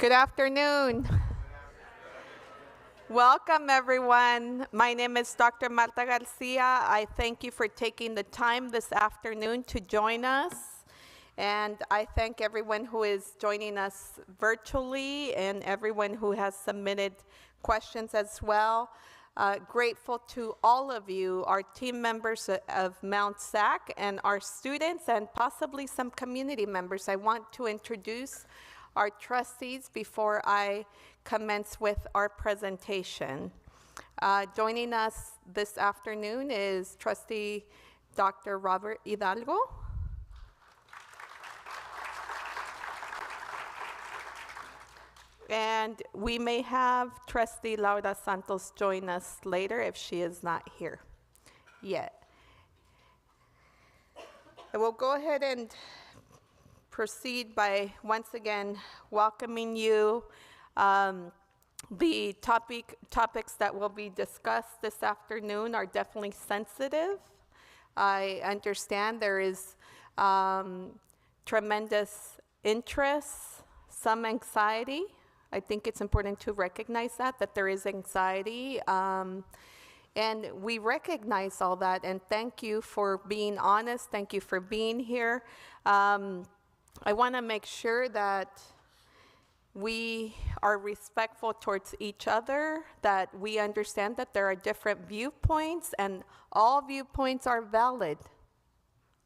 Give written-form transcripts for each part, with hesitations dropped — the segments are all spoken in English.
Good afternoon. Welcome, everyone. My name is Dr. Marta Garcia. I thank you for taking the time this afternoon to join us. And I thank everyone who is joining us virtually and everyone who has submitted questions as well. Grateful to all of you, our team members of Mount SAC and our students and possibly some community members. I want to introduce our trustees before I commence with our presentation. Joining us this afternoon is Trustee Dr. Robert Hidalgo. And we may have Trustee Laura Santos join us later if she is not here yet. I will go ahead and proceed by once again welcoming you. The topics that will be discussed this afternoon are definitely sensitive. I understand there is tremendous interest, some anxiety. I think it's important to recognize that there is anxiety. And we recognize all that, and thank you for being honest. Thank you for being here. I want to make sure that we are respectful towards each other, that we understand that there are different viewpoints, and all viewpoints are valid.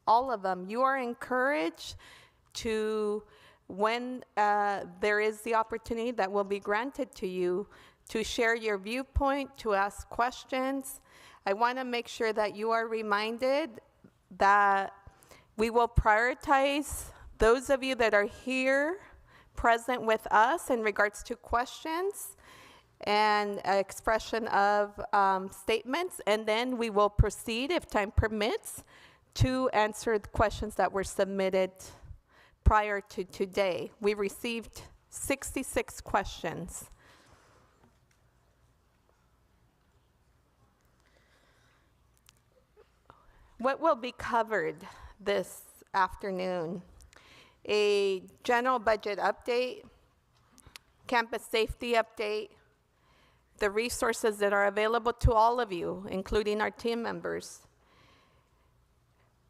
All of them. You are encouraged to, when there is the opportunity that will be granted to you, to share your viewpoint, to ask questions. I want to make sure that you are reminded that we will prioritize those of you that are here present with us in regards to questions and expression of statements, and then we will proceed, if time permits, to answer the questions that were submitted prior to today. We received 66 questions. What will be covered this afternoon? A general budget update, campus safety update, the resources that are available to all of you, including our team members.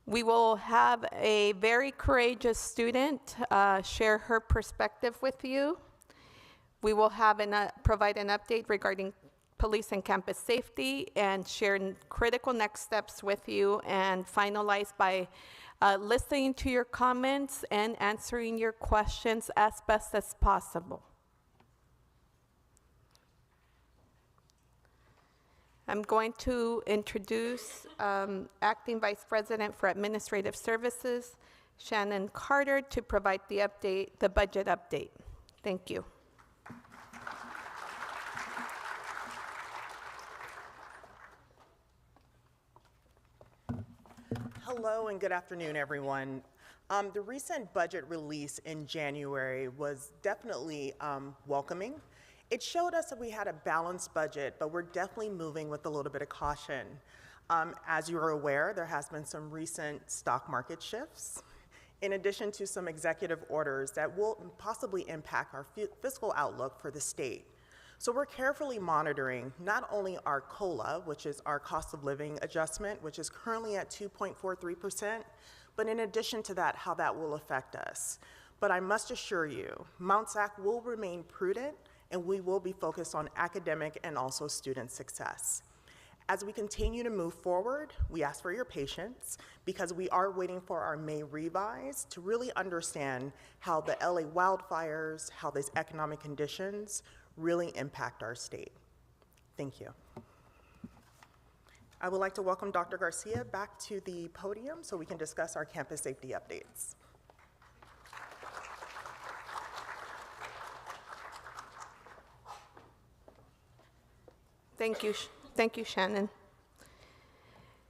We will have a very courageous student share her perspective with you. We will have provide an update regarding police and campus safety and share critical next steps with you, and finalize by listening to your comments and answering your questions as best as possible. I'm going to introduce Acting Vice President for Administrative Services, Shannon Carter, to provide the budget update. Thank you. Hello and good afternoon, everyone. The recent budget release in January was definitely welcoming. It showed us that we had a balanced budget, but we're definitely moving with a little bit of caution. As you are aware, there has been some recent stock market shifts, in addition to some executive orders that will possibly impact our fiscal outlook for the state. So we're carefully monitoring not only our COLA, which is our cost of living adjustment, which is currently at 2.43%, but in addition to that, how that will affect us. But I must assure you, Mount SAC will remain prudent, and we will be focused on academic and also student success. As we continue to move forward, we ask for your patience because we are waiting for our May revise to really understand how the LA wildfires, how these economic conditions really impact our state. Thank you. I would like to welcome Dr. Garcia back to the podium so we can discuss our campus safety updates. Thank you, Shannon.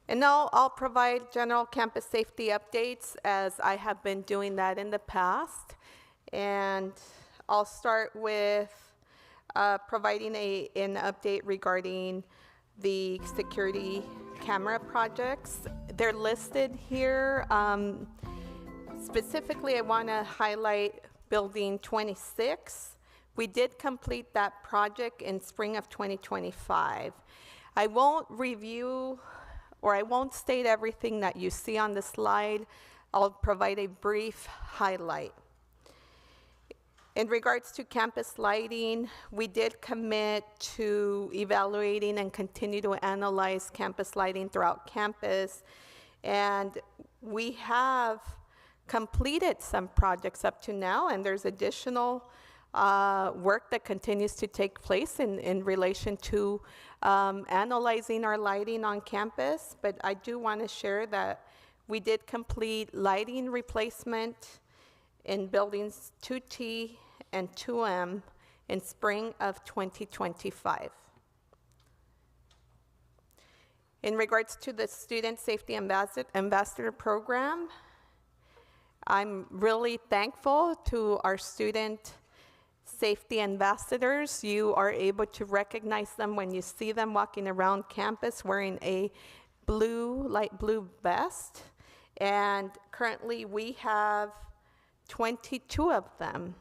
And now I'll provide general campus safety updates as I have been doing that in the past. And I'll start with providing an update regarding the security camera projects. They're listed here. Specifically, I want to highlight Building 26. We did complete that project in spring of 2025. I won't review or I won't state everything that you see on the slide. I'll provide a brief highlight. In regards to campus lighting, we did commit to evaluating and continue to analyze campus lighting throughout campus. And we have completed some projects up to now, and there's additional work that continues to take place in relation to analyzing our lighting on campus. But I do want to share that we did complete lighting replacement in buildings 2T and 2M in spring of 2025. In regards to the Student Safety Ambassador Program, I'm really thankful to our student safety ambassadors. You are able to recognize them when you see them walking around campus wearing a light blue vest. And currently we have 22 of them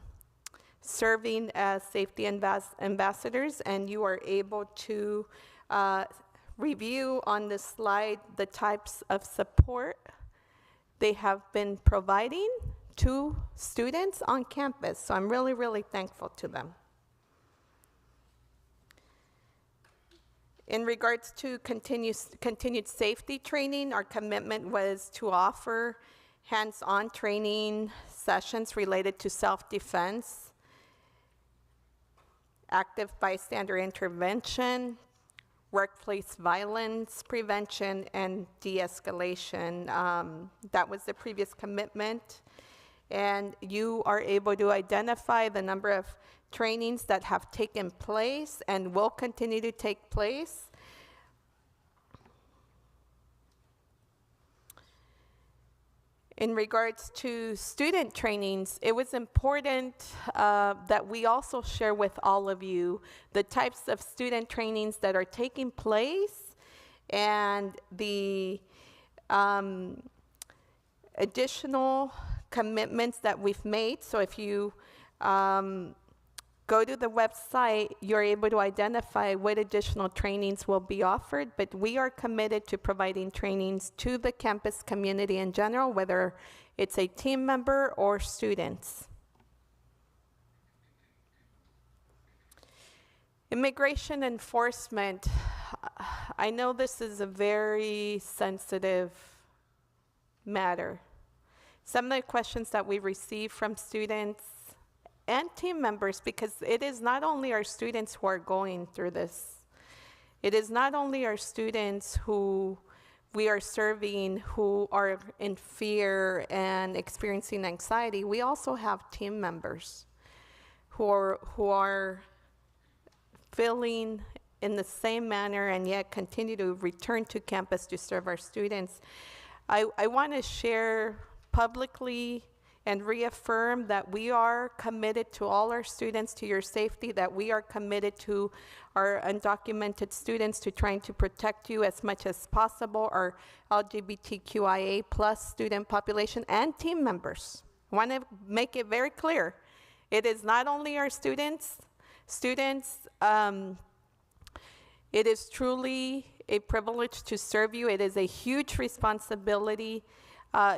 serving as safety ambassadors, and you are able to review on this slide the types of support they have been providing to students on campus. So I'm really, really thankful to them. In regards to continued safety training, our commitment was to offer hands-on training sessions related to self-defense, active bystander intervention, workplace violence prevention, and de-escalation. That was the previous commitment. And you are able to identify the number of trainings that have taken place and will continue to take place. In regards to student trainings, it was important that we also share with all of you the types of student trainings that are taking place and the additional commitments that we've made. So if you go to the website, you're able to identify what additional trainings will be offered, but we are committed to providing trainings to the campus community in general, whether it's a team member or students. Immigration enforcement. I know this is a very sensitive matter. Some of the questions that we receive from students and team members, because it is not only our students who are going through this. It is not only our students who we are serving who are in fear and experiencing anxiety. We also have team members who are feeling in the same manner and yet continue to return to campus to serve our students. I want to share publicly and reaffirm that we are committed to all our students, to your safety, that we are committed to our undocumented students, to trying to protect you as much as possible, our LGBTQIA plus student population and team members. I want to make it very clear. It is not only our students. It is truly a privilege to serve you. It is a huge responsibility.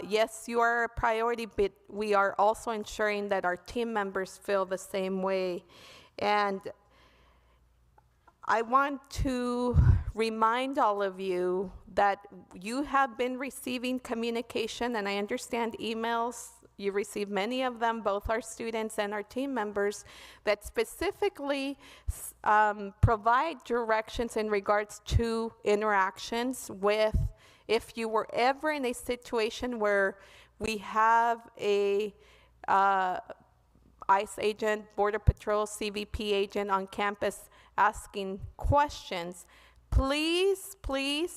Yes, you are a priority, but we are also ensuring that our team members feel the same way. And I want to remind all of you that you have been receiving communication, and I understand emails. You receive many of them, both our students and our team members, that specifically provide directions in regards to interactions with, if you were ever in a situation where we have a ICE agent, Border Patrol, CBP agent on campus asking questions, please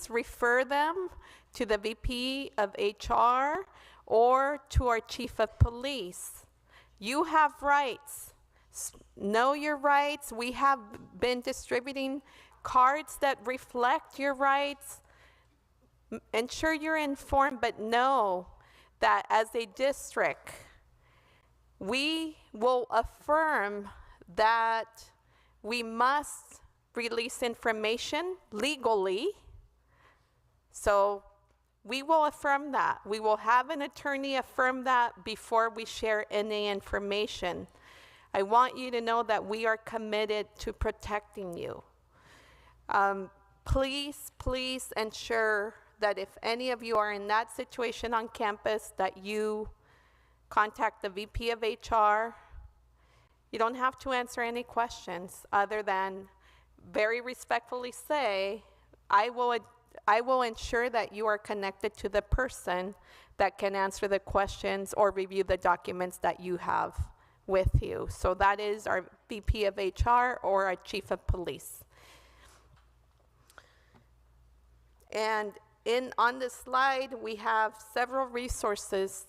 refer them to the VP of HR or to our Chief of Police. You have rights. Know your rights. We have been distributing cards that reflect your rights. Ensure you're informed, but know that as a district, we will affirm that we must release information legally. So we will affirm that. We will have an attorney affirm that before we share any information. I want you to know that we are committed to protecting you. Please ensure that if any of you are in that situation on campus, that you contact the VP of HR. You don't have to answer any questions other than very respectfully say, I will ensure that you are connected to the person that can answer the questions or review the documents that you have with you. So that is our VP of HR or our Chief of Police. And on this slide, we have several resources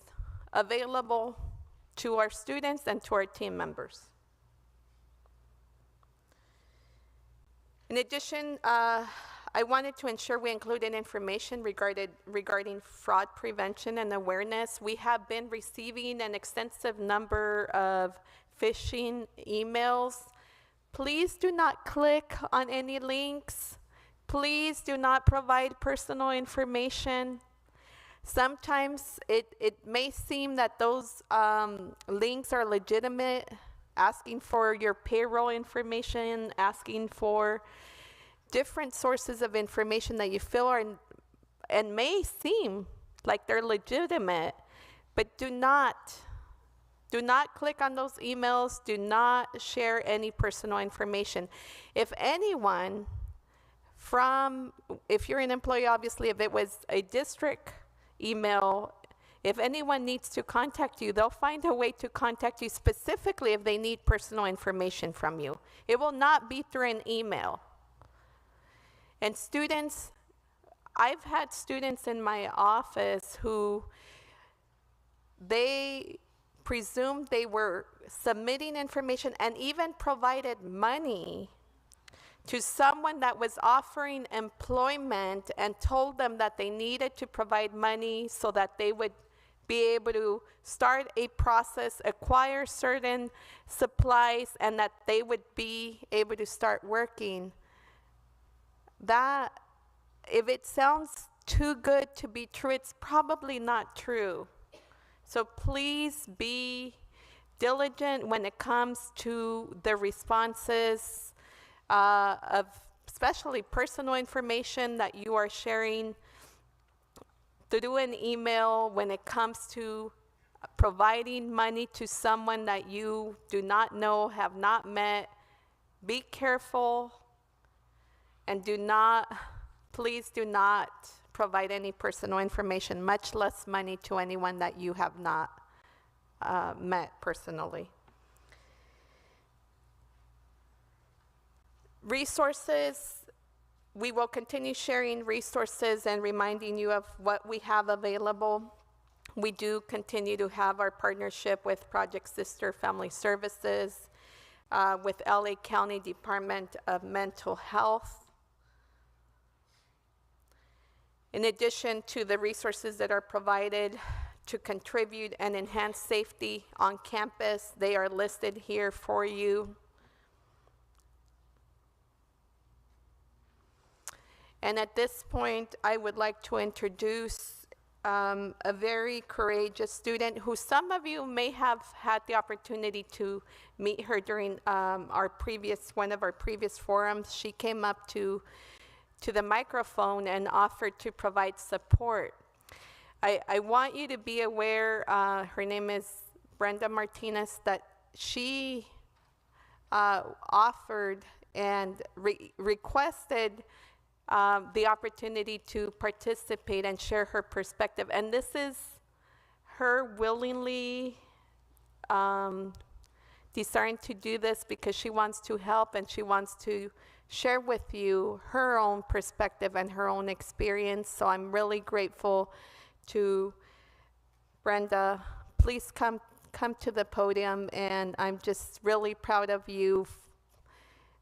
available to our students and to our team members. In addition, I wanted to ensure we included information regarding fraud prevention and awareness. We have been receiving an extensive number of phishing emails. Please do not click on any links. Please do not provide personal information. Sometimes it may seem that those links are legitimate, asking for your payroll information, asking for different sources of information that you feel are and may seem like they're legitimate, but do not click on those emails. Do not share any personal information. If anyone if you're an employee, obviously, if it was a district email, if anyone needs to contact you, they'll find a way to contact you specifically if they need personal information from you. It will not be through an email. And students, I've had students in my office who they presumed they were submitting information and even provided money to someone that was offering employment and told them that they needed to provide money so that they would be able to start a process, acquire certain supplies, and that they would be able to start working. That, if it sounds too good to be true, it's probably not true. So please be diligent when it comes to the responses of especially personal information that you are sharing through an email, when it comes to providing money to someone that you do not know, have not met. Be careful and please do not provide any personal information, much less money, to anyone that you have not met personally. Resources, we will continue sharing resources and reminding you of what we have available. We do continue to have our partnership with Project Sister Family Services, with LA County Department of Mental Health. In addition to the resources that are provided to contribute and enhance safety on campus, they are listed here for you. And at this point, I would like to introduce a very courageous student who some of you may have had the opportunity to meet her during one of our previous forums. She came up to the microphone and offered to provide support. I want you to be aware, her name is Brenda Martinez, that she offered and requested the opportunity to participate and share her perspective. And this is her willingly deciding to do this because she wants to help and she wants to share with you her own perspective and her own experience. So I'm really grateful to Brenda. Please come to the podium, and I'm just really proud of you.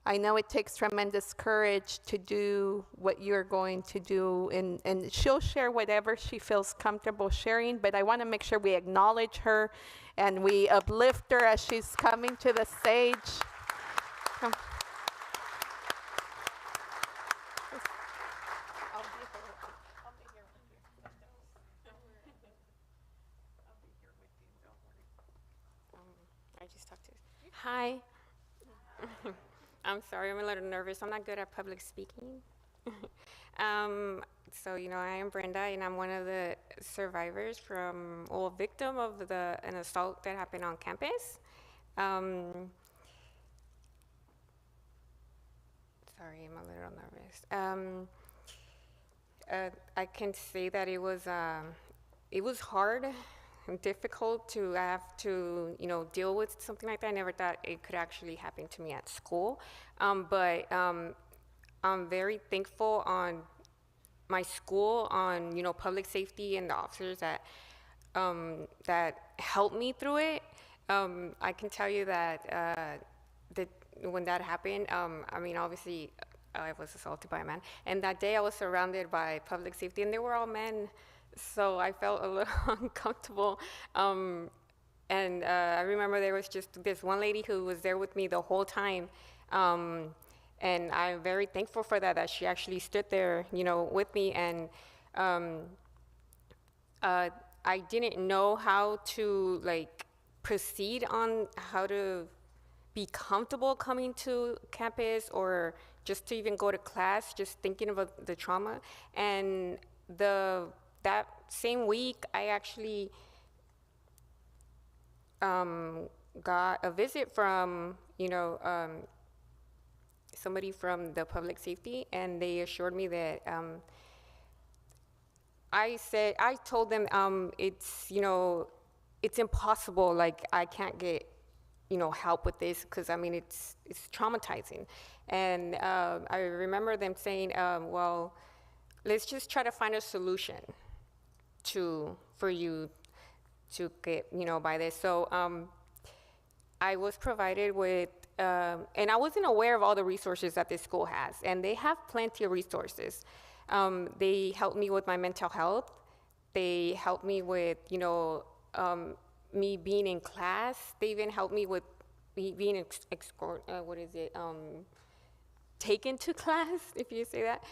I know it takes tremendous courage to do what you're going to do, and she'll share whatever she feels comfortable sharing, but I want to make sure we acknowledge her and we uplift her as she's coming to the stage. I just talked to. Hi. I'm sorry, I'm a little nervous. I'm not good at public speaking. So, I am Brenda, and I'm one of the survivors victim of an assault that happened on campus. Sorry, I'm a little nervous. I can say that it was hard and difficult to have to, deal with something like that. I never thought it could actually happen to me at school. But I'm very thankful on my school, on, public safety and the officers that helped me through it. I can tell you that when that happened, obviously I was assaulted by a man. And that day I was surrounded by public safety, and they were all men. So I felt a little uncomfortable. And I remember there was just this one lady who was there with me the whole time. And I'm very thankful for that she actually stood there, with me. And I didn't know how to, proceed on how to be comfortable coming to campus or just to even go to class, just thinking about the trauma. And that same week, I actually got a visit from, somebody from the public safety, and they assured me that I told them it's impossible, I can't get help with this because it's traumatizing. And I remember them saying, well, let's just try to find a solution for you to get by this. So I was provided with and I wasn't aware of all the resources that this school has, and they have plenty of resources. They helped me with my mental health. They helped me with me being in class. They even helped me with me being taken to class, if you say that.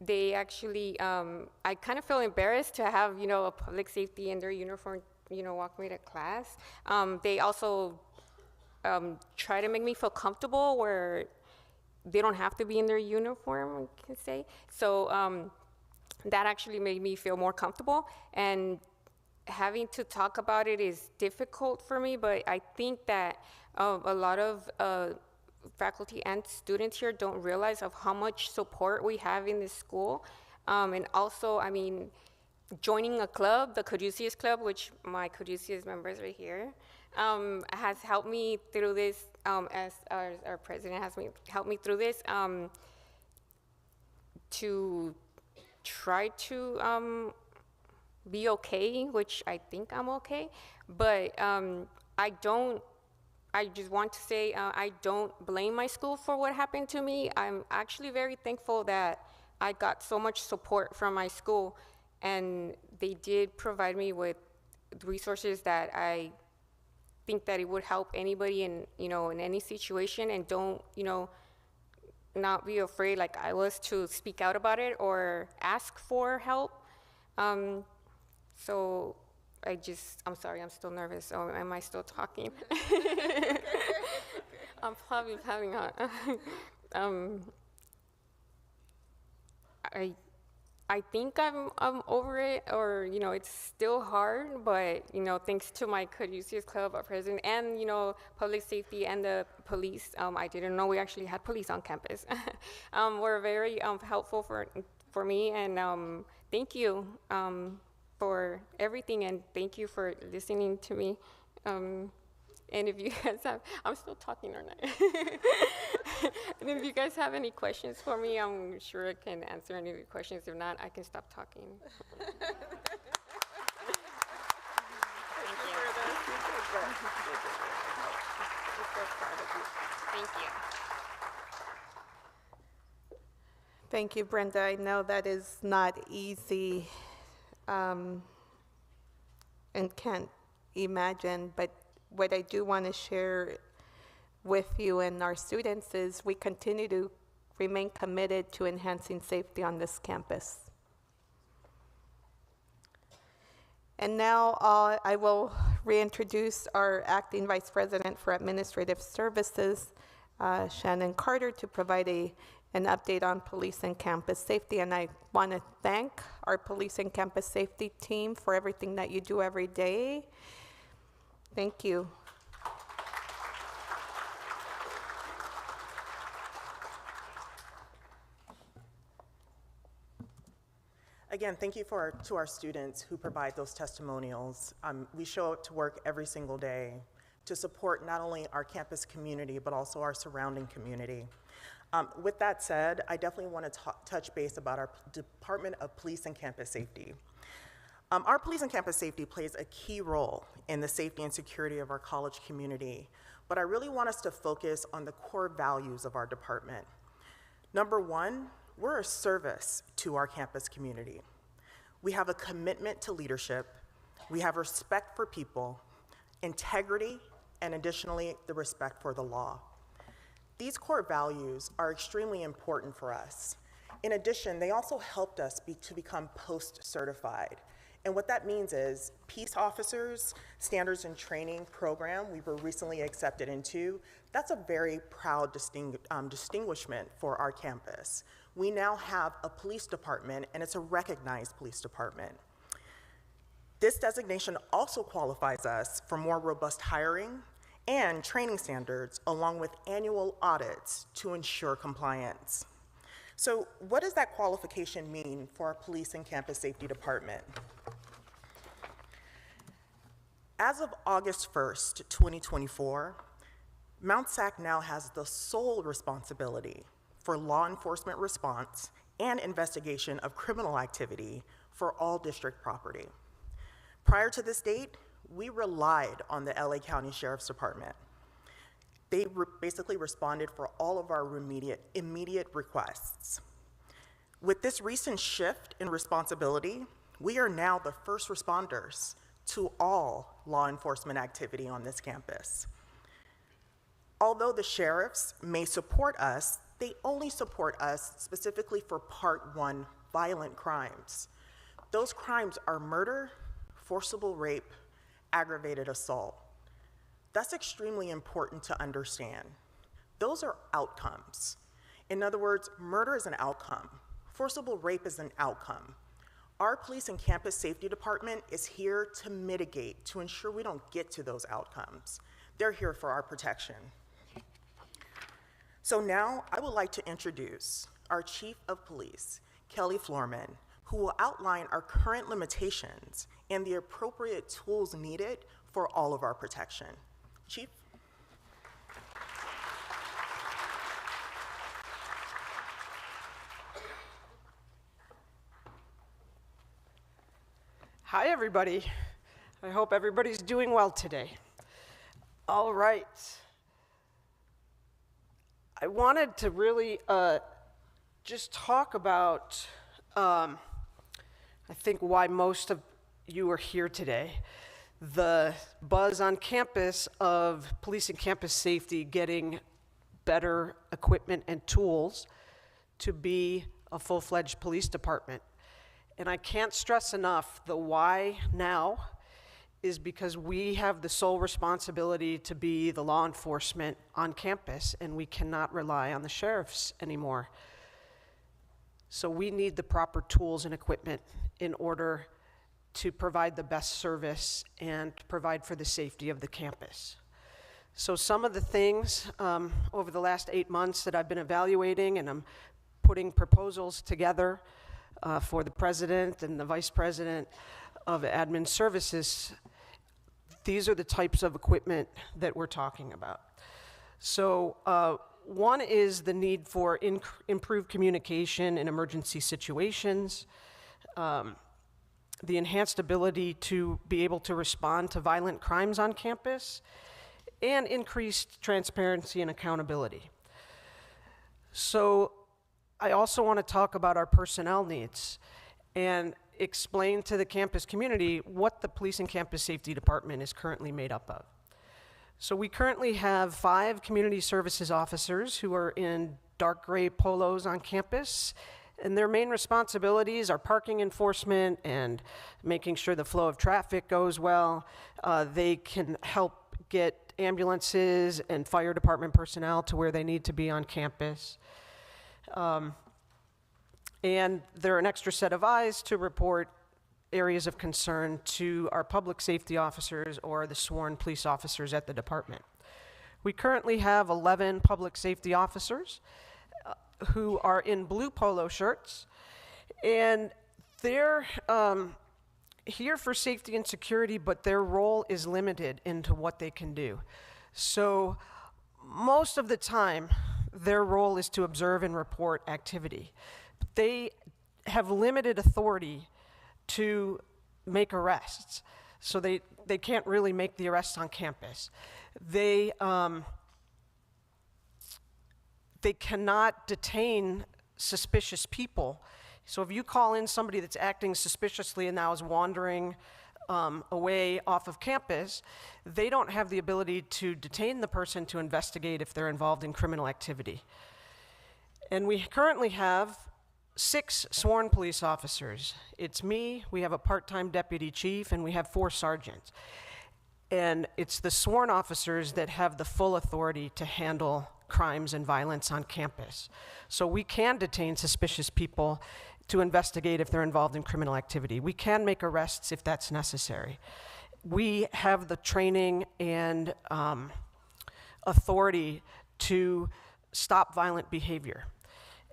They actually, I kind of feel embarrassed to have, a public safety in their uniform, walk me to class. They also try to make me feel comfortable where they don't have to be in their uniform, I can say. So that actually made me feel more comfortable. And having to talk about it is difficult for me, but I think that a lot of faculty and students here don't realize of how much support we have in this school. And also, joining a club, the Caduceus Club, which my Caduceus members are here, has helped me through this, as our president has helped me through this, to try to be okay, which I think I'm okay, but I just want to say I don't blame my school for what happened to me. I'm actually very thankful that I got so much support from my school, and they did provide me with resources that I think that it would help anybody in any situation, and don't not be afraid like I was to speak out about it or ask for help. So I'm sorry, I'm still nervous. Oh, am I still talking? I'm probably having a, I think I'm over it, or, it's still hard, but, thanks to my Caduceus Club president and, public safety and the police, I didn't know we actually had police on campus, were very helpful for me, and thank you for everything, and thank you for listening to me. And if you guys have, I'm still talking, aren't I? And if you guys have any questions for me, I'm sure I can answer any of your questions. If not, I can stop talking. Thank you. Thank you, Brenda. I know that is not easy, and can't imagine, but what I do want to share with you and our students is we continue to remain committed to enhancing safety on this campus. And now I will reintroduce our Acting Vice President for Administrative Services, Shannon Carter, to provide an update on police and campus safety. And I want to thank our police and campus safety team for everything that you do every day. Thank you. Again, thank you to our students who provide those testimonials. We show up to work every single day to support not only our campus community, but also our surrounding community. With that said, I definitely want to touch base about our Department of Police and Campus Safety. Our police and campus safety plays a key role in the safety and security of our college community, but I really want us to focus on the core values of our department. Number one, we're a service to our campus community. We have a commitment to leadership, we have respect for people, integrity, and additionally, the respect for the law. These core values are extremely important for us. In addition, they also helped us to become post-certified. And what that means is peace officers standards and training program we were recently accepted into, that's a very proud distinguishment for our campus. We now have a police department, and it's a recognized police department. This designation also qualifies us for more robust hiring and training standards, along with annual audits to ensure compliance. So what does that qualification mean for our police and campus safety department? As of August 1st, 2024, Mount SAC now has the sole responsibility for law enforcement response and investigation of criminal activity for all district property. Prior to this date, we relied on the LA County Sheriff's Department. They basically responded for all of our immediate requests. With this recent shift in responsibility, we are now the first responders to all law enforcement activity on this campus. Although the sheriffs may support us, they only support us specifically for Part 1 violent crimes. Those crimes are murder, forcible rape, aggravated assault. That's extremely important to understand. Those are outcomes. In other words, murder is an outcome. Forcible rape is an outcome. Our police and campus safety department is here to mitigate, to ensure we don't get to those outcomes. They're here for our protection. So now I would like to introduce our Chief of Police, Kelly Florman, who will outline our current limitations and the appropriate tools needed for all of our protection. Chief? Hi, everybody. I hope everybody's doing well today. All right. I wanted to really just talk about, I think, why most of you are here today. The buzz on campus of police and campus safety getting better equipment and tools to be a full-fledged police department. And I can't stress enough, the why now is because we have the sole responsibility to be the law enforcement on campus, and we cannot rely on the sheriffs anymore. So we need the proper tools and equipment in order to provide the best service and provide for the safety of the campus. So some of the things over the last 8 months that I've been evaluating, and I'm putting proposals together for the president and the vice president of admin services, these are the types of equipment that we're talking about. So one is the need for improved communication in emergency situations, the enhanced ability to be able to respond to violent crimes on campus, and increased transparency and accountability. So I also want to talk about our personnel needs and explain to the campus community what the Police and Campus Safety Department is currently made up of. So we currently have 5 community services officers who are in dark gray polos on campus. And their main responsibilities are parking enforcement and making sure the flow of traffic goes well. They can help get ambulances and fire department personnel to where they need to be on campus. And they're an extra set of eyes to report areas of concern to our public safety officers or the sworn police officers at the department. We currently have 11 public safety officers who are in blue polo shirts, and they're here for safety and security, but their role is limited into what they can do. So most of the time, their role is to observe and report activity. They have limited authority to make arrests, so they can't really make the arrests on campus. They cannot detain suspicious people. So if you call in somebody that's acting suspiciously and now is wandering away off of campus, they don't have the ability to detain the person to investigate if they're involved in criminal activity. And we currently have 6 sworn police officers. It's me, we have a part-time deputy chief, and we have 4 sergeants. And it's the sworn officers that have the full authority to handle crimes and violence on campus. So we can detain suspicious people to investigate if they're involved in criminal activity. We can make arrests if that's necessary. We have the training and authority to stop violent behavior.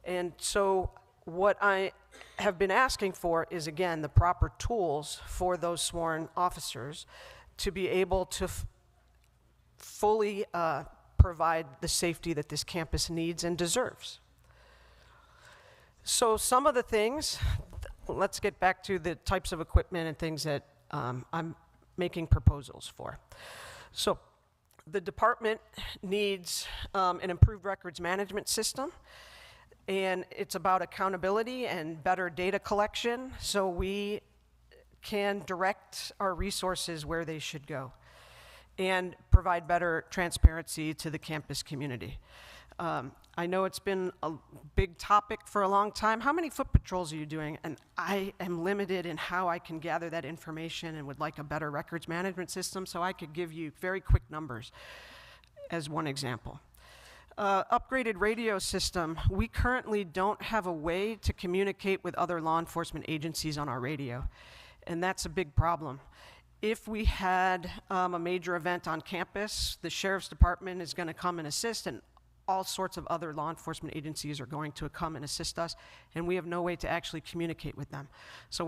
And so what I have been asking for is, again, the proper tools for those sworn officers to be able to fully provide the safety that this campus needs and deserves. So some of the things, let's get back to the types of equipment and things that I'm making proposals for. So the department needs an improved records management system, and it's about accountability and better data collection so we can direct our resources where they should go and provide better transparency to the campus community. I know it's been a big topic for a long time. How many foot patrols are you doing? And I am limited in how I can gather that information and would like a better records management system, so I could give you very quick numbers as one example. Upgraded radio system. We currently don't have a way to communicate with other law enforcement agencies on our radio, and that's a big problem. If we had a major event on campus, the sheriff's department is going to come and assist, and all sorts of other law enforcement agencies are going to come and assist us, and we have no way to actually communicate with them. So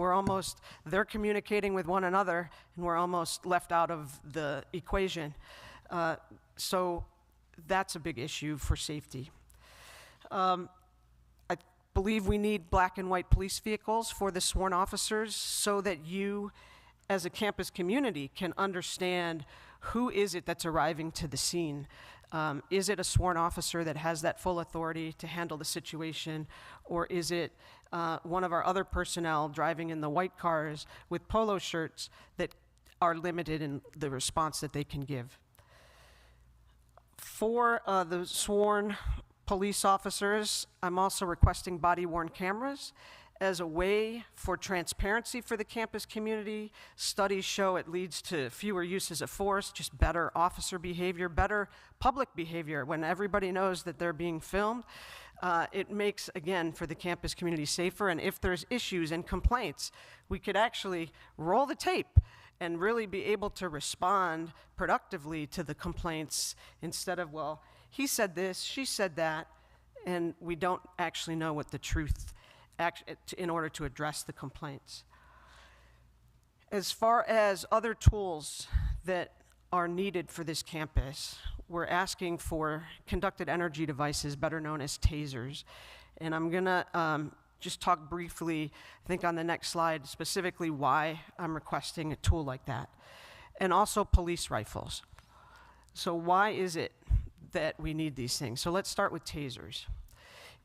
they're communicating with one another, and we're almost left out of the equation. So that's a big issue for safety. I believe we need black and white police vehicles for the sworn officers so that you, as a campus community, can understand who is it that's arriving to the scene. Is it a sworn officer that has that full authority to handle the situation, or is it one of our other personnel driving in the white cars with polo shirts that are limited in the response that they can give? For the sworn police officers, I'm also requesting body-worn cameras as a way for transparency for the campus community. Studies show it leads to fewer uses of force, just better officer behavior, better public behavior. When everybody knows that they're being filmed, it makes, again, for the campus community safer. And if there's issues and complaints, we could actually roll the tape and really be able to respond productively to the complaints instead of, well, he said this, she said that, and we don't actually know what the truth in order to address the complaints. As far as other tools that are needed for this campus, we're asking for conducted energy devices, better known as tasers. And I'm gonna just talk briefly, I think on the next slide, specifically why I'm requesting a tool like that. And also police rifles. So why is it that we need these things? So let's start with tasers.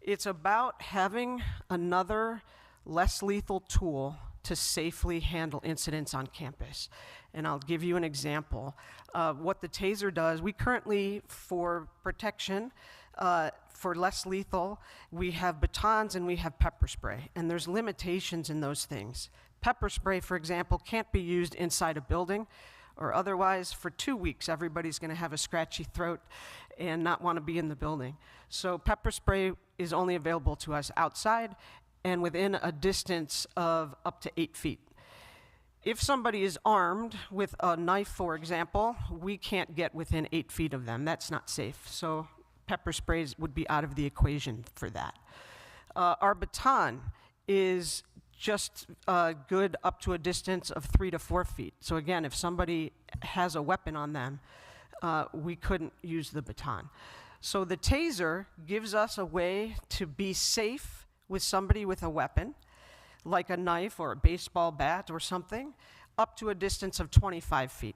It's about having another less lethal tool to safely handle incidents on campus. And I'll give you an example of what the taser does. We currently, for protection, For less lethal, we have batons and we have pepper spray, and there's limitations in those things. Pepper spray, for example, can't be used inside a building, or otherwise for 2 weeks everybody's going to have a scratchy throat and not want to be in the building. So pepper spray is only available to us outside and within a distance of up to 8 feet. If somebody is armed with a knife, for example, we can't get within 8 feet of them. That's not safe. So pepper sprays would be out of the equation for that. Our baton is just good up to a distance of 3 to 4 feet. So again, if somebody has a weapon on them, we couldn't use the baton. So the taser gives us a way to be safe with somebody with a weapon, like a knife or a baseball bat or something, up to a distance of 25 feet.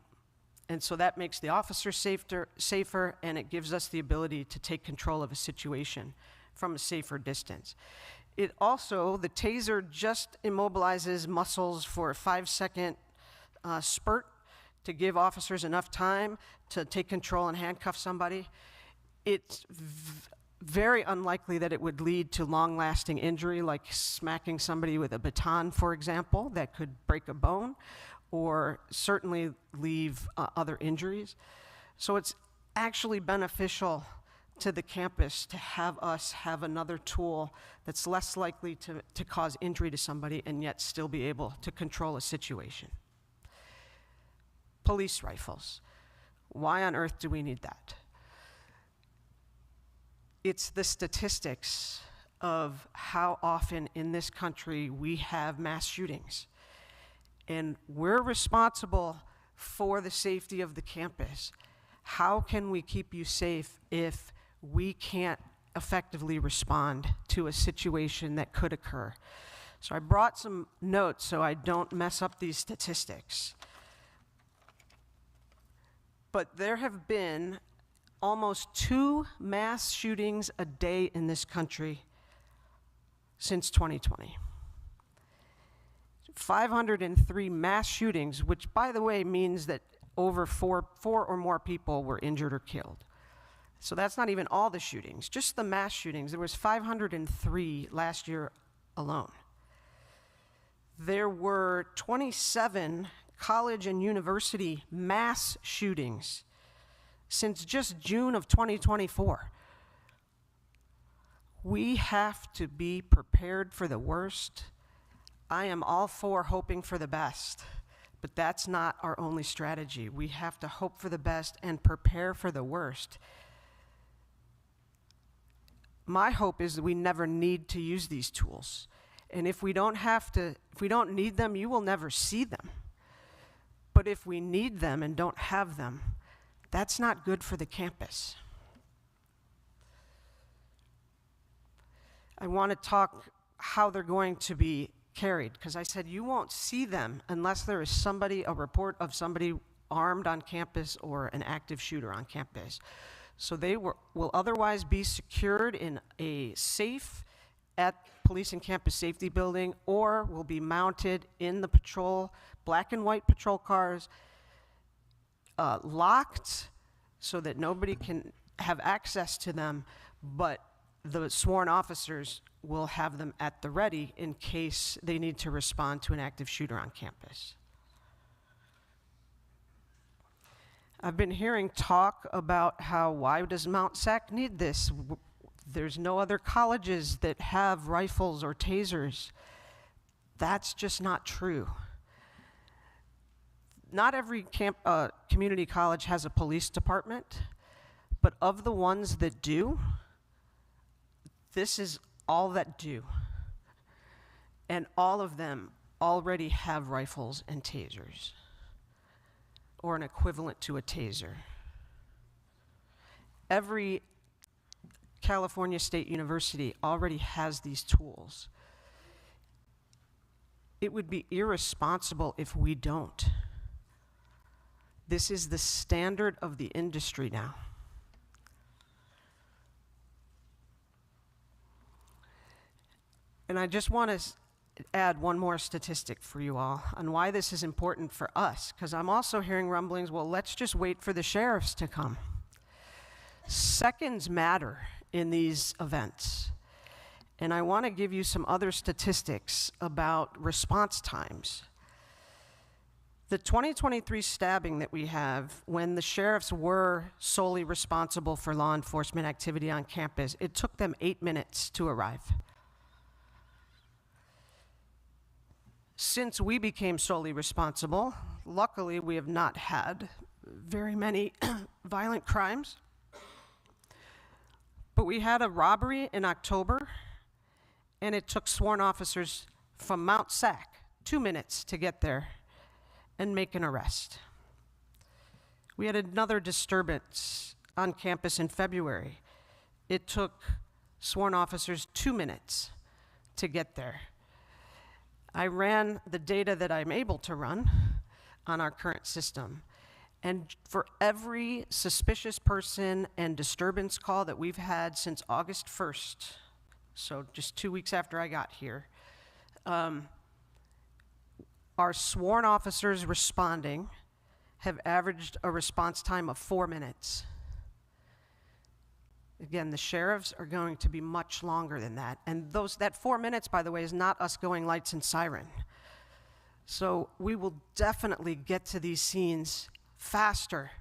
And so that makes the officer safer, and it gives us the ability to take control of a situation from a safer distance. It also, the taser just immobilizes muscles for a 5-second spurt to give officers enough time to take control and handcuff somebody. It's very unlikely that it would lead to long-lasting injury, like smacking somebody with a baton, for example, that could break a bone, or certainly leave other injuries. So it's actually beneficial to the campus to have us have another tool that's less likely to cause injury to somebody and yet still be able to control a situation. Police rifles. Why on earth do we need that? It's the statistics of how often in this country we have mass shootings. And we're responsible for the safety of the campus. How can we keep you safe if we can't effectively respond to a situation that could occur? So I brought some notes so I don't mess up these statistics. But there have been almost 2 mass shootings a day in this country since 2020. 503 mass shootings, which, by the way, means that over four or more people were injured or killed. So that's not even all the shootings, just the mass shootings. There was 503 last year alone. There were 27 college and university mass shootings since just June of 2024. We have to be prepared for the worst. I am all for hoping for the best, but that's not our only strategy. We have to hope for the best and prepare for the worst. My hope is that we never need to use these tools. And if we don't need them, you will never see them. But if we need them and don't have them, that's not good for the campus. I want to talk how they're going to be carried, because I said you won't see them unless there is a report of somebody armed on campus or an active shooter on campus. So they will otherwise be secured in a safe at Police and Campus Safety Building, or will be mounted in the black and white patrol cars, locked so that nobody can have access to them, but the sworn officers will have them at the ready in case they need to respond to an active shooter on campus. I've been hearing talk about why does Mount SAC need this? There's no other colleges that have rifles or tasers. That's just not true. Not every community college has a police department, but of the ones that do, this is all that do. And all of them already have rifles and tasers, or an equivalent to a taser. Every California State University already has these tools. It would be irresponsible if we don't. This is the standard of the industry now. And I just want to add one more statistic for you all on why this is important for us, because I'm also hearing rumblings, well, let's just wait for the sheriffs to come. Seconds matter in these events. And I want to give you some other statistics about response times. The 2023 stabbing that we have, when the sheriffs were solely responsible for law enforcement activity on campus, it took them 8 minutes to arrive. Since we became solely responsible, luckily we have not had very many violent crimes. But we had a robbery in October, and it took sworn officers from Mount SAC 2 minutes to get there and make an arrest. We had another disturbance on campus in February. It took sworn officers 2 minutes to get there. I ran the data that I'm able to run on our current system. And for every suspicious person and disturbance call that we've had since August 1st, so just 2 weeks after I got here, our sworn officers responding have averaged a response time of 4 minutes. Again, the sheriffs are going to be much longer than that. And that 4 minutes, by the way, is not us going lights and siren. So we will definitely get to these scenes faster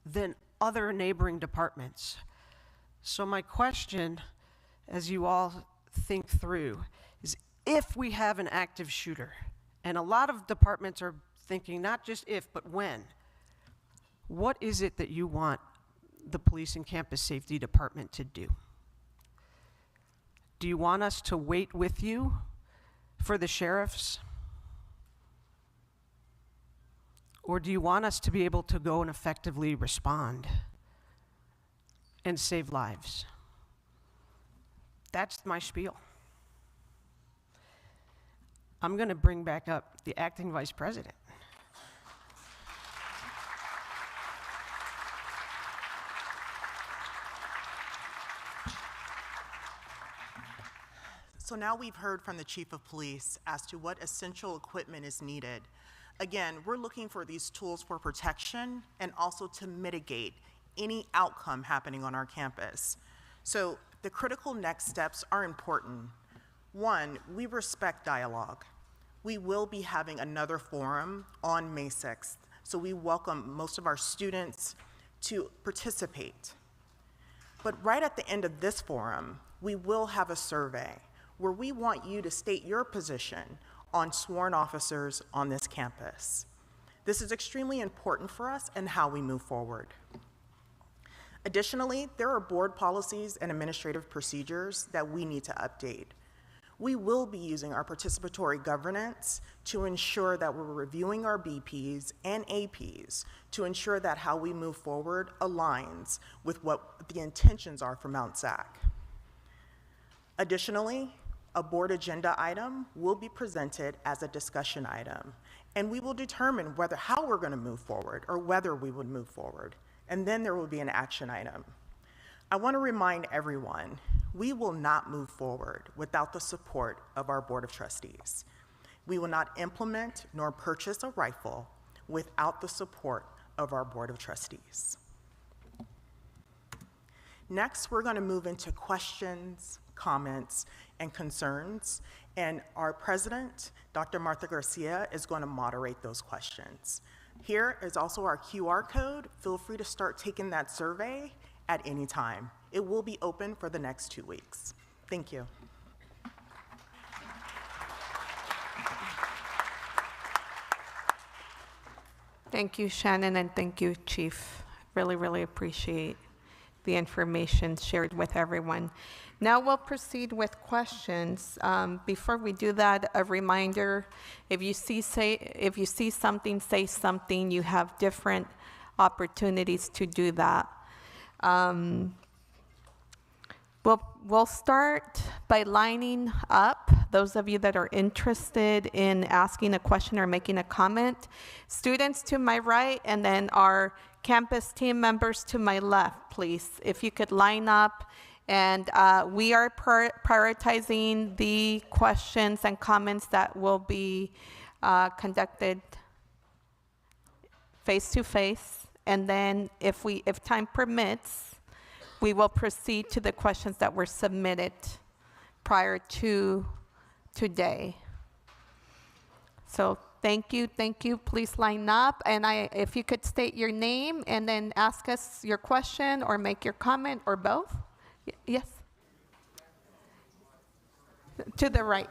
than other neighboring departments. So my question, as you all think through, is if we have an active shooter, and a lot of departments are thinking not just if, but when, what is it that you want the Police and Campus Safety Department to do? Do you want us to wait with you for the sheriffs? Or do you want us to be able to go and effectively respond and save lives? That's my spiel. I'm going to bring back up the acting vice president. So now we've heard from the Chief of Police as to what essential equipment is needed. Again, we're looking for these tools for protection and also to mitigate any outcome happening on our campus. So the critical next steps are important. One, we respect dialogue. We will be having another forum on May 6th, so we welcome most of our students to participate. But right at the end of this forum, we will have a survey where we want you to state your position on sworn officers on this campus. This is extremely important for us and how we move forward. Additionally, there are board policies and administrative procedures that we need to update. We will be using our participatory governance to ensure that we're reviewing our BPs and APs to ensure that how we move forward aligns with what the intentions are for Mount SAC. Additionally, a board agenda item will be presented as a discussion item, and we will determine how we're going to move forward or whether we would move forward, and then there will be an action item. I want to remind everyone, we will not move forward without the support of our Board of Trustees. We will not implement nor purchase a rifle without the support of our Board of Trustees. Next, we're going to move into questions, comments, and concerns, and our president, Dr. Martha Garcia, is going to moderate those questions. Here is also our QR code. Feel free to start taking that survey at any time. It will be open for the next 2 weeks. Thank you. Thank you, Shannon, and thank you, Chief. Really, really appreciate the information shared with everyone. Now we'll proceed with questions. Before we do that, a reminder, if you see something, say something. You have different opportunities to do that. We'll start by lining up those of you that are interested in asking a question or making a comment. Students to my right, and then our campus team members to my left, please. If you could line up, and we are prioritizing the questions and comments that will be conducted face to face. And then if time permits, we will proceed to the questions that were submitted prior to today. So thank you. Please line up. And if you could state your name and then ask us your question or make your comment or both. Yes? To the right.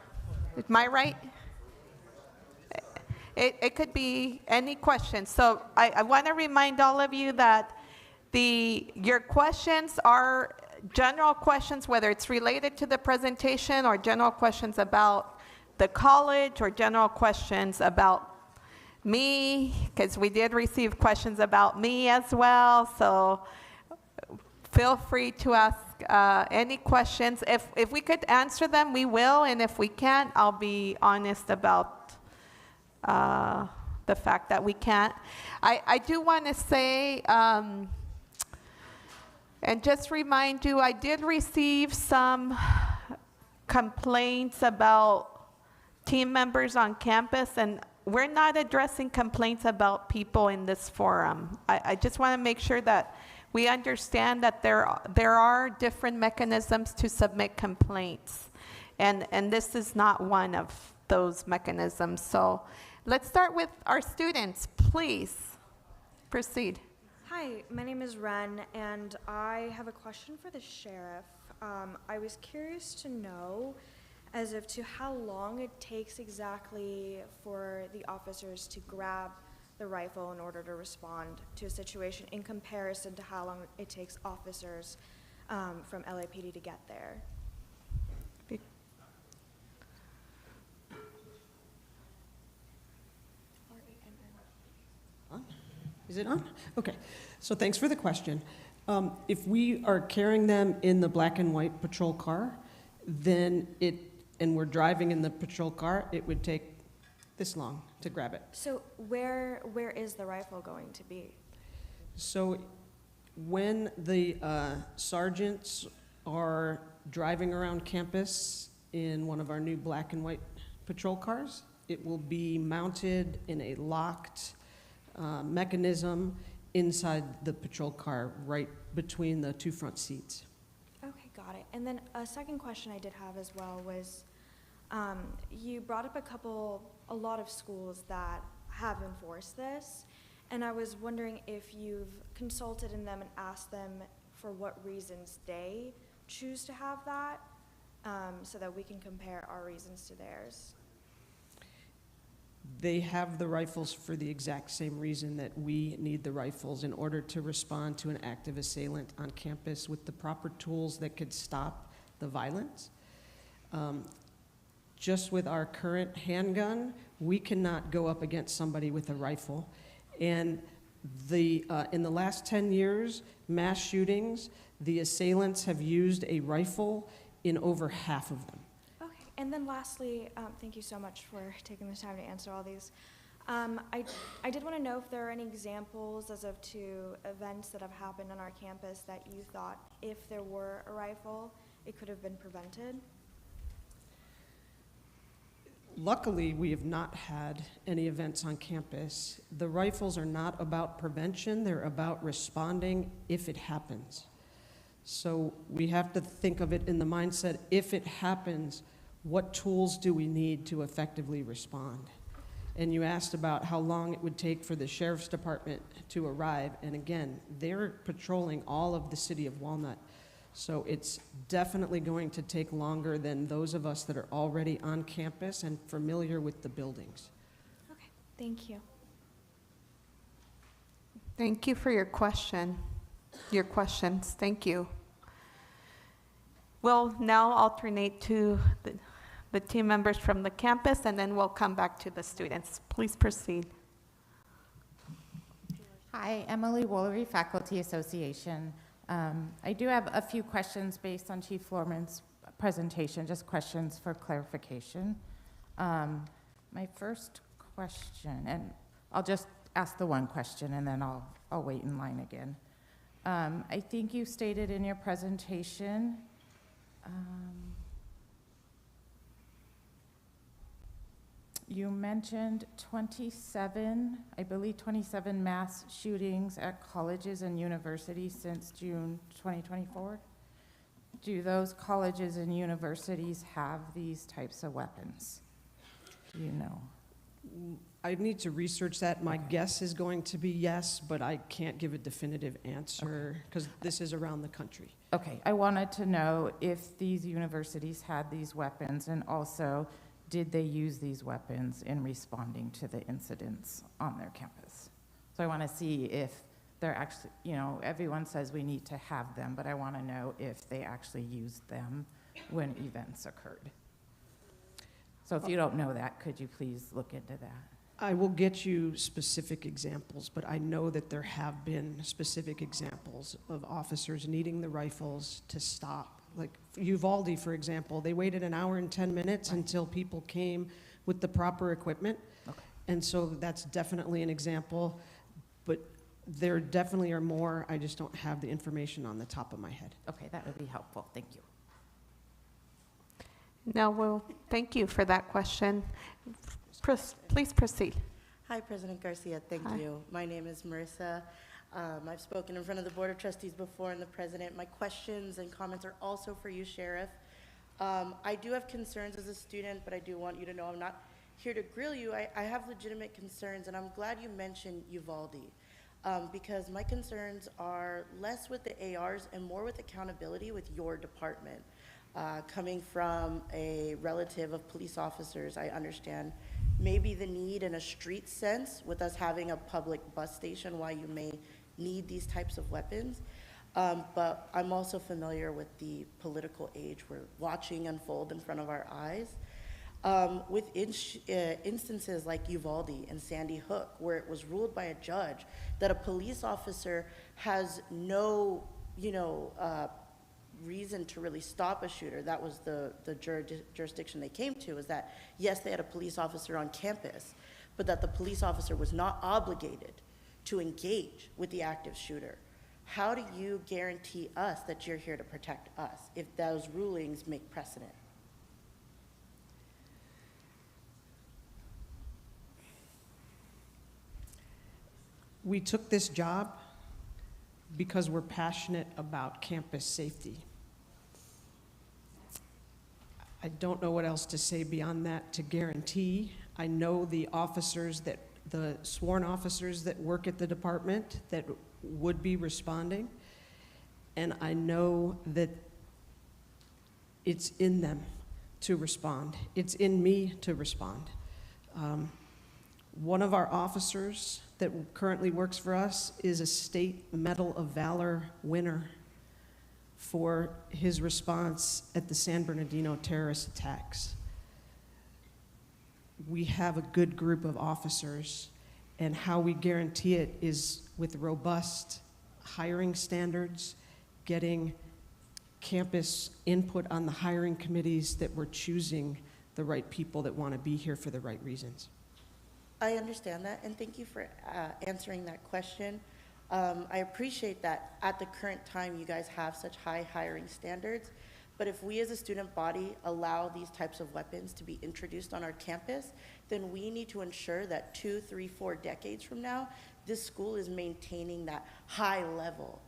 My right? It could be any question. So I want to remind all of you that your questions are general questions, whether it's related to the presentation or general questions about the college or general questions about me, because we did receive questions about me as well. So feel free to ask any questions. If we could answer them, we will. And if we can't, I'll be honest about the fact that we can't. I do want to say, and just remind you, I did receive some complaints about team members on campus, and we're not addressing complaints about people in this forum. I just want to make sure that we understand that there are different mechanisms to submit complaints, and this is not one of those mechanisms. So let's start with our students. Please proceed. Hi, my name is Ren, and I have a question for the sheriff. I was curious to know as if to how long it takes exactly for the officers to grab the rifle in order to respond to a situation in comparison to how long it takes officers from LAPD to get there. Is it on? Okay. So thanks for the question. If we are carrying them in the black and white patrol car, then and we're driving in the patrol car, it would take this long to grab it. So where is the rifle going to be? So when the sergeants are driving around campus in one of our new black and white patrol cars, it will be mounted in a locked mechanism inside the patrol car, right between the two front seats. Okay, got it. And then a second question I did have as well was, you brought up a lot of schools that have enforced this, and I was wondering if you've consulted in them and asked them for what reasons they choose to have that, so that we can compare our reasons to theirs. They have the rifles for the exact same reason that we need the rifles, in order to respond to an active assailant on campus with the proper tools that could stop the violence. Just with our current handgun, we cannot go up against somebody with a rifle. And in the last 10 years, mass shootings, the assailants have used a rifle in over half of them. And then lastly, thank you so much for taking the time to answer all these. I did want to know if there are any examples as of to events that have happened on our campus that you thought if there were a rifle, it could have been prevented. Luckily, we have not had any events on campus. The rifles are not about prevention, they're about responding if it happens. So we have to think of it in the mindset, if it happens, what tools do we need to effectively respond? And you asked about how long it would take for the sheriff's department to arrive, and again, they're patrolling all of the city of Walnut. So it's definitely going to take longer than those of us that are already on campus and familiar with the buildings. Okay, thank you. Thank you for your questions. Thank you. We'll now alternate to the team members from the campus, and then we'll come back to the students. Please proceed. Hi, Emily Woolery, Faculty Association. I do have a few questions based on Chief Florman's presentation, just questions for clarification. My first question, and I'll just ask the one question and then I'll wait in line again. I think you stated in your presentation, You mentioned 27, I believe 27 mass shootings at colleges and universities since June 2024. Do those colleges and universities have these types of weapons? Do you know? I need to research that. My guess is going to be yes, but I can't give a definitive answer because this is around the country. Okay, I wanted to know if these universities had these weapons, and also, did they use these weapons in responding to the incidents on their campus? So I want to see if they're actually, you know, everyone says we need to have them, but I want to know if they actually used them when events occurred. So if you don't know that, could you please look into that? I will get you specific examples, but I know that there have been specific examples of officers needing the rifles to stop. Like Uvalde, for example, they waited an hour and 10 minutes until people came with the proper equipment. Okay. And so that's definitely an example, but there definitely are more. I just don't have the information on the top of my head. Okay, that would be helpful. Thank you. No, well, thank you for that question. Please proceed. Hi, President Garcia. Thank Hi. you. My name is Marissa. I've spoken in front of the Board of Trustees before and the President. My questions and comments are also for you, Sheriff. I do have concerns as a student, but I do want you to know I'm not here to grill you. I have legitimate concerns, and I'm glad you mentioned Uvalde, because my concerns are less with the ARs and more with accountability with your department. Coming from a relative of police officers, I understand maybe the need in a street sense with us having a public bus station, why you may need these types of weapons. But I'm also familiar with the political age we're watching unfold in front of our eyes. With instances like Uvalde and Sandy Hook, where it was ruled by a judge that a police officer has no, reason to really stop a shooter. That was the jurisdiction they came to, is that, yes, they had a police officer on campus, but that the police officer was not obligated to engage with the active shooter. How do you guarantee us that you're here to protect us if those rulings make precedent? We took this job because we're passionate about campus safety. I don't know what else to say beyond that to guarantee. I know the sworn officers that work at the department that would be responding, and I know that it's in them to respond. It's in me to respond. One of our officers that currently works for us is a State Medal of Valor winner for his response at the San Bernardino terrorist attacks. We have a good group of officers, and how we guarantee it is with robust hiring standards, getting campus input on the hiring committees, that we're choosing the right people that want to be here for the right reasons. I understand that, and thank you for answering that question. I appreciate that at the current time you guys have such high hiring standards, but if we as a student body allow these types of weapons to be introduced on our campus, then we need to ensure that 2, 3, 4 decades from now, this school is maintaining that high level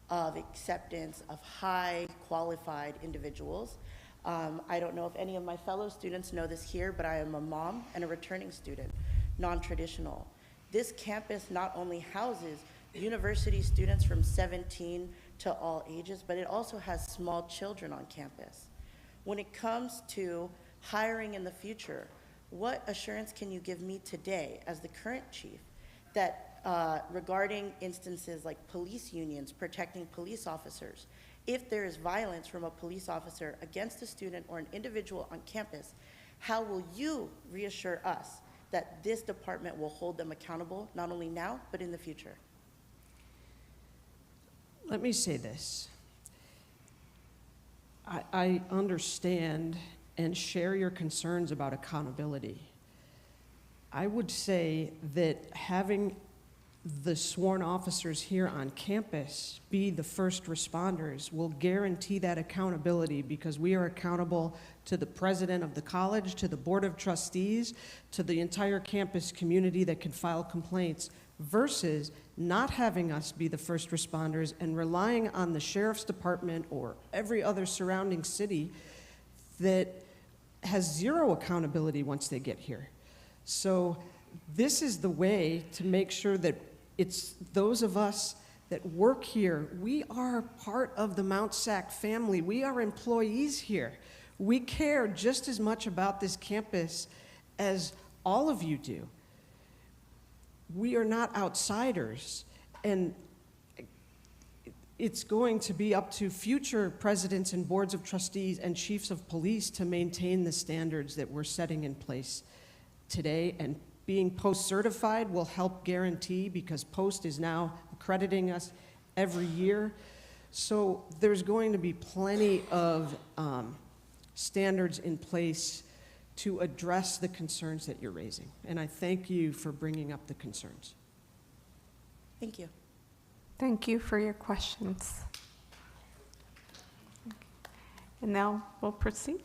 of acceptance of high qualified individuals. I don't know if any of my fellow students know this here, but I am a mom and a returning student, non-traditional. This campus not only houses university students from 17 to all ages, but it also has small children on campus. When it comes to hiring in the future, what assurance can you give me today as the current chief that regarding instances like police unions protecting police officers, if there is violence from a police officer against a student or an individual on campus, how will you reassure us that this department will hold them accountable, not only now, but in the future? Let me say this. I understand and share your concerns about accountability. I would say that having the sworn officers here on campus be the first responders will guarantee that accountability, because we are accountable to the president of the college, to the board of trustees, to the entire campus community that can file complaints, versus not having us be the first responders and relying on the sheriff's department or every other surrounding city that has zero accountability once they get here. So this is the way to make sure that it's those of us that work here. We are part of the Mount SAC family. We are employees here. We care just as much about this campus as all of you do. We are not outsiders, and it's going to be up to future presidents and boards of trustees and chiefs of police to maintain the standards that we're setting in place today. And being post-certified will help guarantee, because Post is now accrediting us every year. So there's going to be plenty of standards in place to address the concerns that you're raising. And I thank you for bringing up the concerns. Thank you. Thank you for your questions. And now we'll proceed.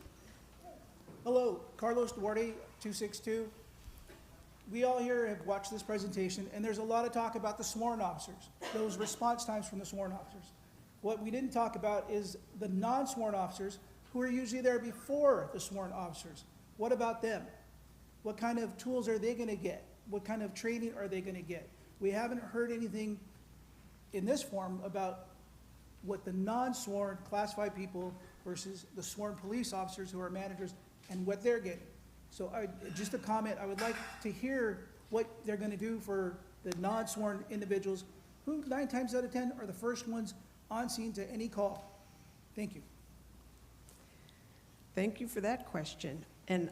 Hello, Carlos Duarte, 262. We all here have watched this presentation, and there's a lot of talk about the sworn officers, those response times from the sworn officers. What we didn't talk about is the non-sworn officers who are usually there before the sworn officers. What about them? What kind of tools are they going to get? What kind of training are they going to get? We haven't heard anything in this form about what the non-sworn classified people versus the sworn police officers who are managers and what they're getting. So just a comment, I would like to hear what they're going to do for the non-sworn individuals who 9 times out of 10 are the first ones on scene to any call. Thank you. Thank you for that question. And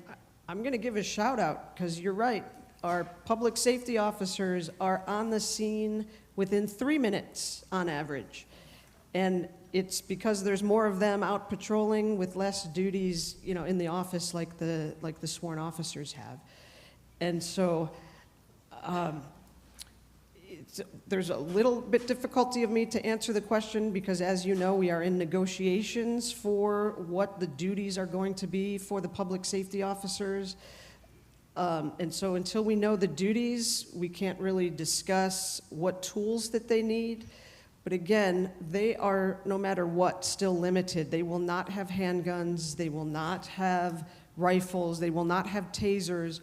I'm going to give a shout out, because you're right. Our public safety officers are on the scene within 3 minutes on average. And it's because there's more of them out patrolling with less duties, you know, in the office like the sworn officers have. And so there's a little bit difficulty of me to answer the question, because as you know, we are in negotiations for what the duties are going to be for the public safety officers. And so until we know the duties, we can't really discuss what tools that they need. But again, they are, no matter what, still limited. They will not have handguns, they will not have rifles, they will not have tasers.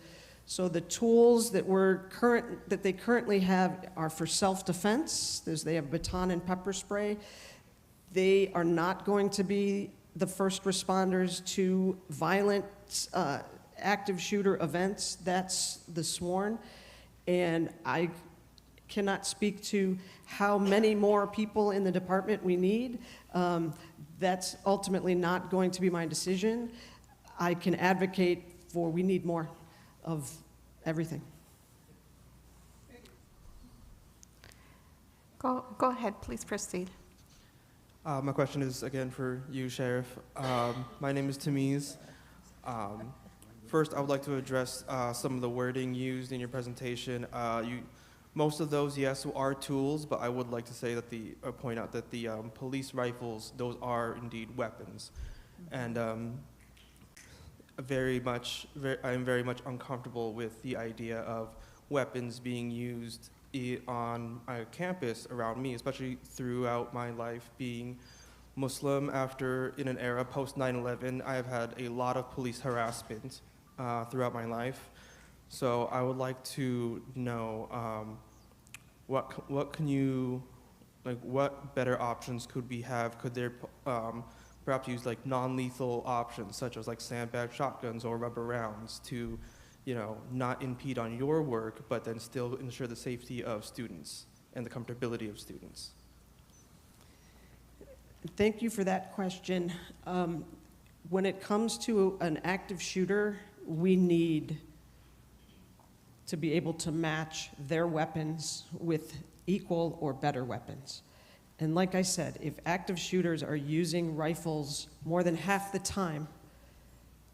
So the tools that they currently have are for self-defense. They have baton and pepper spray. They are not going to be the first responders to violent active shooter events. That's the sworn. And I cannot speak to how many more people in the department we need. That's ultimately not going to be my decision. I can advocate for we need more of everything. Go ahead, please proceed. My question is again for you, Sheriff. My name is Tamiz. First, I would like to address some of the wording used in your presentation. Most of those, yes, are tools, but I would like to say that point out that the police rifles, those are indeed weapons. And I'm very much uncomfortable with the idea of weapons being used on a campus around me, especially throughout my life being Muslim. In an era post 9/11, I have had a lot of police harassment throughout my life. So I would like to know what better options could we have? Could there perhaps use like non-lethal options such as like sandbag shotguns or rubber rounds to, not impede on your work, but then still ensure the safety of students and the comfortability of students? Thank you for that question. When it comes to an active shooter, we need to be able to match their weapons with equal or better weapons. And like I said, if active shooters are using rifles more than half the time,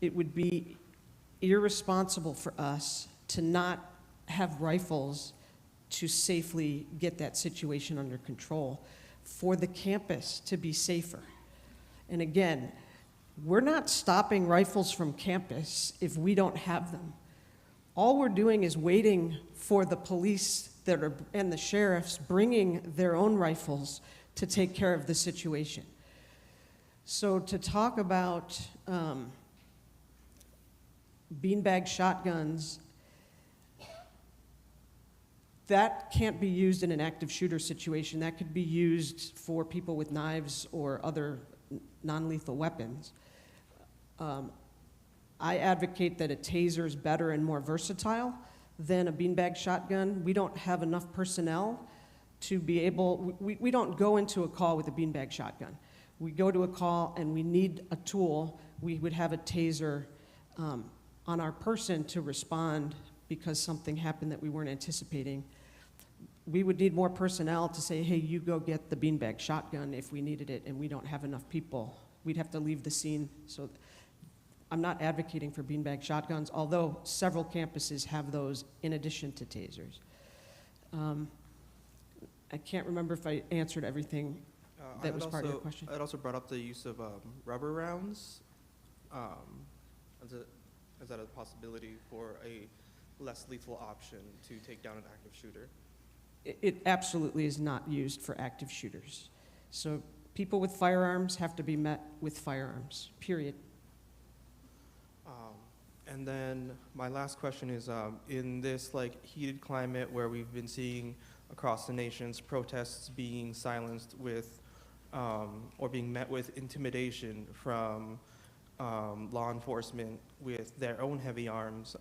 it would be irresponsible for us to not have rifles to safely get that situation under control, for the campus to be safer. And again, we're not stopping rifles from campus if we don't have them. All we're doing is waiting for the police and the sheriffs bringing their own rifles to take care of the situation. So to talk about beanbag shotguns, that can't be used in an active shooter situation. That could be used for people with knives or other non-lethal weapons. I advocate that a taser is better and more versatile than a beanbag shotgun. We don't have enough personnel to be able, we don't go into a call with a beanbag shotgun. We go to a call and we need a tool. We would have a taser on our person to respond because something happened that we weren't anticipating. We would need more personnel to say, hey, you go get the beanbag shotgun if we needed it, and we don't have enough people. We'd have to leave the scene. So I'm not advocating for beanbag shotguns, although several campuses have those in addition to tasers. I can't remember if I answered everything that was part of your question. I'd also brought up the use of rubber rounds. Is that a possibility for a less lethal option to take down an active shooter? It absolutely is not used for active shooters. So people with firearms have to be met with firearms, period. And then my last question is, in this heated climate where we've been seeing across the nations protests being silenced with, or being met with intimidation from law enforcement with their own heavy arms,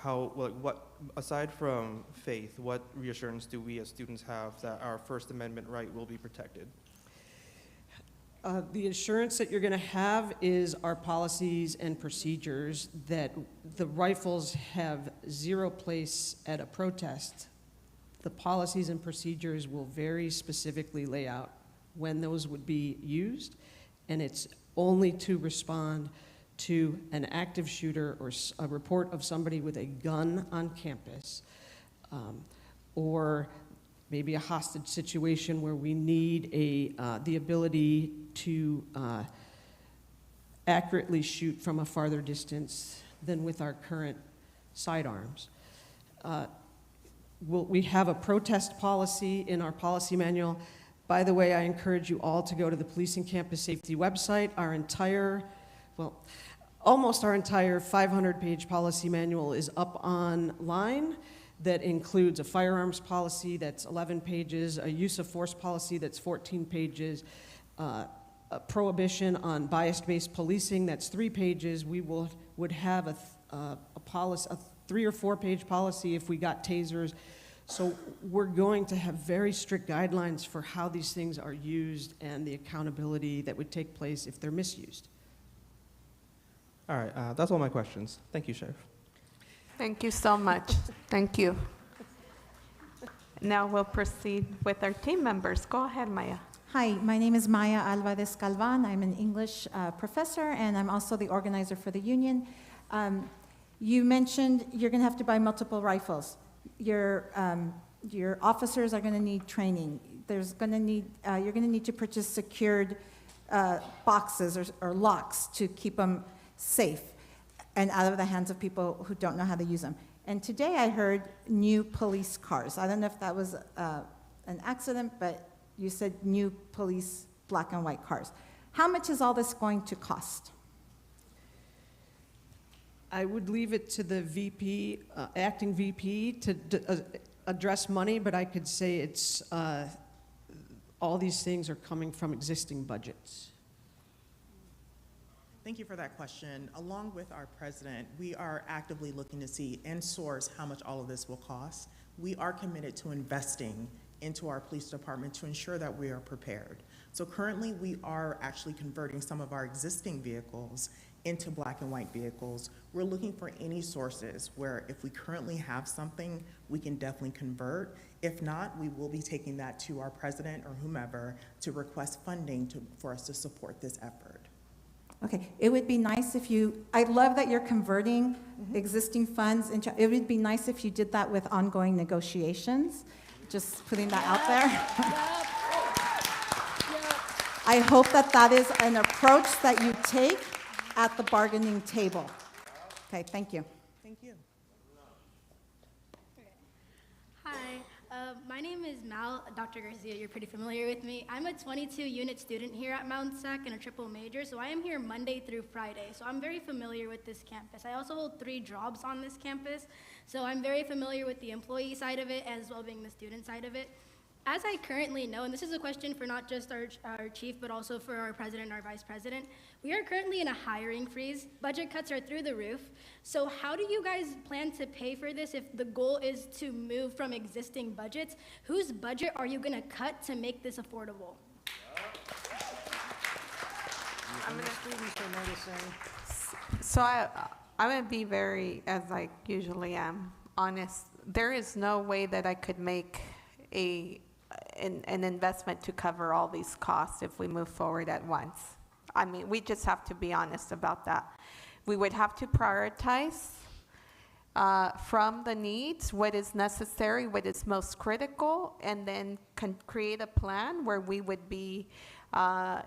what, aside from faith, what reassurance do we as students have that our First Amendment right will be protected? The assurance that you're going to have is our policies and procedures that the rifles have zero place at a protest. The policies and procedures will very specifically lay out when those would be used, and it's only to respond to an active shooter or a report of somebody with a gun on campus, or maybe a hostage situation where we need the ability to accurately shoot from a farther distance than with our current sidearms. We have a protest policy in our policy manual. By the way, I encourage you all to go to the Police and Campus Safety website. Almost our entire 500-page policy manual is up online. That includes a firearms policy that's 11 pages, a use of force policy that's 14 pages, a prohibition on bias-based policing that's 3 pages. We would have a 3 or 4 page policy if we got tasers. So we're going to have very strict guidelines for how these things are used and the accountability that would take place if they're misused. All right, that's all my questions. Thank you, Sheriff. Thank you so much. Thank you. Now we'll proceed with our team members. Go ahead, Maya. Hi, my name is Maya Alvarez Calvan. I'm an English professor, and I'm also the organizer for the union. You mentioned you're going to have to buy multiple rifles. Your officers are going to need training. You're going to need to purchase secured boxes or locks to keep them safe and out of the hands of people who don't know how to use them. And today I heard new police cars. I don't know if that was an accident, but you said new police black and white cars. How much is all this going to cost? I would leave it to the VP, acting VP, to address money, but I could say it's all these things are coming from existing budgets. Thank you for that question. Along with our president, we are actively looking to see and source how much all of this will cost. We are committed to investing into our police department to ensure that we are prepared. So currently we are actually converting some of our existing vehicles into black and white vehicles. We're looking for any sources where if we currently have something, we can definitely convert. If not, we will be taking that to our president or whomever to request funding for us to support this effort. Okay, it would be nice if you, I love that you're converting existing funds into, it would be nice if you did that with ongoing negotiations, just putting that out there. I hope that that is an approach that you take at the bargaining table. Okay, thank you. Thank you. Hi, my name is Mal, Dr. Garcia, you're pretty familiar with me. I'm a 22-unit student here at Mount SAC and a triple major, so I am here Monday through Friday, so I'm very familiar with this campus. I also hold 3 jobs on this campus, so I'm very familiar with the employee side of it as well being the student side of it. As I currently know, and this is a question for not just our chief, but also for our president and our vice president, we are currently in a hiring freeze. Budget cuts are through the roof. So how do you guys plan to pay for this if the goal is to move from existing budgets? Whose budget are you gonna cut to make this affordable? So I'm going to be very, as I usually am, honest. There is no way that I could make an investment to cover all these costs if we move forward at once. I mean, we just have to be honest about that. We would have to prioritize from the needs, what is necessary, what is most critical, and then create a plan where we would be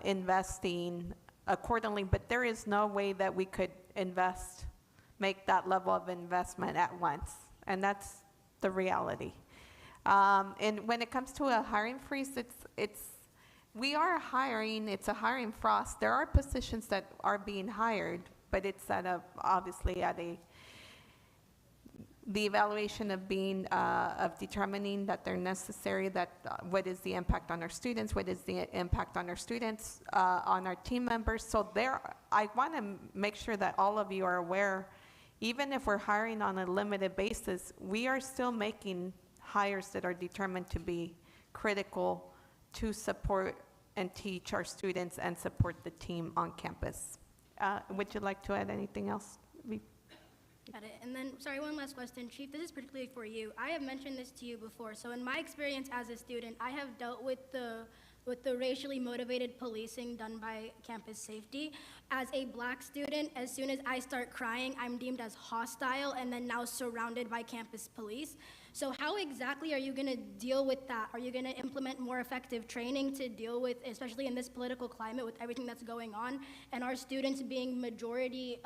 investing accordingly. But there is no way that we could make that level of investment at once, and that's the reality. And when it comes to a hiring freeze, we are hiring, it's a hiring frost. There are positions that are being hired, but it's obviously at the evaluation of determining that they're necessary, what is the impact on our students, what is the impact on our students, on our team members. So I want to make sure that all of you are aware, even if we're hiring on a limited basis, we are still making hires that are determined to be critical to support and teach our students and support the team on campus. Would you like to add anything else? Got it. And then, sorry, one last question. Chief, this is particularly for you. I have mentioned this to you before. So in my experience as a student, I have dealt with the racially motivated policing done by campus safety. As a black student, as soon as I start crying, I'm deemed as hostile and then now surrounded by campus police. So how exactly are you going to deal with that? Are you going to implement more effective training to deal with, especially in this political climate with everything that's going on, and our students being majority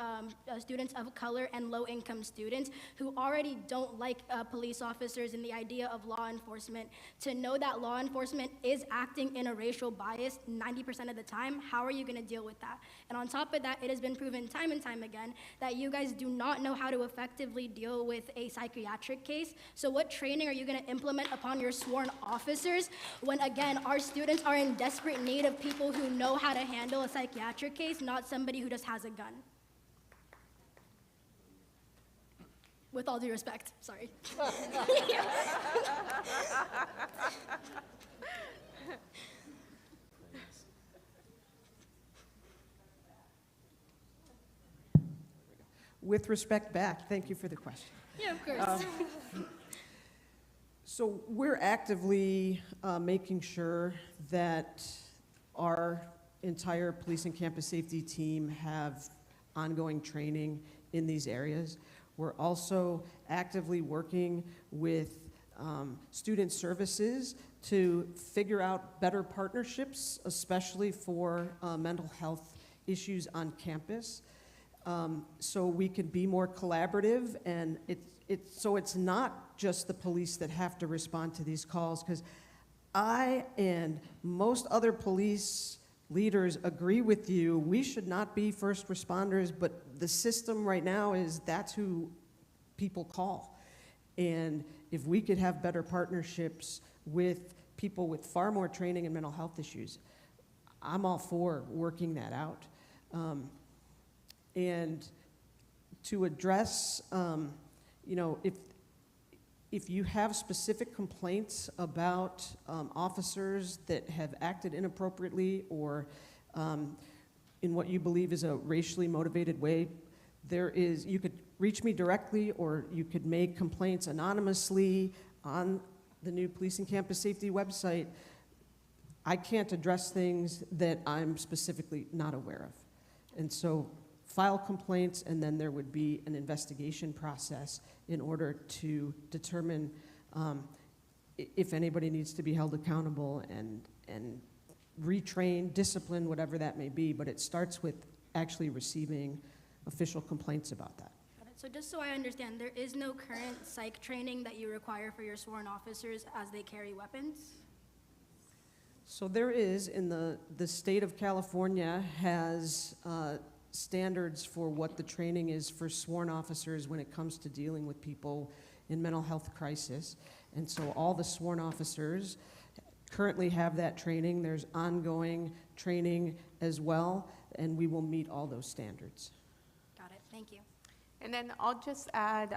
students of color and low-income students who already don't like police officers and the idea of law enforcement, to know that law enforcement is acting in a racial bias 90% of the time? How are you going to deal with that? And on top of that, it has been proven time and time again that you guys do not know how to effectively deal with a psychiatric case. So what training are you going to implement upon your sworn officers when, again, our students are in desperate need of people who know how to handle a psychiatric case, not somebody who just has a gun? With all due respect, sorry. With respect back, thank you for the question. Yeah, of course. So we're actively making sure that our entire police and campus safety team have ongoing training in these areas. We're also actively working with student services to figure out better partnerships, especially for mental health issues on campus, so we can be more collaborative, and so it's not just the police that have to respond to these calls, because I and most other police leaders agree with you. We should not be first responders, but the system right now is that's who people call. And if we could have better partnerships with people with far more training in mental health issues, I'm all for working that out. And to address, if you have specific complaints about officers that have acted inappropriately or in what you believe is a racially motivated way, you could reach me directly, or you could make complaints anonymously on the new Police and Campus Safety website. I can't address things that I'm specifically not aware of. And so file complaints, and then there would be an investigation process in order to determine if anybody needs to be held accountable and retrained, disciplined, whatever that may be. But it starts with actually receiving official complaints about that. Got it. So just so I understand, there is no current psych training that you require for your sworn officers as they carry weapons? So there is, in the state of California has standards for what the training is for sworn officers when it comes to dealing with people in mental health crisis. And so all the sworn officers currently have that training. There's ongoing training as well, and we will meet all those standards. Got it. Thank you. And then I'll just add,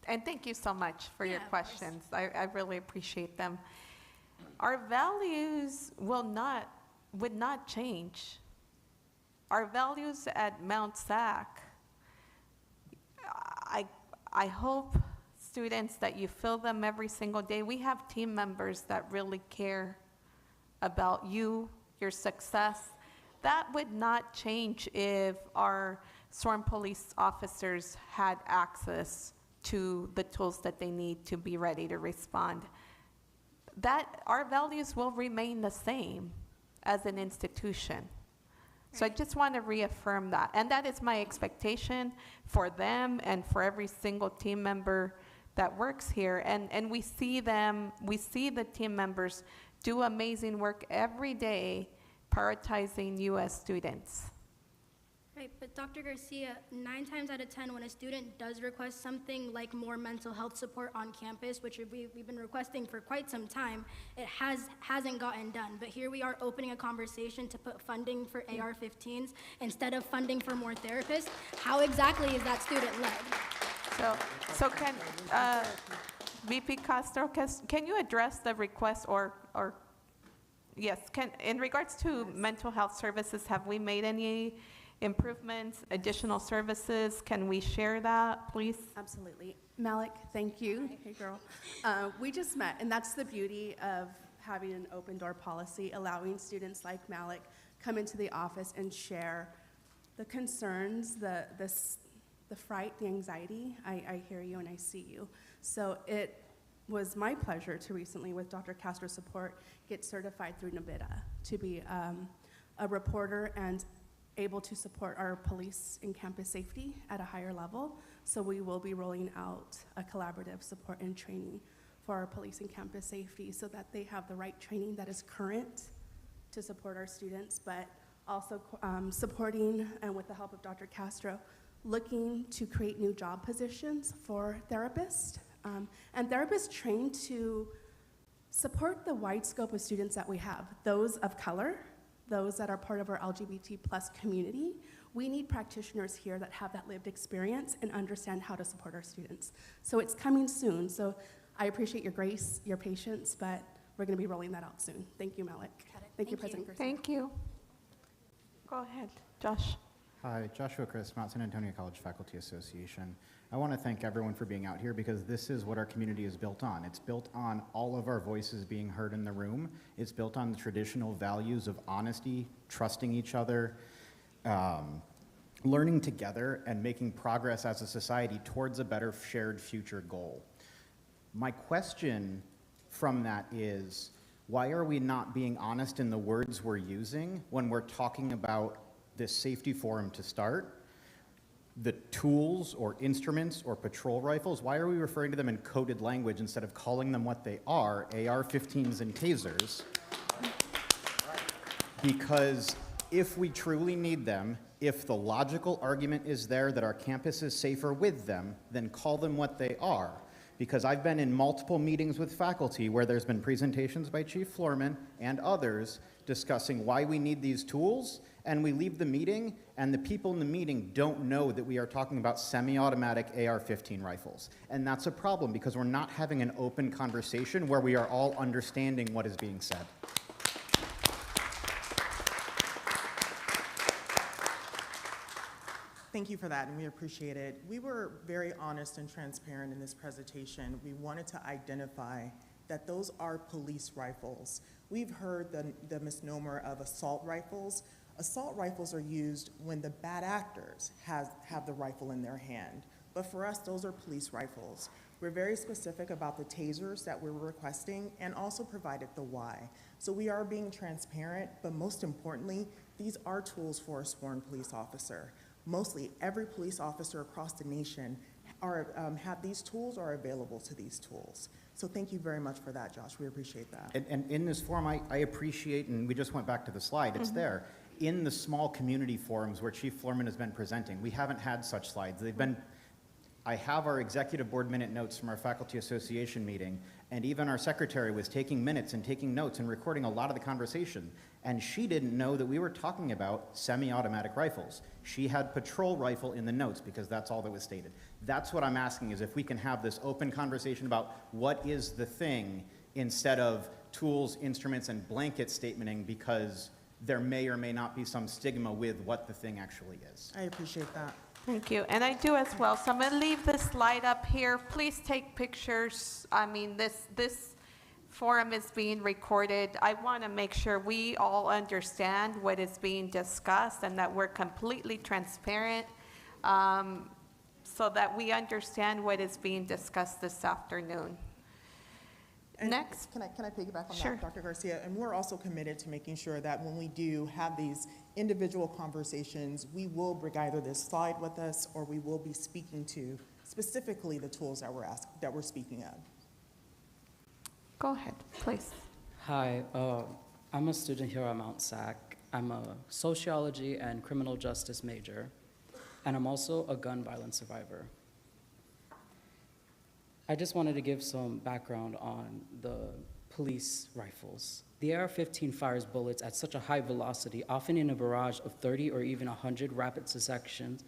and thank you so much for your Yeah, of course. questions. I really appreciate them. Our values would not change. Our values at Mount SAC, I hope students that you feel them every single day. We have team members that really care about you, your success. That would not change if our sworn police officers had access to the tools that they need to be ready to respond. That our values will remain the same as an institution. So I just want to reaffirm that. And that is my expectation for them and for every single team member that works here. And we see the team members do amazing work every day prioritizing U.S. students. Right, but Dr. Garcia, 9 times out of 10, when a student does request something like more mental health support on campus, which we've been requesting for quite some time, it hasn't gotten done. But here we are opening a conversation to put funding for AR-15s instead of funding for more therapists. How exactly is that student-led? So can, VP Castro, can you address the request or yes, in regards to mental health services, have we made any improvements, additional services? Can we share that, please? Absolutely. Malik, thank you. Hey, girl. We just met, and that's the beauty of having an open door policy, allowing students like Malik come into the office and share the concerns, the fright, the anxiety. I hear you and I see you. So it was my pleasure to recently, with Dr. Castro's support, get certified through NABIDA to be a reporter and able to support our police in campus safety at a higher level. So we will be rolling out a collaborative support and training for our police in campus safety so that they have the right training that is current to support our students, but also supporting, and with the help of Dr. Castro, looking to create new job positions for therapists. And therapists trained to support the wide scope of students that we have, those of color, those that are part of our LGBT plus community. We need practitioners here that have that lived experience and understand how to support our students. So it's coming soon. So I appreciate your grace, your patience, but we're gonna be rolling that out soon. Thank you, Malik. Thank you, President Garcia. Thank you. Go ahead, Josh. Hi, Joshua Chris, Mount San Antonio College Faculty Association. I want to thank everyone for being out here because this is what our community is built on. It's built on all of our voices being heard in the room. It's built on the traditional values of honesty, trusting each other, learning together, and making progress as a society towards a better shared future goal. My question from that is, why are we not being honest in the words we're using when we're talking about this safety forum to start? The tools or instruments or patrol rifles, why are we referring to them in coded language instead of calling them what they are, AR-15s and tasers? Because if we truly need them, if the logical argument is there that our campus is safer with them, then call them what they are. Because I've been in multiple meetings with faculty where there's been presentations by Chief Floorman and others discussing why we need these tools, and we leave the meeting, and the people in the meeting don't know that we are talking about semi-automatic AR-15 rifles. And that's a problem because we're not having an open conversation where we are all understanding what is being said. Thank you for that, and we appreciate it. We were very honest and transparent in this presentation. We wanted to identify that those are police rifles. We've heard the misnomer of assault rifles. Assault rifles are used when the bad actors have the rifle in their hand. But for us, those are police rifles. We're very specific about the tasers that we're requesting and also provided the why. So we are being transparent, but most importantly, these are tools for a sworn police officer. Mostly every police officer across the nation have these tools or are available to these tools. So thank you very much for that, Josh. We appreciate that. And in this forum, I appreciate, and we just went back to the slide, it's there. In the small community forums where Chief Floorman has been presenting, we haven't had such slides. I have our executive board minute notes from our faculty association meeting, and even our secretary was taking minutes and taking notes and recording a lot of the conversation. And she didn't know that we were talking about semi-automatic rifles. She had patrol rifle in the notes because that's all that was stated. That's what I'm asking, is if we can have this open conversation about what is the thing instead of tools, instruments, and blanket statementing, because there may or may not be some stigma with what the thing actually is. I appreciate that. Thank you, and I do as well. So I'm going to leave this slide up here. Please take pictures. I mean, this forum is being recorded. I want to make sure we all understand what is being discussed and that we're completely transparent, so that we understand what is being discussed this afternoon. And Next. Can I piggyback on Sure. that, Dr. Garcia? And we're also committed to making sure that when we do have these individual conversations, we will bring either this slide with us or we will be speaking to specifically the tools that we're speaking of. Go ahead, please. Hi, I'm a student here at Mount SAC. I'm a sociology and criminal justice major, and I'm also a gun violence survivor. I just wanted to give some background on the police rifles. The AR-15 fires bullets at such a high velocity, often in a barrage of 30 or even 100 rapid successions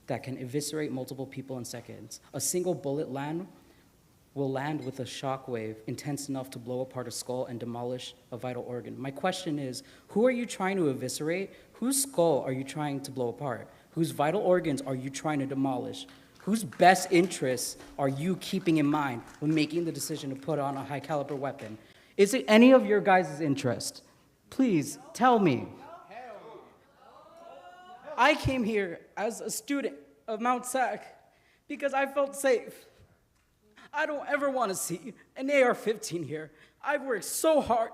that can eviscerate multiple people in seconds. A single bullet will land with a shock wave intense enough to blow apart a skull and demolish a vital organ. My question is, who are you trying to eviscerate? Whose skull are you trying to blow apart? Whose vital organs are you trying to demolish? Whose best interests are you keeping in mind when making the decision to put on a high caliber weapon? Is it any of your guys' interest? Please tell me. I came here as a student of Mount SAC because I felt safe. I don't ever want to see an AR-15 here. I've worked so hard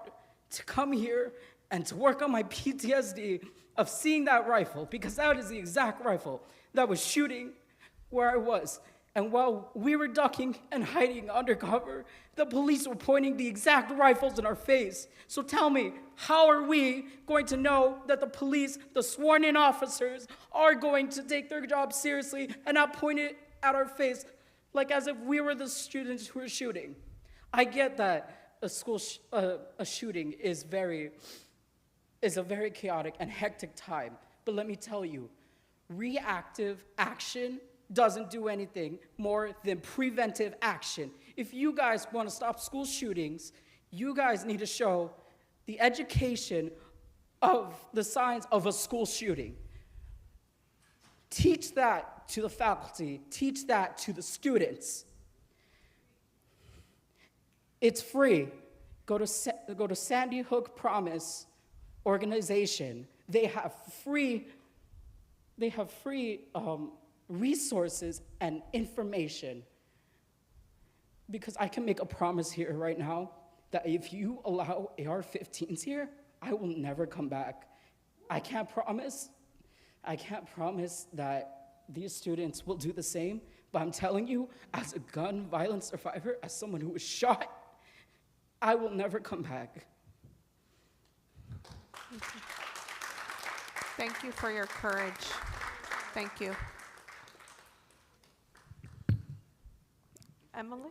to come here and to work on my PTSD of seeing that rifle, because that is the exact rifle that was shooting where I was. And while we were ducking and hiding undercover, the police were pointing the exact rifles in our face. So tell me, how are we going to know that the police, the sworn-in officers, are going to take their job seriously and not point it at our face like as if we were the students who were shooting? I get that a shooting is a very chaotic and hectic time, but let me tell you, reactive action doesn't do anything more than preventive action. If you guys want to stop school shootings, you guys need to show the education of the signs of a school shooting. Teach that to the faculty, teach that to the students. It's free. Go to Sandy Hook Promise organization. They have free resources and information. Because I can make a promise here right now that if you allow AR-15s here, I will never come back. I can't promise that these students will do the same, but I'm telling you, as a gun violence survivor, as someone who was shot, I will never come back. Thank you for your courage. Thank you. Emily?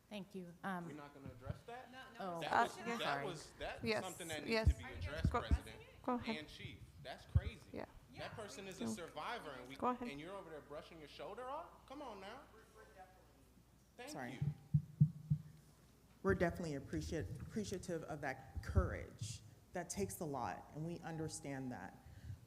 Thank you. We're not going to address that? Oh, That's Yes, something that yes. needs to be addressed, Go- President go ahead. and Chief. That's crazy. Yeah. That person is a survivor, and Go ahead. and you're over there brushing your shoulder off? Come on now. Thank Sorry. you. We're definitely appreciative of that courage. That takes a lot, and we understand that.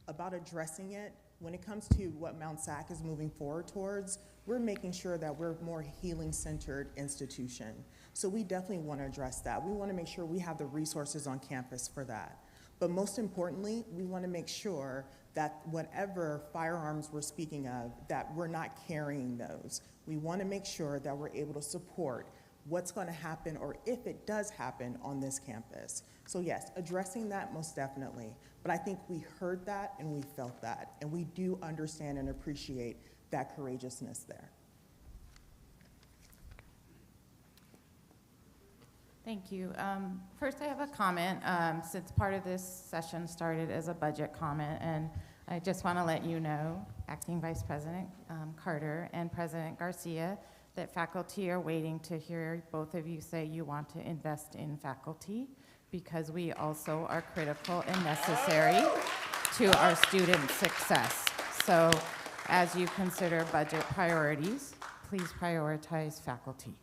About addressing it, when it comes to what Mount SAC is moving forward towards, we're making sure that we're a more healing-centered institution. So we definitely want to address that. We want to make sure we have the resources on campus for that. But most importantly, we want to make sure that whatever firearms we're speaking of, that we're not carrying those. We want to make sure that we're able to support what's going to happen, or if it does happen on this campus. So yes, addressing that most definitely. But I think we heard that and we felt that, and we do understand and appreciate that courageousness there. Thank you. First, I have a comment. Since part of this session started as a budget comment, and I just want to let you know, Acting Vice President Carter and President Garcia, that faculty are waiting to hear both of you say you want to invest in faculty, because we also are critical and necessary to our student success. So as you consider budget priorities, please prioritize faculty.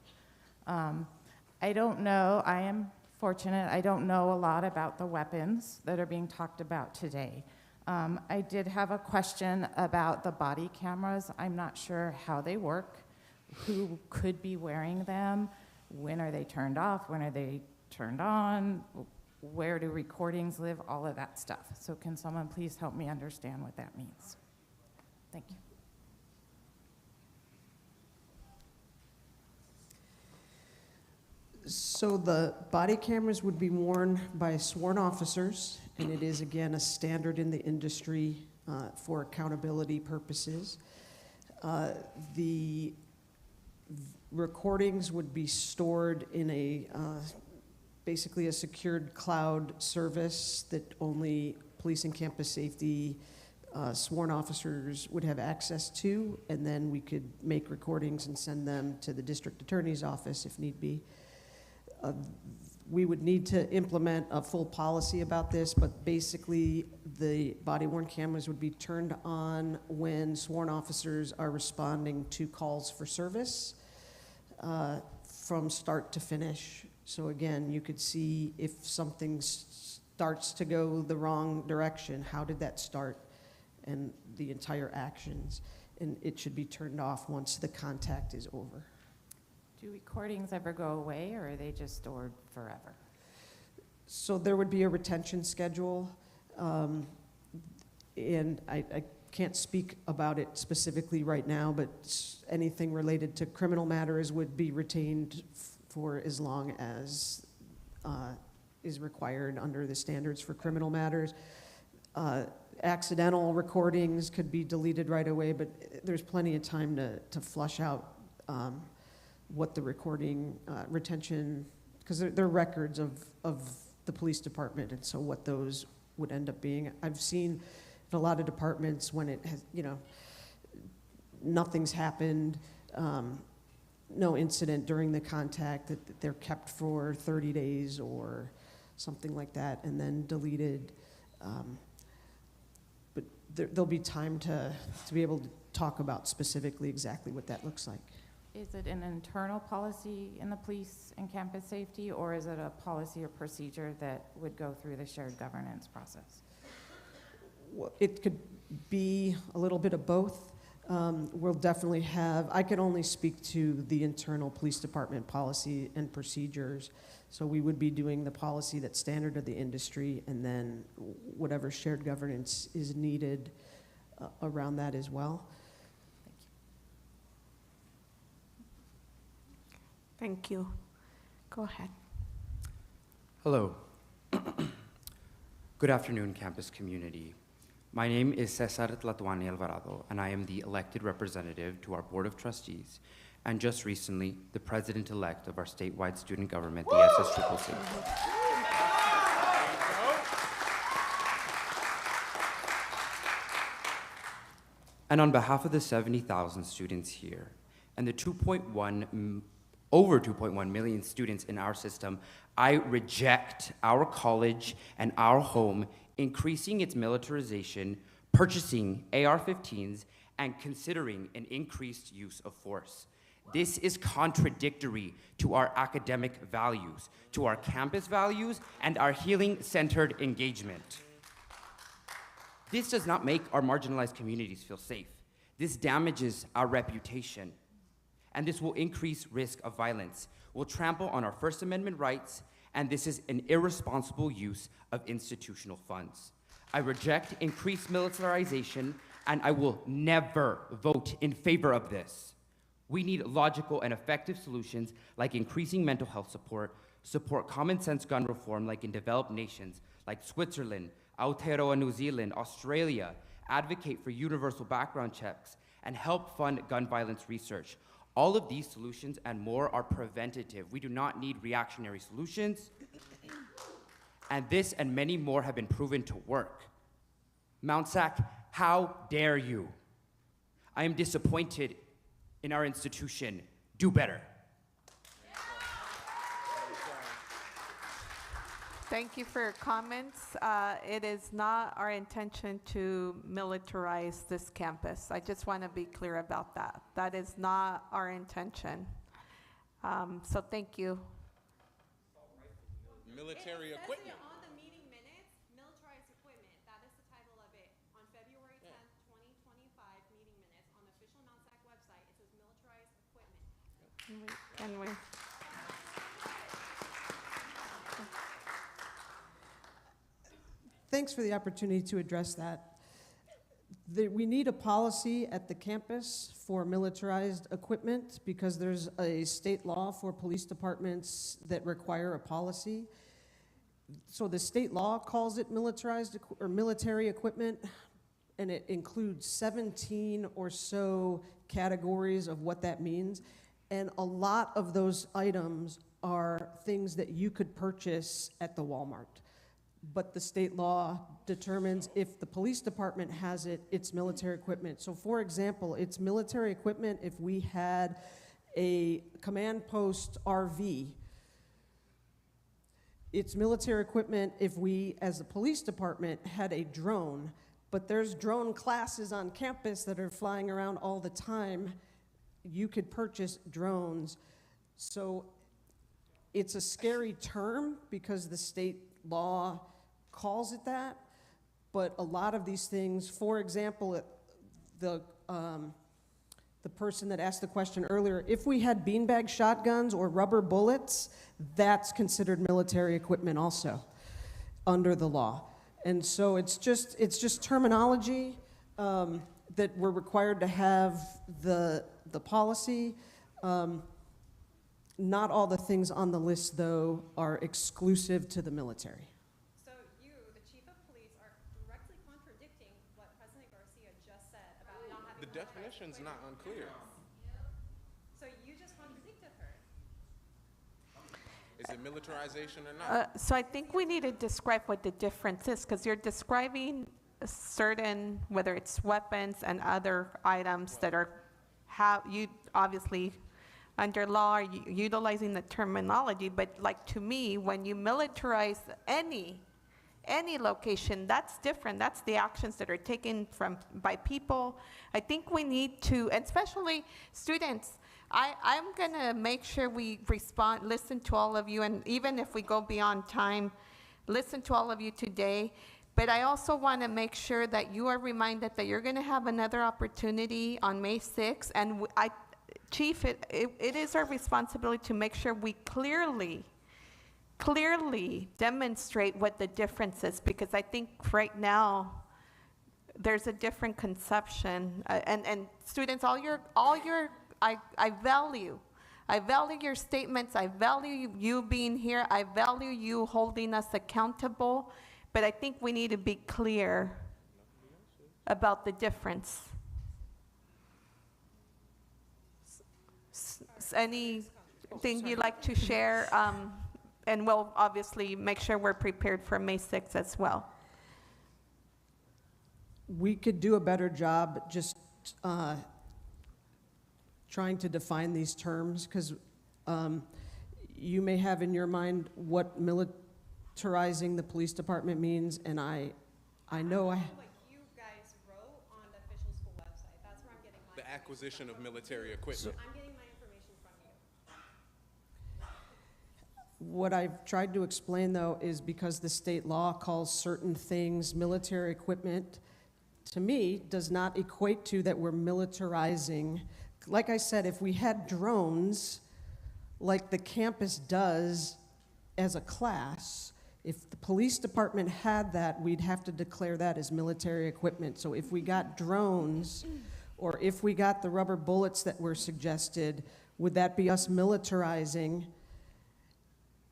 I don't know, I am fortunate, I don't know a lot about the weapons that are being talked about today. I did have a question about the body cameras. I'm not sure how they work, who could be wearing them, when are they turned off, when are they turned on, where do recordings live, all of that stuff. So can someone please help me understand what that means? Thank you. So the body cameras would be worn by sworn officers, and it is, again, a standard in the industry for accountability purposes. The recordings would be stored in a basically a secured cloud service that only police and campus safety sworn officers would have access to, and then we could make recordings and send them to the district attorney's office if need be. We would need to implement a full policy about this, but basically the body-worn cameras would be turned on when sworn officers are responding to calls for service from start to finish. So again, you could see if something starts to go the wrong direction, how did that start, and the entire actions. And it should be turned off once the contact is over. Do recordings ever go away, or are they just stored forever? So there would be a retention schedule, and I can't speak about it specifically right now, but anything related to criminal matters would be retained for as long as is required under the standards for criminal matters. Accidental recordings could be deleted right away, but there's plenty of time to flush out what the recording retention, because they're records of the police department, and so what those would end up being. I've seen in a lot of departments when it has, nothing's happened, no incident during the contact, that they're kept for 30 days or something like that, and then deleted. But there'll be time to be able to talk about specifically exactly what that looks like. Is it an internal policy in the police and campus safety, or is it a policy or procedure that would go through the shared governance process? Well, it could be a little bit of both. We'll definitely have, I can only speak to the internal police department policy and procedures. So we would be doing the policy that's standard of the industry, and then whatever shared governance is needed around that as well. Thank you. Go ahead. Hello. Good afternoon, campus community. My name is Cesar Tlatuani Alvarado, and I am the elected representative to our Board of Trustees, and just recently, the president-elect of our statewide student government, the SSCCC. And on behalf of the 70,000 students here, and the over 2.1 million students in our system, I reject our college and our home increasing its militarization, purchasing AR-15s, and considering an increased use of force. This is contradictory to our academic values, to our campus values, and our healing-centered engagement. This does not make our marginalized communities feel safe. This damages our reputation, and this will increase risk of violence, will trample on our First Amendment rights, and this is an irresponsible use of institutional funds. I reject increased militarization, and I will never vote in favor of this. We need logical and effective solutions like increasing mental health support common sense gun reform like in developed nations like Switzerland, Aotearoa, New Zealand, Australia, advocate for universal background checks, and help fund gun violence research. All of these solutions and more are preventative. We do not need reactionary solutions. And this and many more have been proven to work. Mount SAC, how dare you? I am disappointed in our institution. Do better. Thank you for your comments. It is not our intention to militarize this campus. I just want to be clear about that. That is not our intention. So thank you. Military equipment. On the meeting minutes, militarized equipment. That is the title of it. On February 10th, 2025 meeting minutes on the official Mount SAC website, it says militarized equipment. Can we? Thanks for the opportunity to address that. We need a policy at the campus for militarized equipment because there's a state law for police departments that require a policy. So the state law calls it militarized or military equipment, and it includes 17 or so categories of what that means. And a lot of those items are things that you could purchase at the Walmart. But the state law determines if the police department has it, it's military equipment. So for example, it's military equipment if we had a command post RV. It's military equipment if we, as a police department, had a drone. But there's drone classes on campus that are flying around all the time. You could purchase drones. So it's a scary term because the state law calls it that, but a lot of these things, for example, the person that asked the question earlier, if we had beanbag shotguns or rubber bullets, that's considered military equipment also under the law. And so it's just terminology that we're required to have the policy. Not all the things on the list, though, are exclusive to the military. So you, the chief of police, are directly contradicting what President Garcia just said about not having. The definition's not unclear. So you just contradicted her. Is it militarization or not? So I think we need to describe what the difference is, because you're describing certain, whether it's weapons and other items that are, you obviously, under law, are utilizing the terminology, but like to me, when you militarize any location, that's different. That's the actions that are taken by people. I think we need to, and especially students, I'm gonna make sure we listen to all of you, and even if we go beyond time, listen to all of you today. But I also wanna make sure that you are reminded that you're gonna have another opportunity on May 6th, and Chief, it is our responsibility to make sure we clearly demonstrate what the difference is, because I think right now there's a different conception. And students, I value your statements. I value you being here. I value you holding us accountable. But I think we need to be clear about the difference. Anything you'd like to share? And we'll obviously make sure we're prepared for May 6th as well. We could do a better job just trying to define these terms, because you may have in your mind what militarizing the police department means, and I know What you guys wrote on the official school website. That's where I'm getting my. The acquisition of military equipment. I'm getting my information from you. What I've tried to explain, though, is because the state law calls certain things military equipment, to me, does not equate to that we're militarizing. Like I said, if we had drones, like the campus does, as a class, if the police department had that, we'd have to declare that as military equipment. So if we got drones, or if we got the rubber bullets that were suggested, would that be us militarizing?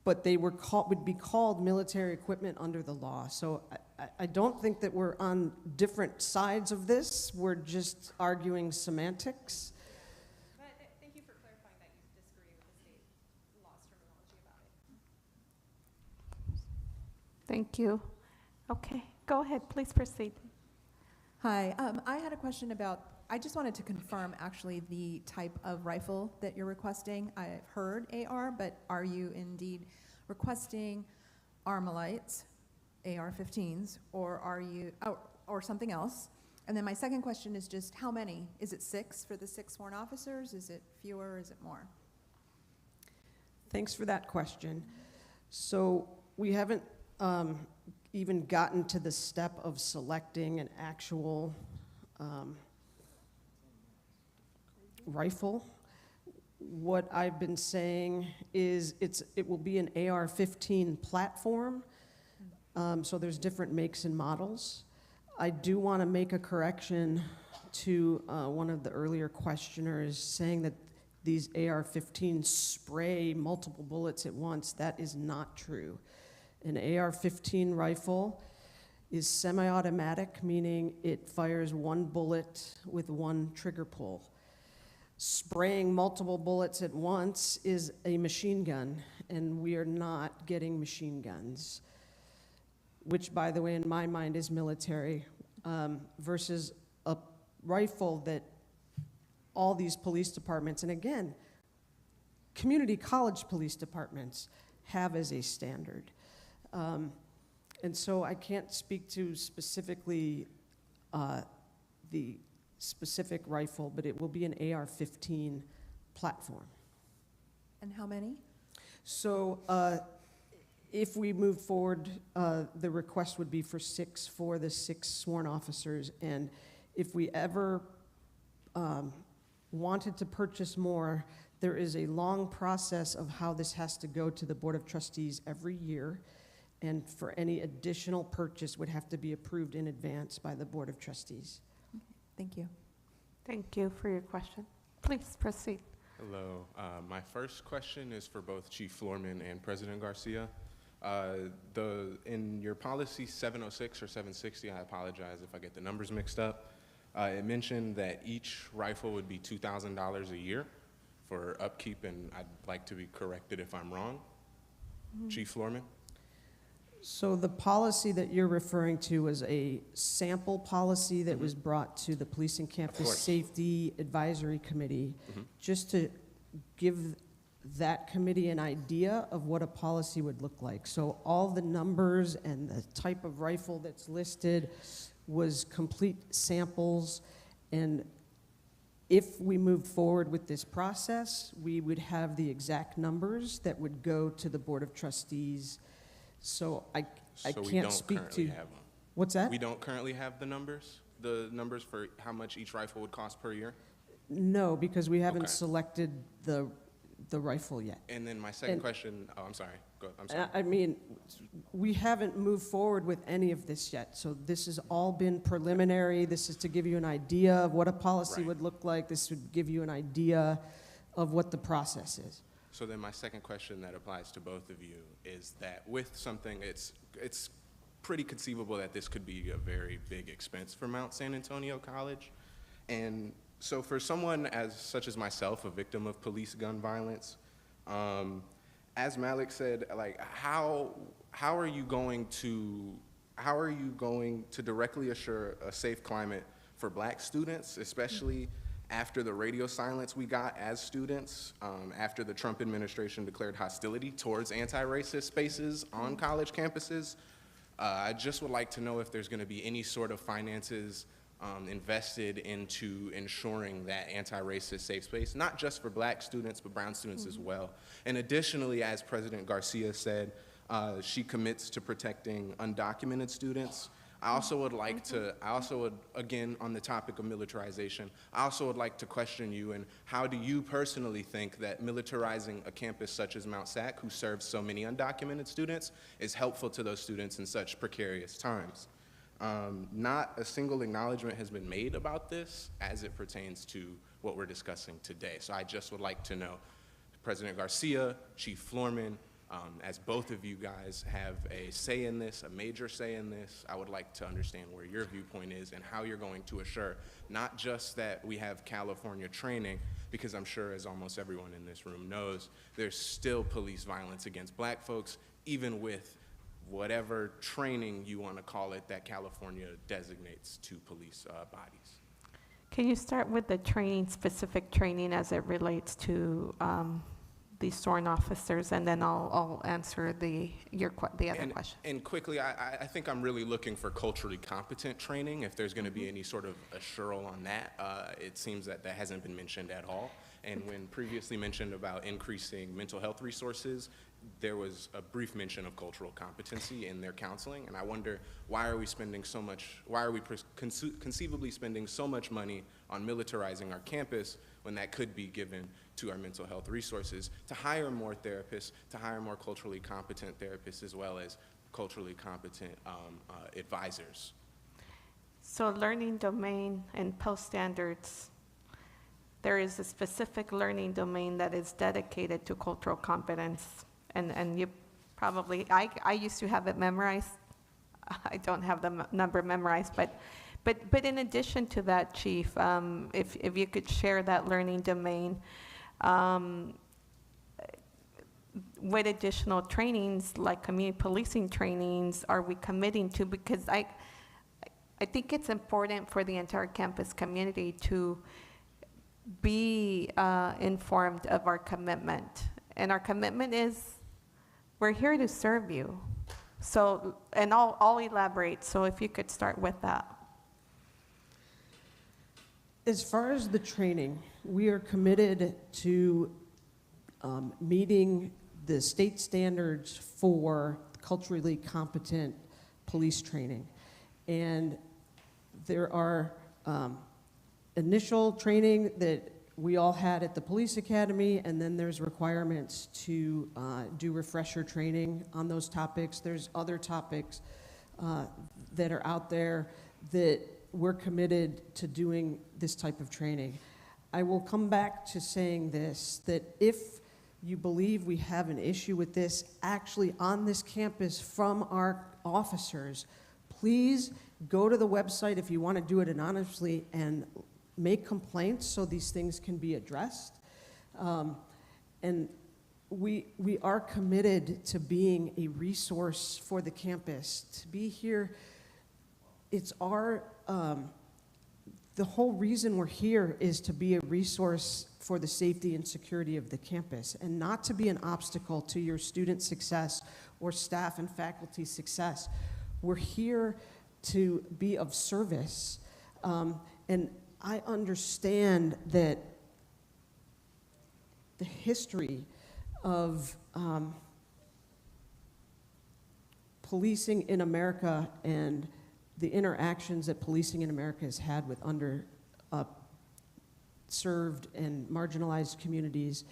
But they would be called military equipment under the law. So I don't think that we're on different sides of this. We're just arguing semantics. But thank you for clarifying that you disagree with the state law's terminology about it. Thank you. Okay, go ahead, please proceed. Hi, I had a question about, I just wanted to confirm actually the type of rifle that you're requesting. I've heard AR, but are you indeed requesting Armalites, AR-15s, or are you, or something else? And then my second question is just how many? Is it 6 for the 6 sworn officers? Is it fewer? Is it more? Thanks for that question. So we haven't even gotten to the step of selecting an actual rifle. What I've been saying is it will be an AR-15 platform, so there's different makes and models. I do want to make a correction to one of the earlier questioners saying that these AR-15s spray multiple bullets at once. That is not true. An AR-15 rifle is semi-automatic, meaning it fires one bullet with one trigger pull. Spraying multiple bullets at once is a machine gun, and we are not getting machine guns, which, by the way, in my mind is military, versus a rifle that all these police departments, and again, community college police departments have as a standard. And so I can't speak to specifically the specific rifle, but it will be an AR-15 platform. And how many? So if we move forward, the request would be for 6 for the 6 sworn officers. And if we ever wanted to purchase more, there is a long process of how this has to go to the Board of Trustees every year. And for any additional purchase would have to be approved in advance by the Board of Trustees. Thank you. Thank you for your question. Please proceed. Hello. My first question is for both Chief Floorman and President Garcia. In your policy 706 or 760, I apologize if I get the numbers mixed up, it mentioned that each rifle would be $2,000 a year for upkeep, and I'd like to be corrected if I'm wrong. Chief Floorman? So the policy that you're referring to was a sample policy that was brought to the Police and Campus Safety Advisory Committee, just to give that committee an idea of what a policy would look like. So all the numbers and the type of rifle that's listed was complete samples, and if we move forward with this process, we would have the exact numbers that would go to the Board of Trustees. So I can't speak to. Have them. What's that? We don't currently have the numbers for how much each rifle would cost per year? No, because we haven't selected the rifle yet. And then my second question, oh, I'm sorry. Go ahead. I'm sorry. I mean, we haven't moved forward with any of this yet. So this has all been preliminary. This is to give you an idea of what a policy would look like. This would give you an idea of what the process is. So then my second question that applies to both of you is that with something, it's pretty conceivable that this could be a very big expense for Mount San Antonio College. And so for someone such as myself, a victim of police gun violence, as Malik said, like how are you going to directly assure a safe climate for Black students, especially after the radio silence we got as students, after the Trump administration declared hostility towards anti-racist spaces on college campuses? I just would like to know if there's going to be any sort of finances invested into ensuring that anti-racist safe space, not just for Black students, but brown students as well. And additionally, as President Garcia said, she commits to protecting undocumented students. I also would like to, again, on the topic of militarization, I also would like to question you and how do you personally think that militarizing a campus such as Mount SAC, who serves so many undocumented students, is helpful to those students in such precarious times? Not a single acknowledgement has been made about this as it pertains to what we're discussing today. So I just would like to know, President Garcia, Chief Floorman, as both of you guys have a say in this, a major say in this, I would like to understand where your viewpoint is and how you're going to assure not just that we have California training, because I'm sure, as almost everyone in this room knows, there's still police violence against black folks, even with whatever training you want to call it that California designates to police bodies. Can you start with the training, specific training as it relates to the sworn officers, and then I'll answer the other question. And quickly, I think I'm really looking for culturally competent training, if there's going to be any sort of assurance on that. It seems that that hasn't been mentioned at all. And when previously mentioned about increasing mental health resources, there was a brief mention of cultural competency in their counseling, and I wonder, why are we spending so much, why are we conceivably spending so much money on militarizing our campus when that could be given to our mental health resources, to hire more therapists, to hire more culturally competent therapists, as well as culturally competent advisors? So learning domain and post standards, there is a specific learning domain that is dedicated to cultural competence. And you probably, I used to have it memorized. I don't have the number memorized, but in addition to that, Chief, if you could share that learning domain, what additional trainings, like community policing trainings, are we committing to? Because I think it's important for the entire campus community to be informed of our commitment. And our commitment is, we're here to serve you. So, and I'll elaborate, so if you could start with that. As far as the training, we are committed to meeting the state standards for culturally competent police training. And there are initial training that we all had at the police academy, and then there's requirements to do refresher training on those topics. There's other topics that are out there that we're committed to doing this type of training. I will come back to saying this, that if you believe we have an issue with this actually on this campus from our officers, please go to the website if you want to do it anonymously and make complaints so these things can be addressed. And we are committed to being a resource for the campus. To be here, it's our, the whole reason we're here is to be a resource for the safety and security of the campus, and not to be an obstacle to your student success or staff and faculty success. We're here to be of service. And I understand that the history of policing in America and the interactions that policing in America has had with served and marginalized communities.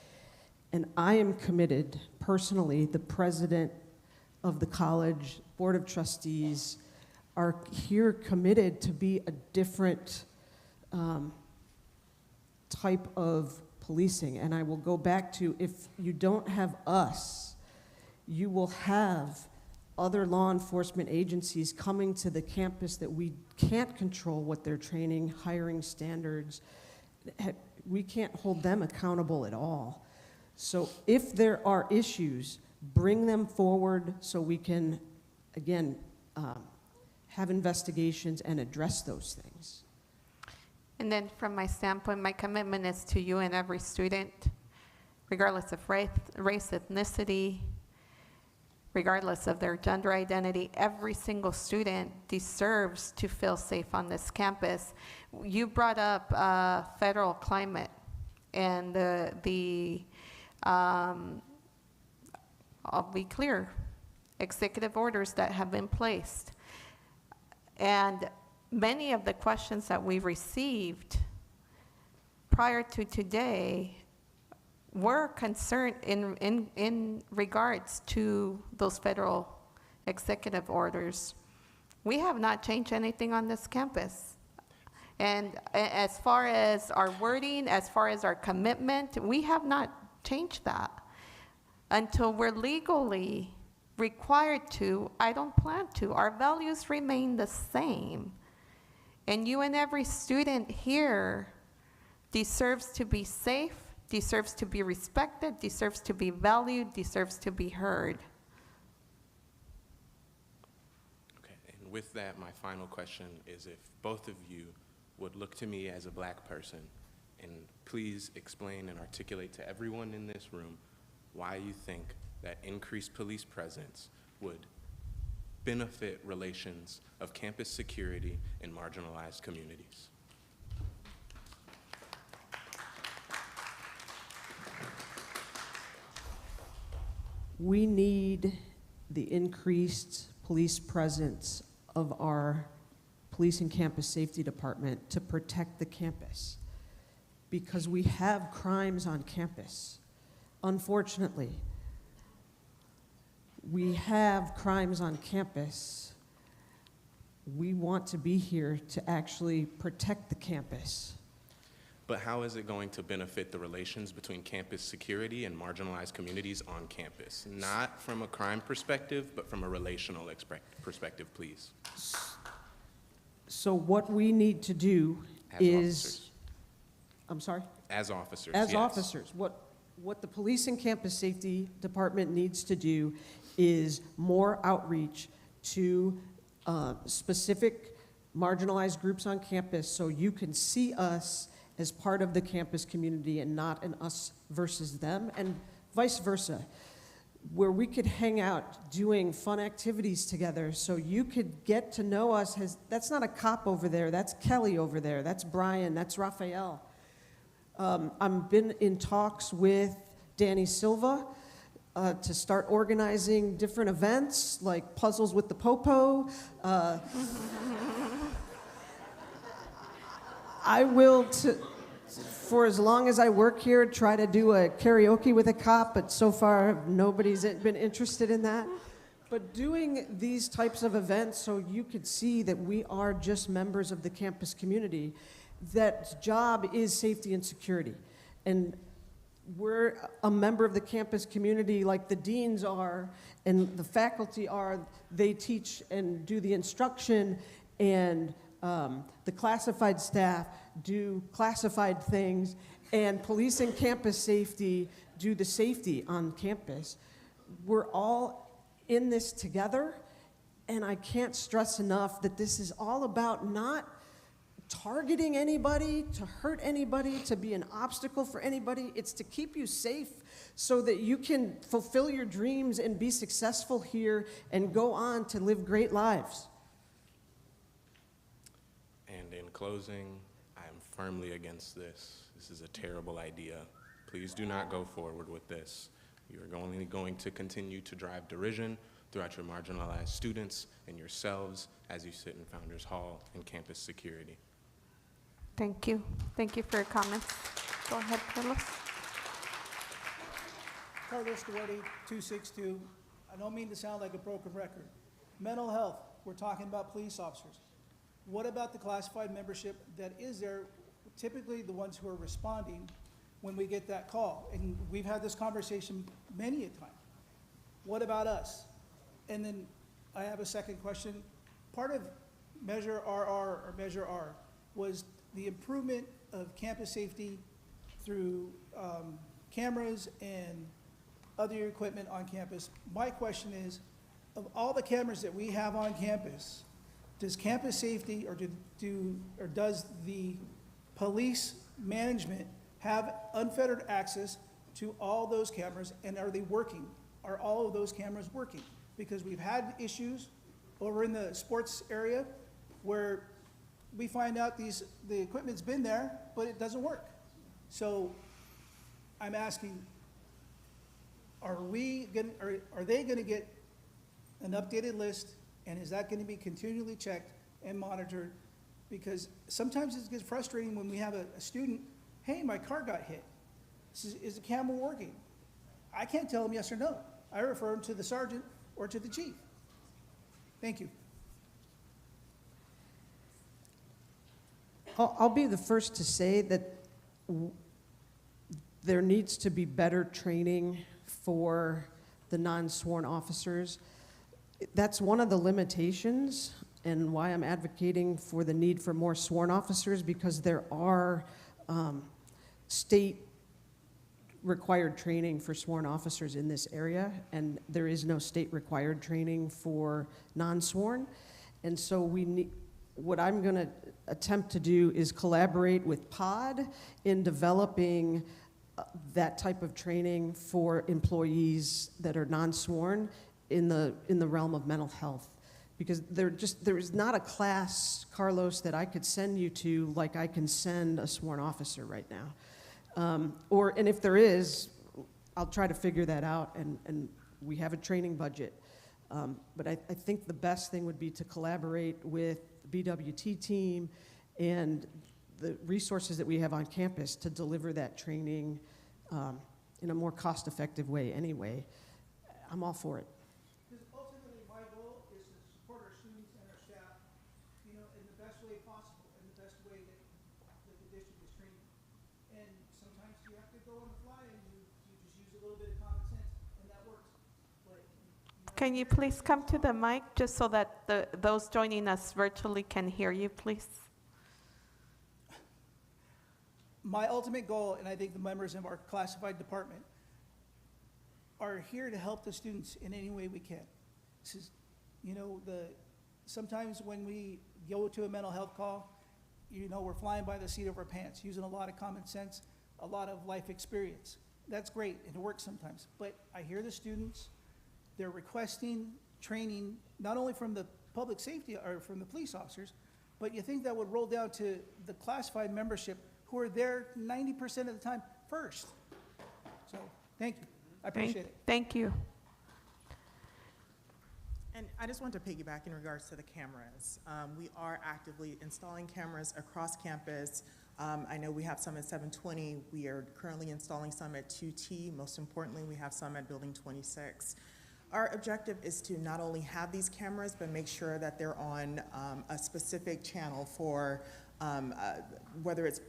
And I am committed, personally, the president of the college, board of trustees, are here committed to be a different type of policing. And I will go back to, if you don't have us, you will have other law enforcement agencies coming to the campus that we can't control what they're training, hiring standards. We can't hold them accountable at all. So if there are issues, bring them forward so we can, again, have investigations and address those things. And then from my standpoint, my commitment is to you and every student, regardless of race, ethnicity, regardless of their gender identity. Every single student deserves to feel safe on this campus. You brought up federal climate and I'll be clear, executive orders that have been placed. And many of the questions that we received prior to today were concerned in regards to those federal executive orders. We have not changed anything on this campus. And as far as our wording, as far as our commitment, we have not changed that. Until we're legally required to, I don't plan to. Our values remain the same. And you and every student here deserves to be safe, deserves to be respected, deserves to be valued, deserves to be heard. Okay, and with that, my final question is if both of you would look to me as a black person and please explain and articulate to everyone in this room why you think that increased police presence would benefit relations of campus security in marginalized communities. We need the increased police presence of our police and campus safety department to protect the campus because we have crimes on campus. Unfortunately, we have crimes on campus. We want to be here to actually protect the campus. But how is it going to benefit the relations between campus security and marginalized communities on campus? Not from a crime perspective, but from a relational perspective, please. So what we need to do As is, officers. I'm sorry? As officers, As yes. officers, what the police and campus safety department needs to do is more outreach to specific marginalized groups on campus so you can see us as part of the campus community and not an us versus them, and vice versa, where we could hang out doing fun activities together so you could get to know us as, that's not a cop over there, that's Kelly over there, that's Brian, that's Raphael. I've been in talks with Danny Silva to start organizing different events like Puzzles with the Popo. I will, for as long as I work here, try to do a karaoke with a cop, but so far nobody's been interested in that. But doing these types of events so you could see that we are just members of the campus community, that job is safety and security. And we're a member of the campus community like the deans are and the faculty are. They teach and do the instruction, and the classified staff do classified things, and police and campus safety do the safety on campus. We're all in this together, and I can't stress enough that this is all about not targeting anybody, to hurt anybody, to be an obstacle for anybody. It's to keep you safe so that you can fulfill your dreams and be successful here and go on to live great lives. And in closing, I am firmly against this. This is a terrible idea. Please do not go forward with this. You are only going to continue to drive derision throughout your marginalized students and yourselves as you sit in Founders Hall and campus security. Thank you. Thank you for your comments. Go ahead, Carlos. Carlos Duarte, 262. I don't mean to sound like a broken record. Mental health, we're talking about police officers. What about the classified membership that is there, typically the ones who are responding when we get that call? And we've had this conversation many a time. What about us? And then I have a second question. Part of Measure RR or Measure R was the improvement of campus safety through cameras and other equipment on campus. My question is, of all the cameras that we have on campus, does campus safety or does the police management have unfettered access to all those cameras, and are they working? Are all of those cameras working? Because we've had issues over in the sports area where we find out the equipment's been there, but it doesn't work. So I'm asking, are they gonna get an updated list, and is that gonna be continually checked and monitored, because sometimes it gets frustrating when we have a student, hey, my car got hit. Is the camera working? I can't tell them yes or no. I refer them to the sergeant or to the chief. Thank you. I'll be the first to say that there needs to be better training for the non-sworn officers. That's one of the limitations and why I'm advocating for the need for more sworn officers, because there are state required training for sworn officers in this area, and there is no state required training for non-sworn. And so what I'm going to attempt to do is collaborate with POD in developing that type of training for employees that are non-sworn in the realm of mental health. Because there is not a class, Carlos, that I could send you to like I can send a sworn officer right now. And if there is, I'll try to figure that out, and we have a training budget. But I think the best thing would be to collaborate with the BWT team and the resources that we have on campus to deliver that training in a more cost-effective way anyway. I'm all for it. Because ultimately, my goal is to support our students and our staff, in the best way possible, and the best way that the district is training. And sometimes you have to go on the fly, and you just use a little bit of common sense, and that works. But Can you please come to the mic just so that those joining us virtually can hear you, please? my ultimate goal, and I think the members of our classified department are here to help the students in any way we can. This is, sometimes when we go to a mental health call, we're flying by the seat of our pants, using a lot of common sense, a lot of life experience. That's great, and it works sometimes. But I hear the students, they're requesting training, not only from the public safety or from the police officers, but you think that would roll down to the classified membership who are there 90% of the time first. So, thank you. I appreciate it. Thank you. And I just want to piggyback in regards to the cameras. We are actively installing cameras across campus. I know we have some at 720. We are currently installing some at 2T. Most importantly, we have some at Building 26. Our objective is to not only have these cameras, but make sure that they're on a specific channel for whether it's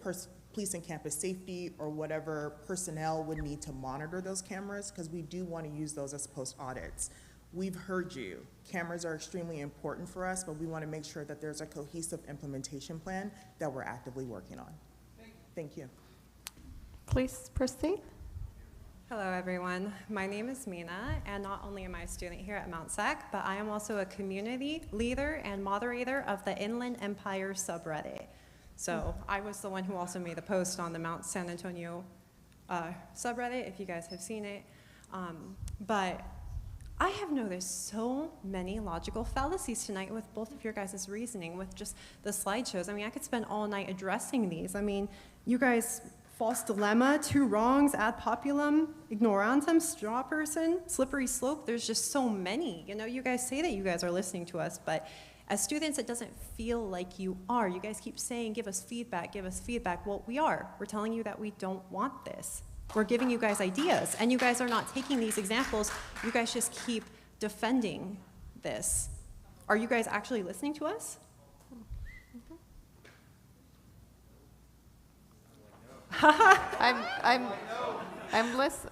police and campus safety or whatever personnel would need to monitor those cameras, because we do want to use those as post-audits. We've heard you. Cameras are extremely important for us, but we want to make sure that there's a cohesive implementation plan that we're actively working on. Thank you. Please proceed. Hello, everyone. My name is Mina, and not only am I a student here at Mount SAC, but I am also a community leader and moderator of the Inland Empire subreddit. So I was the one who also made the post on the Mount San Antonio subreddit, if you guys have seen it. But I have noticed so many logical fallacies tonight with both of your guys' reasoning, with just the slideshows. I mean, I could spend all night addressing these. I mean, you guys, false dilemma, two wrongs, ad populum, ignorantum, straw person, slippery slope. There's just so many. You guys say that you guys are listening to us, but as students, it doesn't feel like you are. You guys keep saying, give us feedback, give us feedback. Well, we are. We're telling you that we don't want this. We're giving you guys ideas, and you guys are not taking these examples. You guys just keep defending this. Are you guys actually listening to us?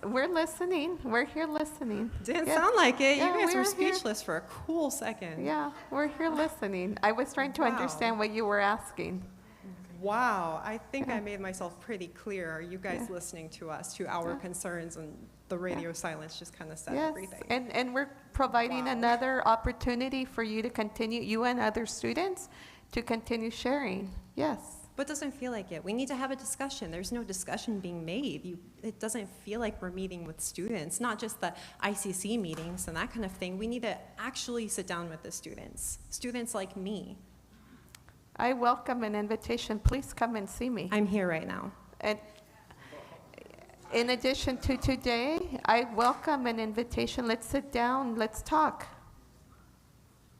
We're listening. We're here listening. Didn't sound like it. Yeah, you guys were we're speechless for a cool second. Yeah, we're here listening. I was trying to understand what you were asking. Wow, I think I made myself pretty clear. Are you guys listening to us, to our concerns, and the radio silence just kind of said everything? And we're providing another opportunity for you to continue, you and other students, to continue sharing. Yes. But it doesn't feel like it. We need to have a discussion. There's no discussion being made. It doesn't feel like we're meeting with students, not just the ICC meetings and that kind of thing. We need to actually sit down with the students like me. I welcome an invitation. Please come and see me. I'm here right now. And in addition to today, I welcome an invitation. Let's sit down. Let's talk.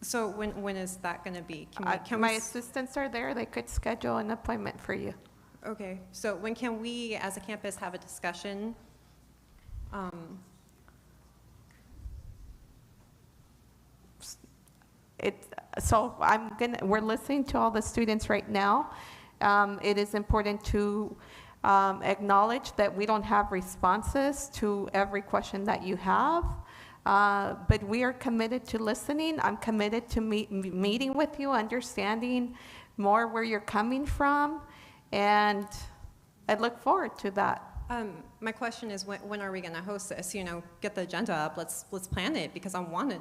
So when is that going to be? Can My we assistants are there, they could schedule an appointment for you. Okay, so when can we, as a campus, have a discussion? We're listening to all the students right now. It is important to acknowledge that we don't have responses to every question that you have, but we are committed to listening. I'm committed to meeting with you, understanding more where you're coming from, and I look forward to that. My question is, when are we going to host this? You know, get the agenda up. Let's plan it, because I want to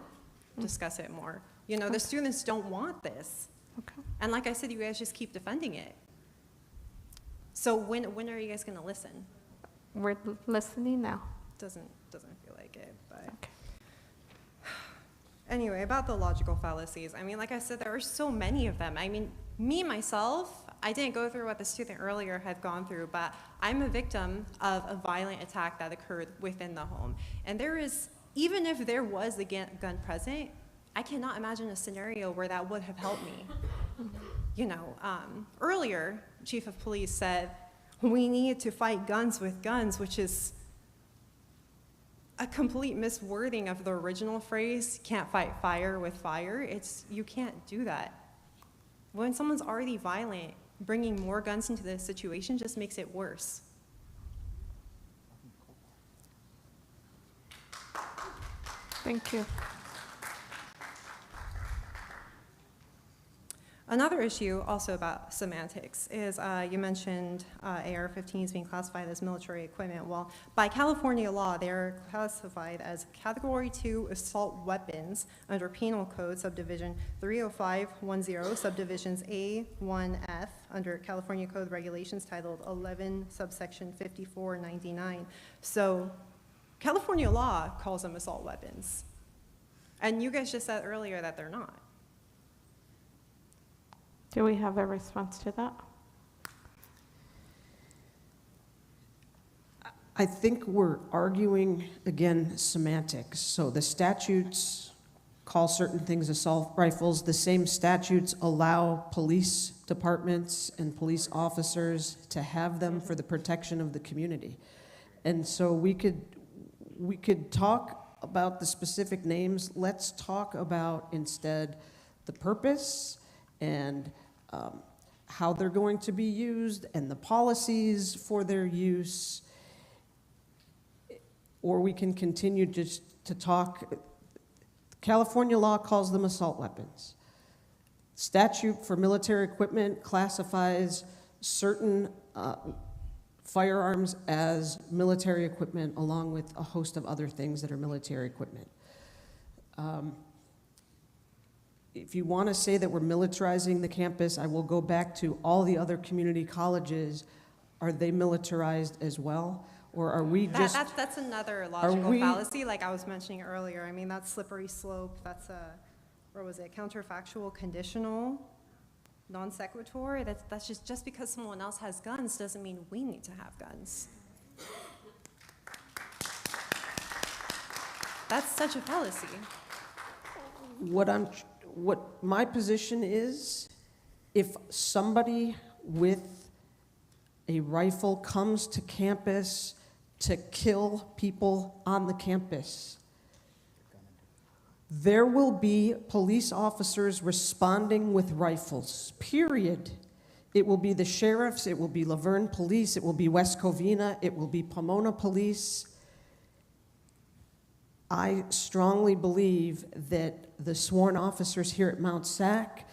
discuss it more. You know, the students don't want this. Okay. And like I said, you guys just keep defending it. So when are you guys going to listen? We're listening now. Doesn't feel like it, but. Okay. Anyway, about the logical fallacies. I mean, like I said, there are so many of them. I mean, me, myself, I didn't go through what the student earlier had gone through, but I'm a victim of a violent attack that occurred within the home. And there is, even if there was a gun present, I cannot imagine a scenario where that would have helped me. You know, earlier, Chief of Police said, we need to fight guns with guns, which is a complete miswording of the original phrase, can't fight fire with fire. You can't do that. When someone's already violent, bringing more guns into the situation just makes it worse. Thank you. Another issue also about semantics is you mentioned AR-15s being classified as military equipment. Well, by California law, they're classified as Category 2 assault weapons under Penal Code Subdivision 30510, Subdivisions A, 1F, under California Code Regulations titled 11, subsection 5499. So California law calls them assault weapons. And you guys just said earlier that they're not. Do we have a response to that? I think we're arguing, again, semantics. So the statutes call certain things assault rifles. The same statutes allow police departments and police officers to have them for the protection of the community. And so we could talk about the specific names. Let's talk about instead the purpose and how they're going to be used and the policies for their use. Or we can continue just to talk. California law calls them assault weapons. Statute for military equipment classifies certain firearms as military equipment along with a host of other things that are military equipment. If you want to say that we're militarizing the campus, I will go back to all the other community colleges. Are they militarized as well? Or are we just... That's another logical fallacy, like I was mentioning earlier. I mean, that's slippery slope. That's a, what was it, counterfactual, conditional, non sequitur. That's just because someone else has guns doesn't mean we need to have guns. That's such a fallacy. What my position is, if somebody with a rifle comes to campus to kill people on the campus, there will be police officers responding with rifles, period. It will be the sheriffs, it will be Laverne Police, it will be West Covina, it will be Pomona Police. I strongly believe that the sworn officers here at Mount SAC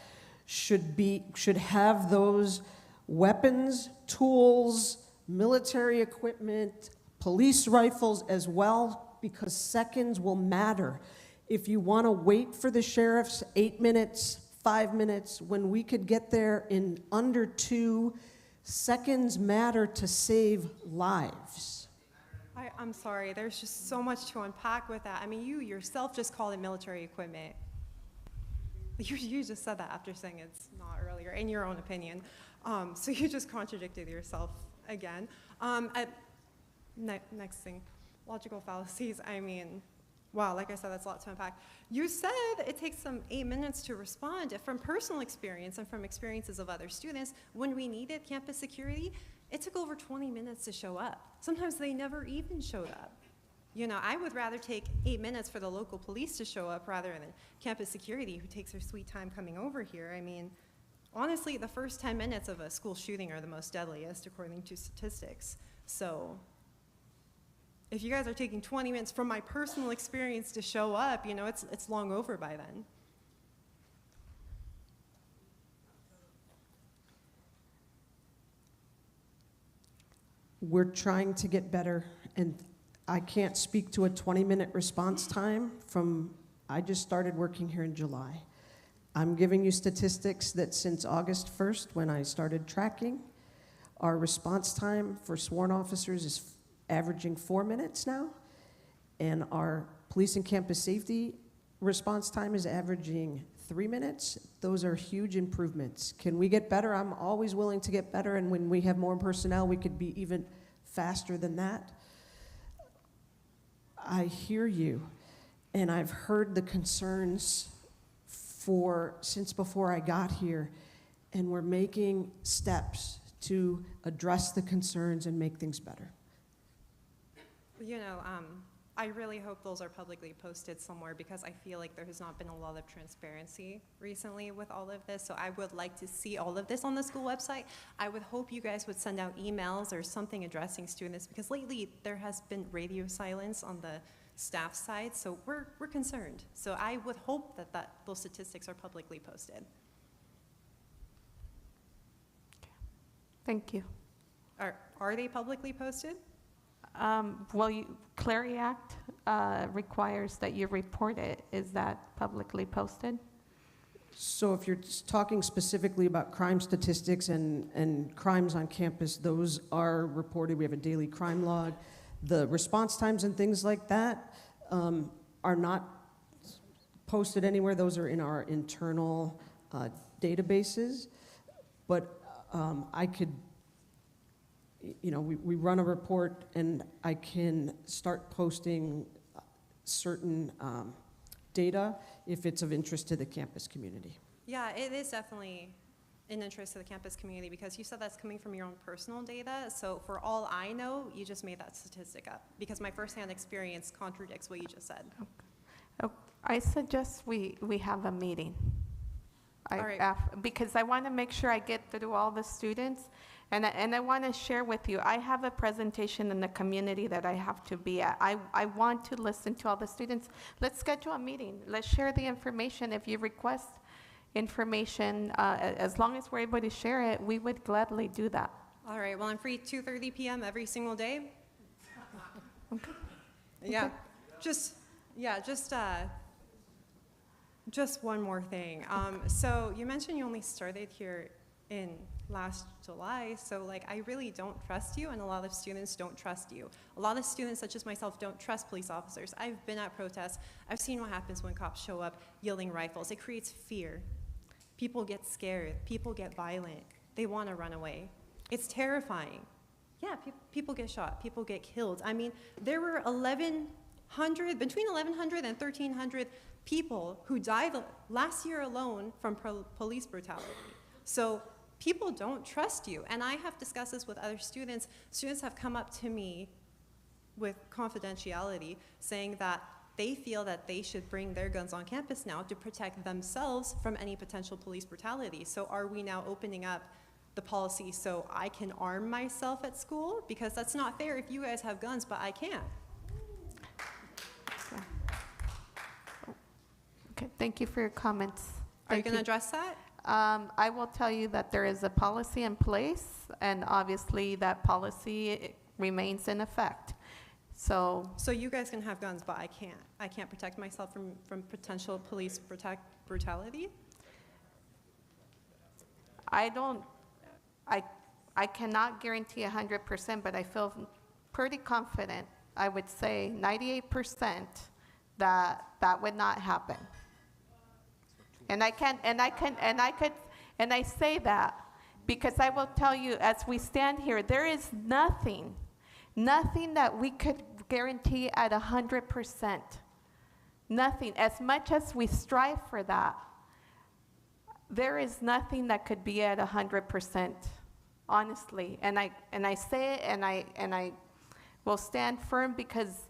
should have those weapons, tools, military equipment, police rifles as well, because seconds will matter. If you want to wait for the sheriffs 8 minutes, 5 minutes, when we could get there in under 2 seconds matter to save lives. I'm sorry, there's just so much to unpack with that. I mean, you yourself just called it military equipment. You just said that after saying it's not earlier, in your own opinion. So you just contradicted yourself again. Next thing, logical fallacies. I mean, Wow, like I said, that's a lot to unpack. You said it takes them 8 minutes to respond. From personal experience and from experiences of other students, when we needed campus security, it took over 20 minutes to show up. Sometimes they never even showed up. You know, I would rather take 8 minutes for the local police to show up rather than campus security who takes their sweet time coming over here. I mean, honestly, the first 10 minutes of a school shooting are the most deadliest according to statistics. So if you guys are taking 20 minutes from my personal experience to show up, you know, it's long over by then. We're trying to get better, and I can't speak to a 20-minute response time I just started working here in July. I'm giving you statistics that since August 1st, when I started tracking, our response time for sworn officers is averaging 4 minutes now, and our police and campus safety response time is averaging 3 minutes. Those are huge improvements. Can we get better? I'm always willing to get better, and when we have more personnel, we could be even faster than that. I hear you, and I've heard the concerns since before I got here, and we're making steps to address the concerns and make things better. You know, I really hope those are publicly posted somewhere because I feel like there has not been a lot of transparency recently with all of this. So I would like to see all of this on the school website. I would hope you guys would send out emails or something addressing students because lately there has been radio silence on the staff side. So we're concerned. So I would hope that those statistics are publicly posted. Thank you. Are they publicly posted? Well, Clery Act requires that you report it. Is that publicly posted? So if you're talking specifically about crime statistics and crimes on campus, those are reported. We have a daily crime log. The response times and things like that are not posted anywhere. Those are in our internal databases. But I could, you know, we run a report and I can start posting certain data if it's of interest to the campus community. Yeah, it is definitely in interest to the campus community because you said that's coming from your own personal data. So for all I know, you just made that statistic up because my firsthand experience contradicts what you just said. Okay. I suggest we have a meeting. All right. Because I want to make sure I get through all the students. And I want to share with you, I have a presentation in the community that I have to be at. I want to listen to all the students. Let's schedule a meeting. Let's share the information. If you request information, as long as we're able to share it, we would gladly do that. All right, well, I'm free 2:30 p.m. every single day. Okay. Yeah, Okay. just one more thing. So you mentioned you only started here in last July, so like I really don't trust you, and a lot of students don't trust you. A lot of students, such as myself, don't trust police officers. I've been at protests. I've seen what happens when cops show up yielding rifles. It creates fear. People get scared. People get violent. They want to run away. It's terrifying. Yeah, people get shot. People get killed. I mean, there were between 1,100 and 1,300 people who died last year alone from police brutality. So people don't trust you. And I have discussed this with other students. Students have come up to me with confidentiality saying that they feel that they should bring their guns on campus now to protect themselves from any potential police brutality. So are we now opening up the policy so I can arm myself at school? Because that's not fair if you guys have guns, but I can't. Okay, thank you for your comments. Are you going to address that? I will tell you that there is a policy in place, and obviously that policy remains in effect. So you guys can have guns, but I can't. I can't protect myself from potential police brutality? I cannot guarantee 100%, but I feel pretty confident. I would say 98% that would not happen. And I say that because I will tell you, as we stand here, there is nothing that we could guarantee at 100%. Nothing. As much as we strive for that, there is nothing that could be at 100%, honestly. And I say it, and I will stand firm, because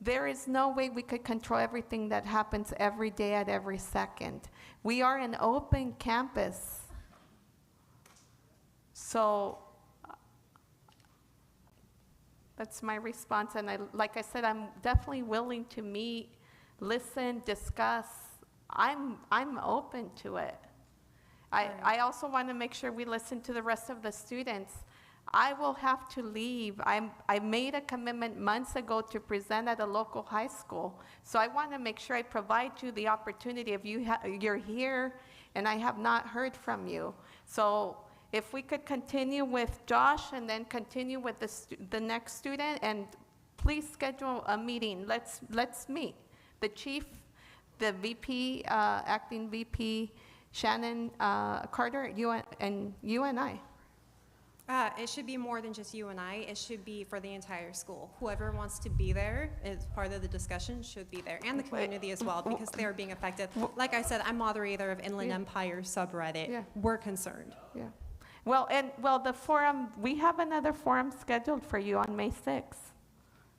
there is no way we could control everything that happens every day at every second. We are an open campus. So that's my response. And like I said, I'm definitely willing to meet, listen, discuss. I'm open to it. I also want to make sure we listen to the rest of the students. I will have to leave. I made a commitment months ago to present at a local high school. So I want to make sure I provide you the opportunity if you're here and I have not heard from you. So if we could continue with Josh and then continue with the next student, and please schedule a meeting. Let's meet. The chief, the VP, acting VP, Shannon Carter, you and I. It should be more than just you and I. It should be for the entire school. Whoever wants to be there as part of the discussion should be there, and the community as well, because they are being affected. Like I said, I'm moderator of Inland Empire subreddit. Yeah. We're concerned. Yeah. Well, the forum, we have another forum scheduled for you on May 6th.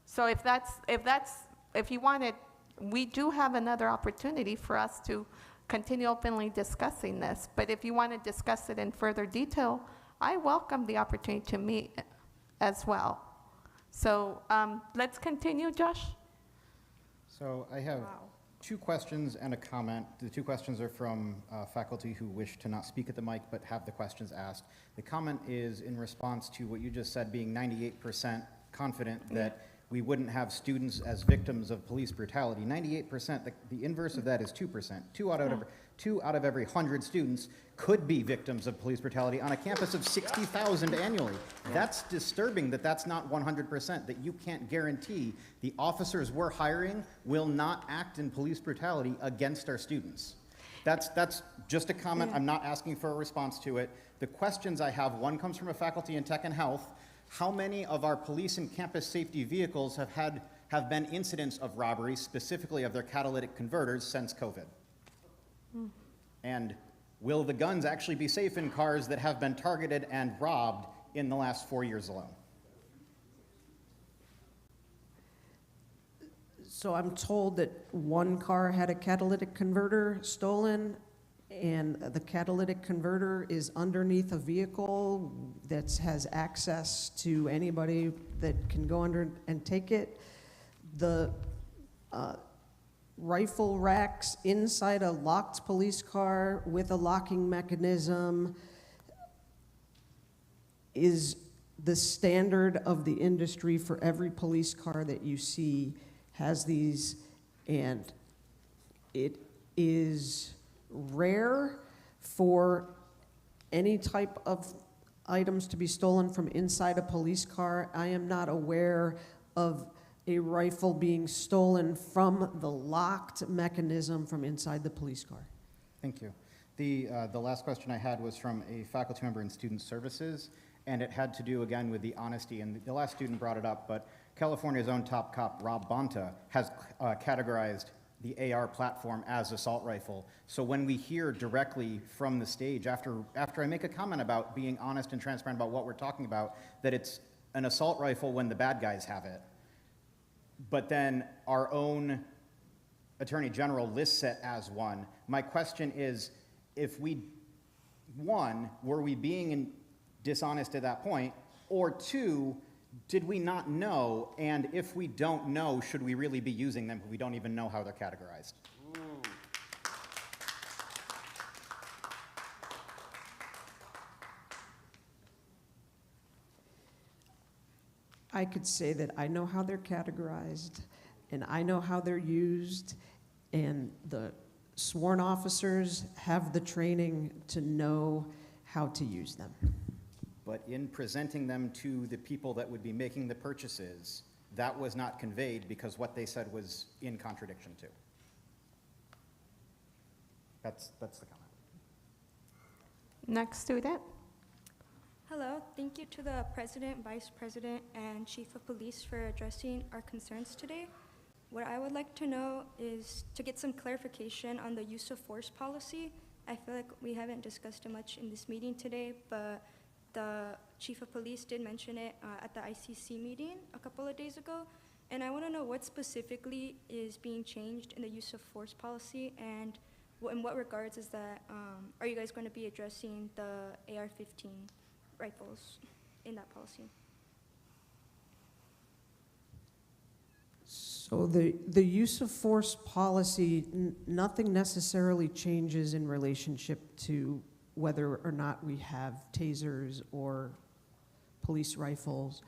So if you want it, we do have another opportunity for us to continue openly discussing this. But if you want to discuss it in further detail, I welcome the opportunity to meet as well. So let's continue, Josh. So I have two questions and a comment. The two questions are from faculty who wish to not speak at the mic but have the questions asked. The comment is in response to what you just said, being 98% confident that we wouldn't have students as victims of police brutality. 98%, the inverse of that is 2%. Two out of every 100 students could be victims of police brutality on a campus of 60,000 annually. That's disturbing that that's not 100%, that you can't guarantee the officers we're hiring will not act in police brutality against our students. That's just a comment. I'm not asking for a response to it. The questions I have, one comes from a faculty in tech and health. How many of our police and campus safety vehicles have been incidents of robbery, specifically of their catalytic converters, since COVID? And will the guns actually be safe in cars that have been targeted and robbed in the last 4 years alone? So I'm told that one car had a catalytic converter stolen, and the catalytic converter is underneath a vehicle that has access to anybody that can go under and take it. The rifle racks inside a locked police car with a locking mechanism is the standard of the industry. For every police car that you see has these, and it is rare for any type of items to be stolen from inside a police car. I am not aware of a rifle being stolen from the locked mechanism from inside the police car. Thank you. The last question I had was from a faculty member in student services, and it had to do again with the honesty, and the last student brought it up, but California's own top cop, Rob Bonta, has categorized the AR platform as assault rifle. So when we hear directly from the stage, after I make a comment about being honest and transparent about what we're talking about, that it's an assault rifle when the bad guys have it, but then our own Attorney General lists it as one. My question is, if were we being dishonest at that point, or two, did we not know, and if we don't know, should we really be using them if we don't even know how they're categorized? I could say that I know how they're categorized, and I know how they're used, and the sworn officers have the training to know how to use them. But in presenting them to the people that would be making the purchases, that was not conveyed because what they said was in contradiction to. That's the comment. Next student. Hello, thank you to the President, Vice President, and Chief of Police for addressing our concerns today. what I would like to know is to get some clarification on the use of force policy. I feel like we haven't discussed it much in this meeting today, but the chief of police did mention it at the ICC meeting a couple of days ago. And I want to know what specifically is being changed in the use of force policy, and in what regards is that, are you guys going to be addressing the AR-15 rifles in that policy? So the use of force policy, nothing necessarily changes in relationship to whether or not we have tasers or police rifles.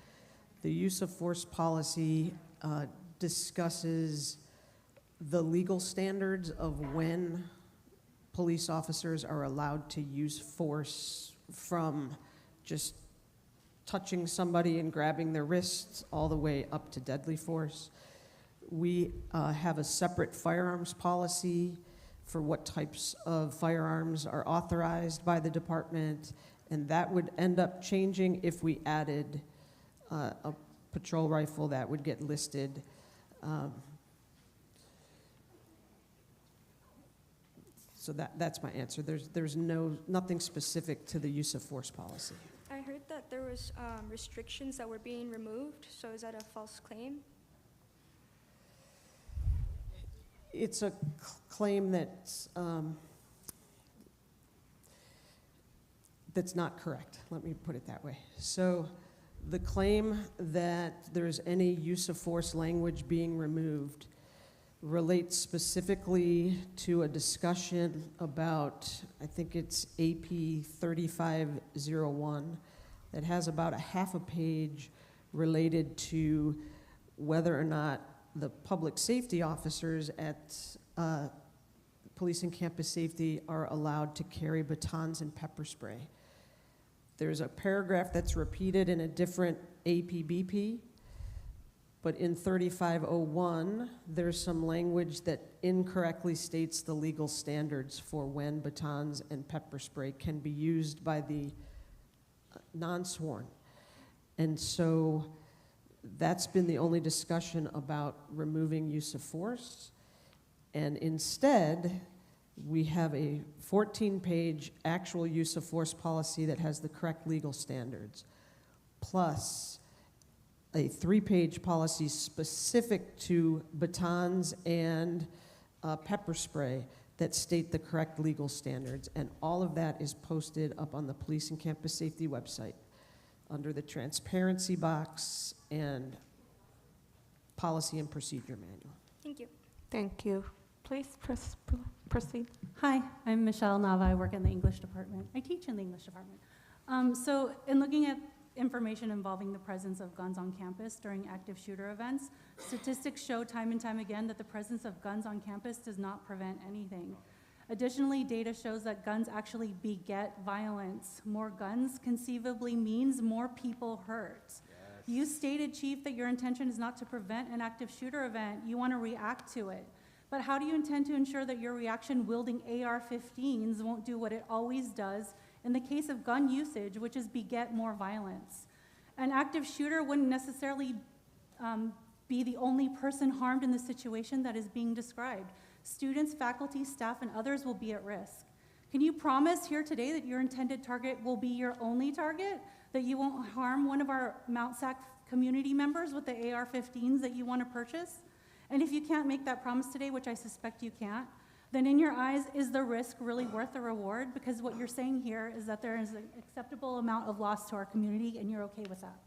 The use of force policy discusses the legal standards of when police officers are allowed to use force, from just touching somebody and grabbing their wrists all the way up to deadly force. We have a separate firearms policy for what types of firearms are authorized by the department, and that would end up changing if we added a patrol rifle that would get listed. So that's my answer. There's nothing specific to the use of force policy. I heard that there was restrictions that were being removed, so is that a false claim? It's a claim that's not correct. Let me put it that way. So the claim that there's any use of force language being removed relates specifically to a discussion about, I think it's AP 3501, that has about a half a page related to whether or not the public safety officers at Police and Campus Safety are allowed to carry batons and pepper spray. There's a paragraph that's repeated in a different APBP, but in 3501, there's some language that incorrectly states the legal standards for when batons and pepper spray can be used by the non-sworn. And so that's been the only discussion about removing use of force. And instead, we have a 14-page actual use of force policy that has the correct legal standards, plus a 3-page policy specific to batons and pepper spray that state the correct legal standards. And all of that is posted up on the Police and Campus Safety website under the transparency box and policy and procedure manual. Thank you. Thank you. Please proceed. Hi, I'm Michelle Nava. I work in the English department. I teach in the English department. So in looking at information involving the presence of guns on campus during active shooter events, statistics show time and time again that the presence of guns on campus does not prevent anything. Additionally, data shows that guns actually beget violence. More guns conceivably means more people hurt. Yes. You stated, Chief, that your intention is not to prevent an active shooter event. You want to react to it. But how do you intend to ensure that your reaction wielding AR-15s won't do what it always does in the case of gun usage, which is beget more violence? An active shooter wouldn't necessarily be the only person harmed in the situation that is being described. Students, faculty, staff, and others will be at risk. Can you promise here today that your intended target will be your only target? That you won't harm one of our Mount SAC community members with the AR-15s that you want to purchase? And if you can't make that promise today, which I suspect you can't, then in your eyes, is the risk really worth the reward? Because what you're saying here is that there is an acceptable amount of loss to our community, and you're okay with that.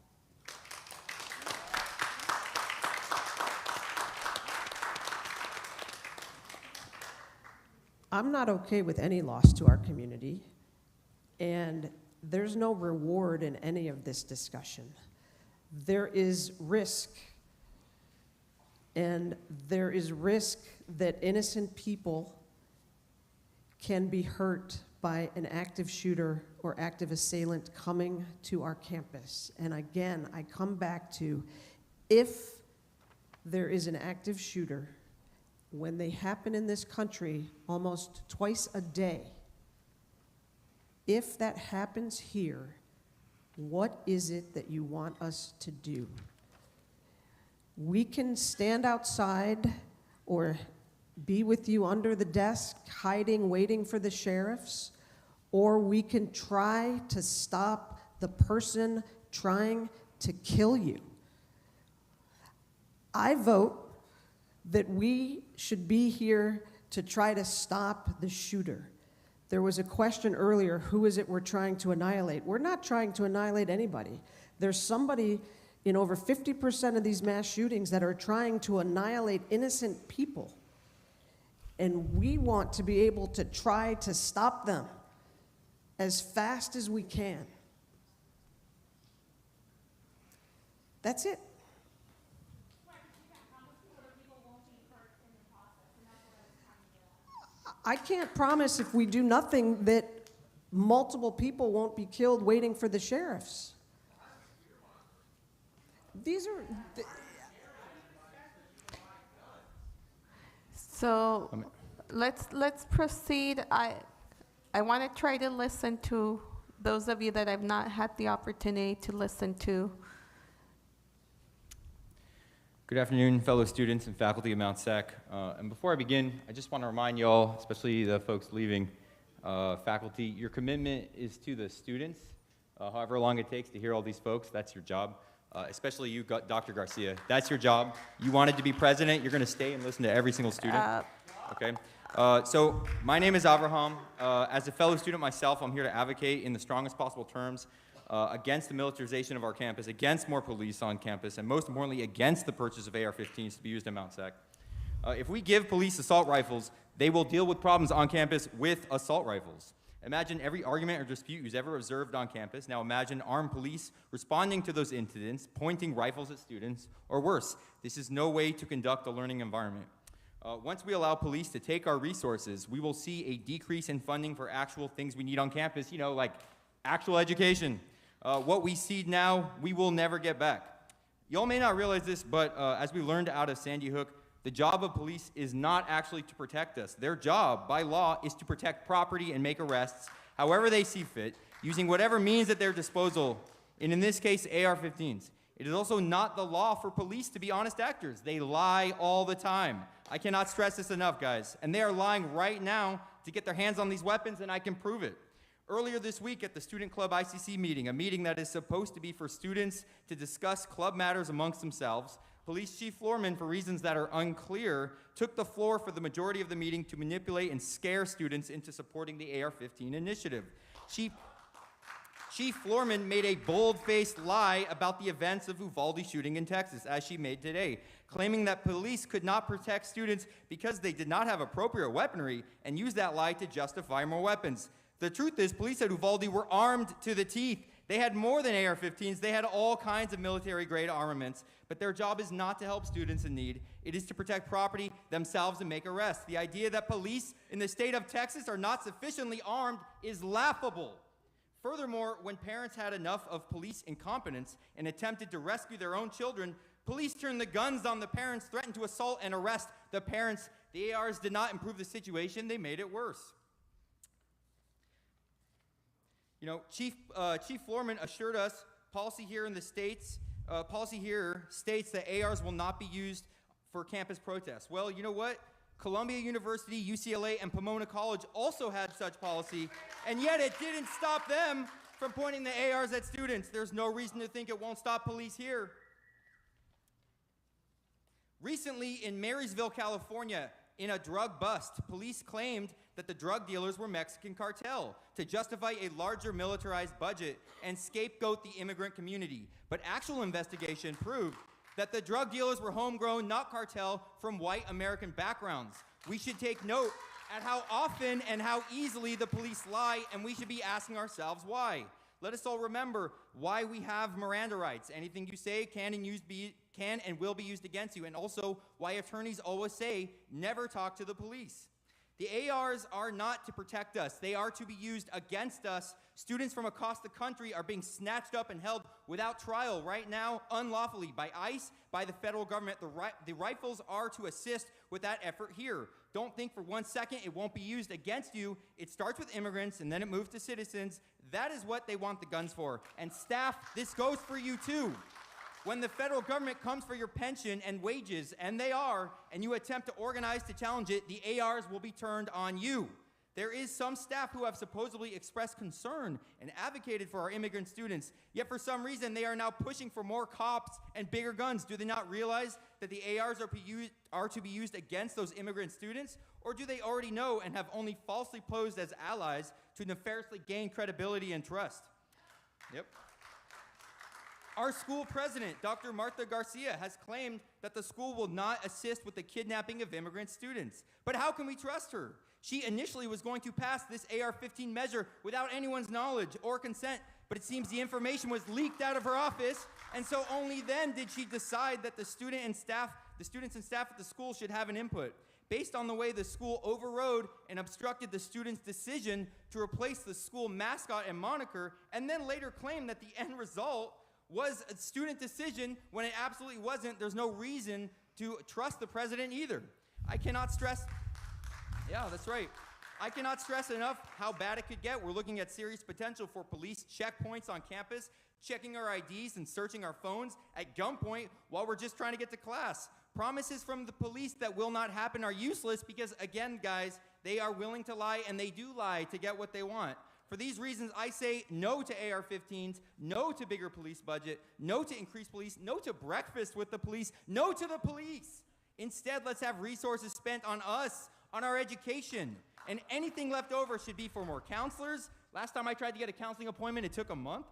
I'm not okay with any loss to our community, and there's no reward in any of this discussion. There is risk, and there is risk that innocent people can be hurt by an active shooter or active assailant coming to our campus. And again, I come back to, if there is an active shooter, when they happen in this country almost twice a day, if that happens here, what is it that you want us to do? We can stand outside or be with you under the desk, hiding, waiting for the sheriffs, or we can try to stop the person trying to kill you. I vote that we should be here to try to stop the shooter. There was a question earlier, who is it we're trying to annihilate? We're not trying to annihilate anybody. There's somebody in over 50% of these mass shootings that are trying to annihilate innocent people. And we want to be able to try to stop them as fast as we can. That's it. I can't promise if we do nothing that multiple people won't be killed waiting for the sheriffs. These are... So let's proceed. I want to try to listen to those of you that I've not had the opportunity to listen to. Good afternoon, fellow students and faculty of Mount SAC. And before I begin, I just want to remind you all, especially the folks leaving faculty, your commitment is to the students. However long it takes to hear all these folks, that's your job. Especially you, Dr. Garcia. That's your job. You wanted to be president. You're going to stay and listen to every single student. Okay. So my name is Avraham. As a fellow student myself, I'm here to advocate in the strongest possible terms against the militarization of our campus, against more police on campus, and most importantly, against the purchase of AR-15s to be used at Mount SAC. If we give police assault rifles, they will deal with problems on campus with assault rifles. Imagine every argument or dispute you've ever observed on campus. Now imagine armed police responding to those incidents, pointing rifles at students, or worse. This is no way to conduct a learning environment. Once we allow police to take our resources, we will see a decrease in funding for actual things we need on campus, you know, like actual education. What we see now, we will never get back. Y'all may not realize this, but as we learned out of Sandy Hook, the job of police is not actually to protect us. Their job, by law, is to protect property and make arrests however they see fit, using whatever means at their disposal, and in this case, AR-15s. It is also not the law for police to be honest actors. They lie all the time. I cannot stress this enough, guys. And they are lying right now to get their hands on these weapons, and I can prove it. Earlier this week at the Student Club ICC meeting, a meeting that is supposed to be for students to discuss club matters amongst themselves, Police Chief Floorman, for reasons that are unclear, took the floor for the majority of the meeting to manipulate and scare students into supporting the AR-15 initiative. Chief Floorman made a bold-faced lie about the events of Uvalde shooting in Texas, as she made today, claiming that police could not protect students because they did not have appropriate weaponry, and used that lie to justify more weapons. The truth is, police at Uvalde were armed to the teeth. They had more than AR-15s. They had all kinds of military-grade armaments, but their job is not to help students in need. It is to protect property, themselves, and make arrests. The idea that police in the state of Texas are not sufficiently armed is laughable. Furthermore, when parents had enough of police incompetence and attempted to rescue their own children, police turned the guns on the parents, threatened to assault and arrest the parents. The ARs did not improve the situation, they made it worse. You know, Chief Floorman assured us policy here states that ARs will not be used for campus protests. Well, you know what? Columbia University, UCLA, and Pomona College also had such policy, and yet it didn't stop them from pointing the ARs at students. There's no reason to think it won't stop police here. Recently, in Marysville, California, in a drug bust, police claimed that the drug dealers were Mexican cartel to justify a larger militarized budget and scapegoat the immigrant community. But actual investigation proved that the drug dealers were homegrown, not cartel, from white American backgrounds. We should take note at how often and how easily the police lie, and we should be asking ourselves why. Let us all remember why we have Miranda rights. Anything you say can and will be used against you, and also why attorneys always say, never talk to the police. The ARs are not to protect us. They are to be used against us. Students from across the country are being snatched up and held without trial right now, unlawfully, by ICE, by the federal government. The rifles are to assist with that effort here. Don't think for 1 second it won't be used against you. It starts with immigrants, and then it moves to citizens. That is what they want the guns for. And staff, this goes for you too. When the federal government comes for your pension and wages, and they are, and you attempt to organize to challenge it, the ARs will be turned on you. There is some staff who have supposedly expressed concern and advocated for our immigrant students, yet for some reason they are now pushing for more cops and bigger guns. Do they not realize that the ARs are to be used against those immigrant students? Or do they already know and have only falsely posed as allies to nefariously gain credibility and trust? Yep. Our school president, Dr. Martha Garcia, has claimed that the school will not assist with the kidnapping of immigrant students. But how can we trust her? She initially was going to pass this AR-15 measure without anyone's knowledge or consent, but it seems the information was leaked out of her office, and so only then did she decide that the students and staff at the school should have an input. Based on the way the school overrode and obstructed the students' decision to replace the school mascot and moniker, and then later claimed that the end result was a student decision when it absolutely wasn't, there's no reason to trust the president either. I cannot stress, yeah, that's right. I cannot stress enough how bad it could get. We're looking at serious potential for police checkpoints on campus, checking our IDs and searching our phones at gunpoint while we're just trying to get to class. Promises from the police that will not happen are useless because, again, guys, they are willing to lie, and they do lie to get what they want. For these reasons, I say no to AR-15s, no to bigger police budget, no to increased police, no to breakfast with the police, no to the police. Instead, let's have resources spent on us, on our education, and anything left over should be for more counselors. Last time I tried to get a counseling appointment, it took a month.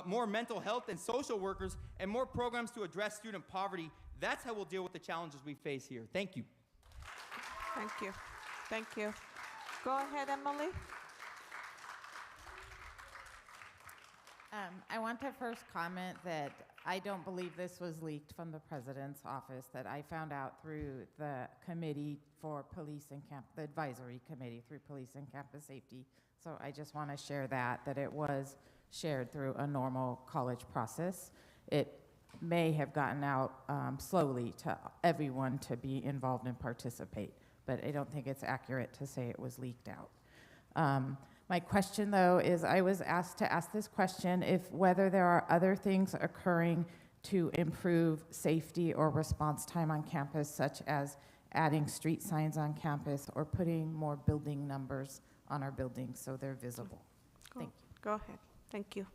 More mental health and social workers, and more programs to address student poverty. That's how we'll deal with the challenges we face here. Thank you. Thank you. Thank you. Go ahead, Emily. I want to first comment that I don't believe this was leaked from the president's office, that I found out through the committee for police and the advisory committee through police and campus safety. So I just want to share that it was shared through a normal college process. It may have gotten out slowly to everyone to be involved and participate, but I don't think it's accurate to say it was leaked out. My question, though, is I was asked to ask this question whether there are other things occurring to improve safety or response time on campus, such as adding street signs on campus or putting more building numbers on our buildings so they're visible. Thank you. Go ahead. Thank you.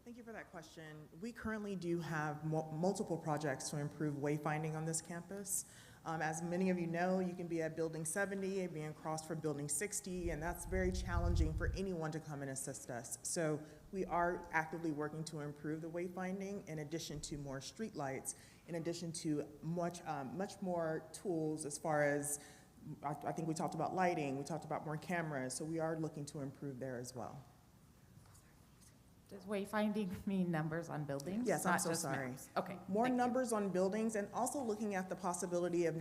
Thank you for that question. We currently do have multiple projects to improve wayfinding on this campus. As many of you know, you can be at Building 70 and being crossed for Building 60, and that's very challenging for anyone to come and assist us. So we are actively working to improve the wayfinding in addition to more streetlights, in addition to much more tools as far as, I think we talked about lighting, we talked about more cameras, so we are looking to improve there as well. Does wayfinding mean numbers on buildings? Yes, I'm not so just sorry. maps? Okay. More numbers on buildings, and also looking at the possibility of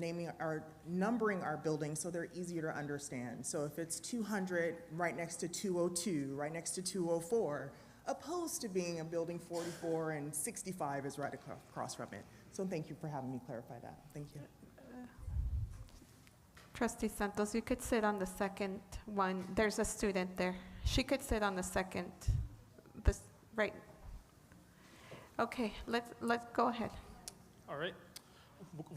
numbering our buildings so they're easier to understand. So if it's 200 right next to 202, right next to 204, opposed to being a building 44 and 65 is right across from it. So thank you for having me clarify that. Thank you. Trustee Santos, you could sit on the second one. There's a student there. She could sit on the second. Right. Okay, let's go ahead. All right.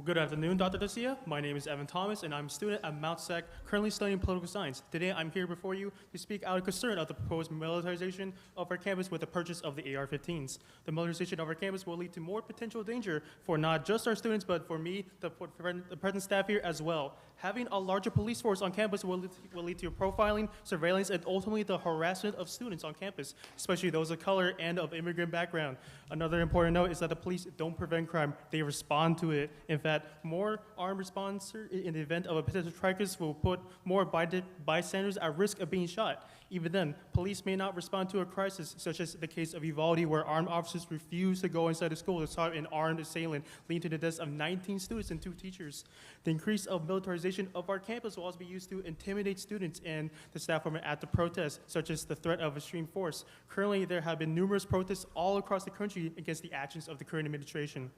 Good afternoon, Dr. Garcia. My name is Evan Thomas, and I'm a student at Mount SAC, currently studying political science. Today, I'm here before you to speak out of concern of the proposed militarization of our campus with the purchase of the AR-15s. The militarization of our campus will lead to more potential danger for not just our students, but for me, the present staff here as well. Having a larger police force on campus will lead to profiling, surveillance, and ultimately the harassment of students on campus, especially those of color and of immigrant background. Another important note is that the police don't prevent crime, they respond to it. In fact, more armed response in the event of a potential crisis will put more bystanders at risk of being shot. Even then, police may not respond to a crisis, such as the case of Uvalde, where armed officers refused to go inside the school to stop an armed assailant, leading to the deaths of 19 students and 2 teachers. The increase of militarization of our campus will also be used to intimidate students and the staff from at the protests, such as the threat of extreme force. Currently, there have been numerous protests all across the country against the actions of the current administration.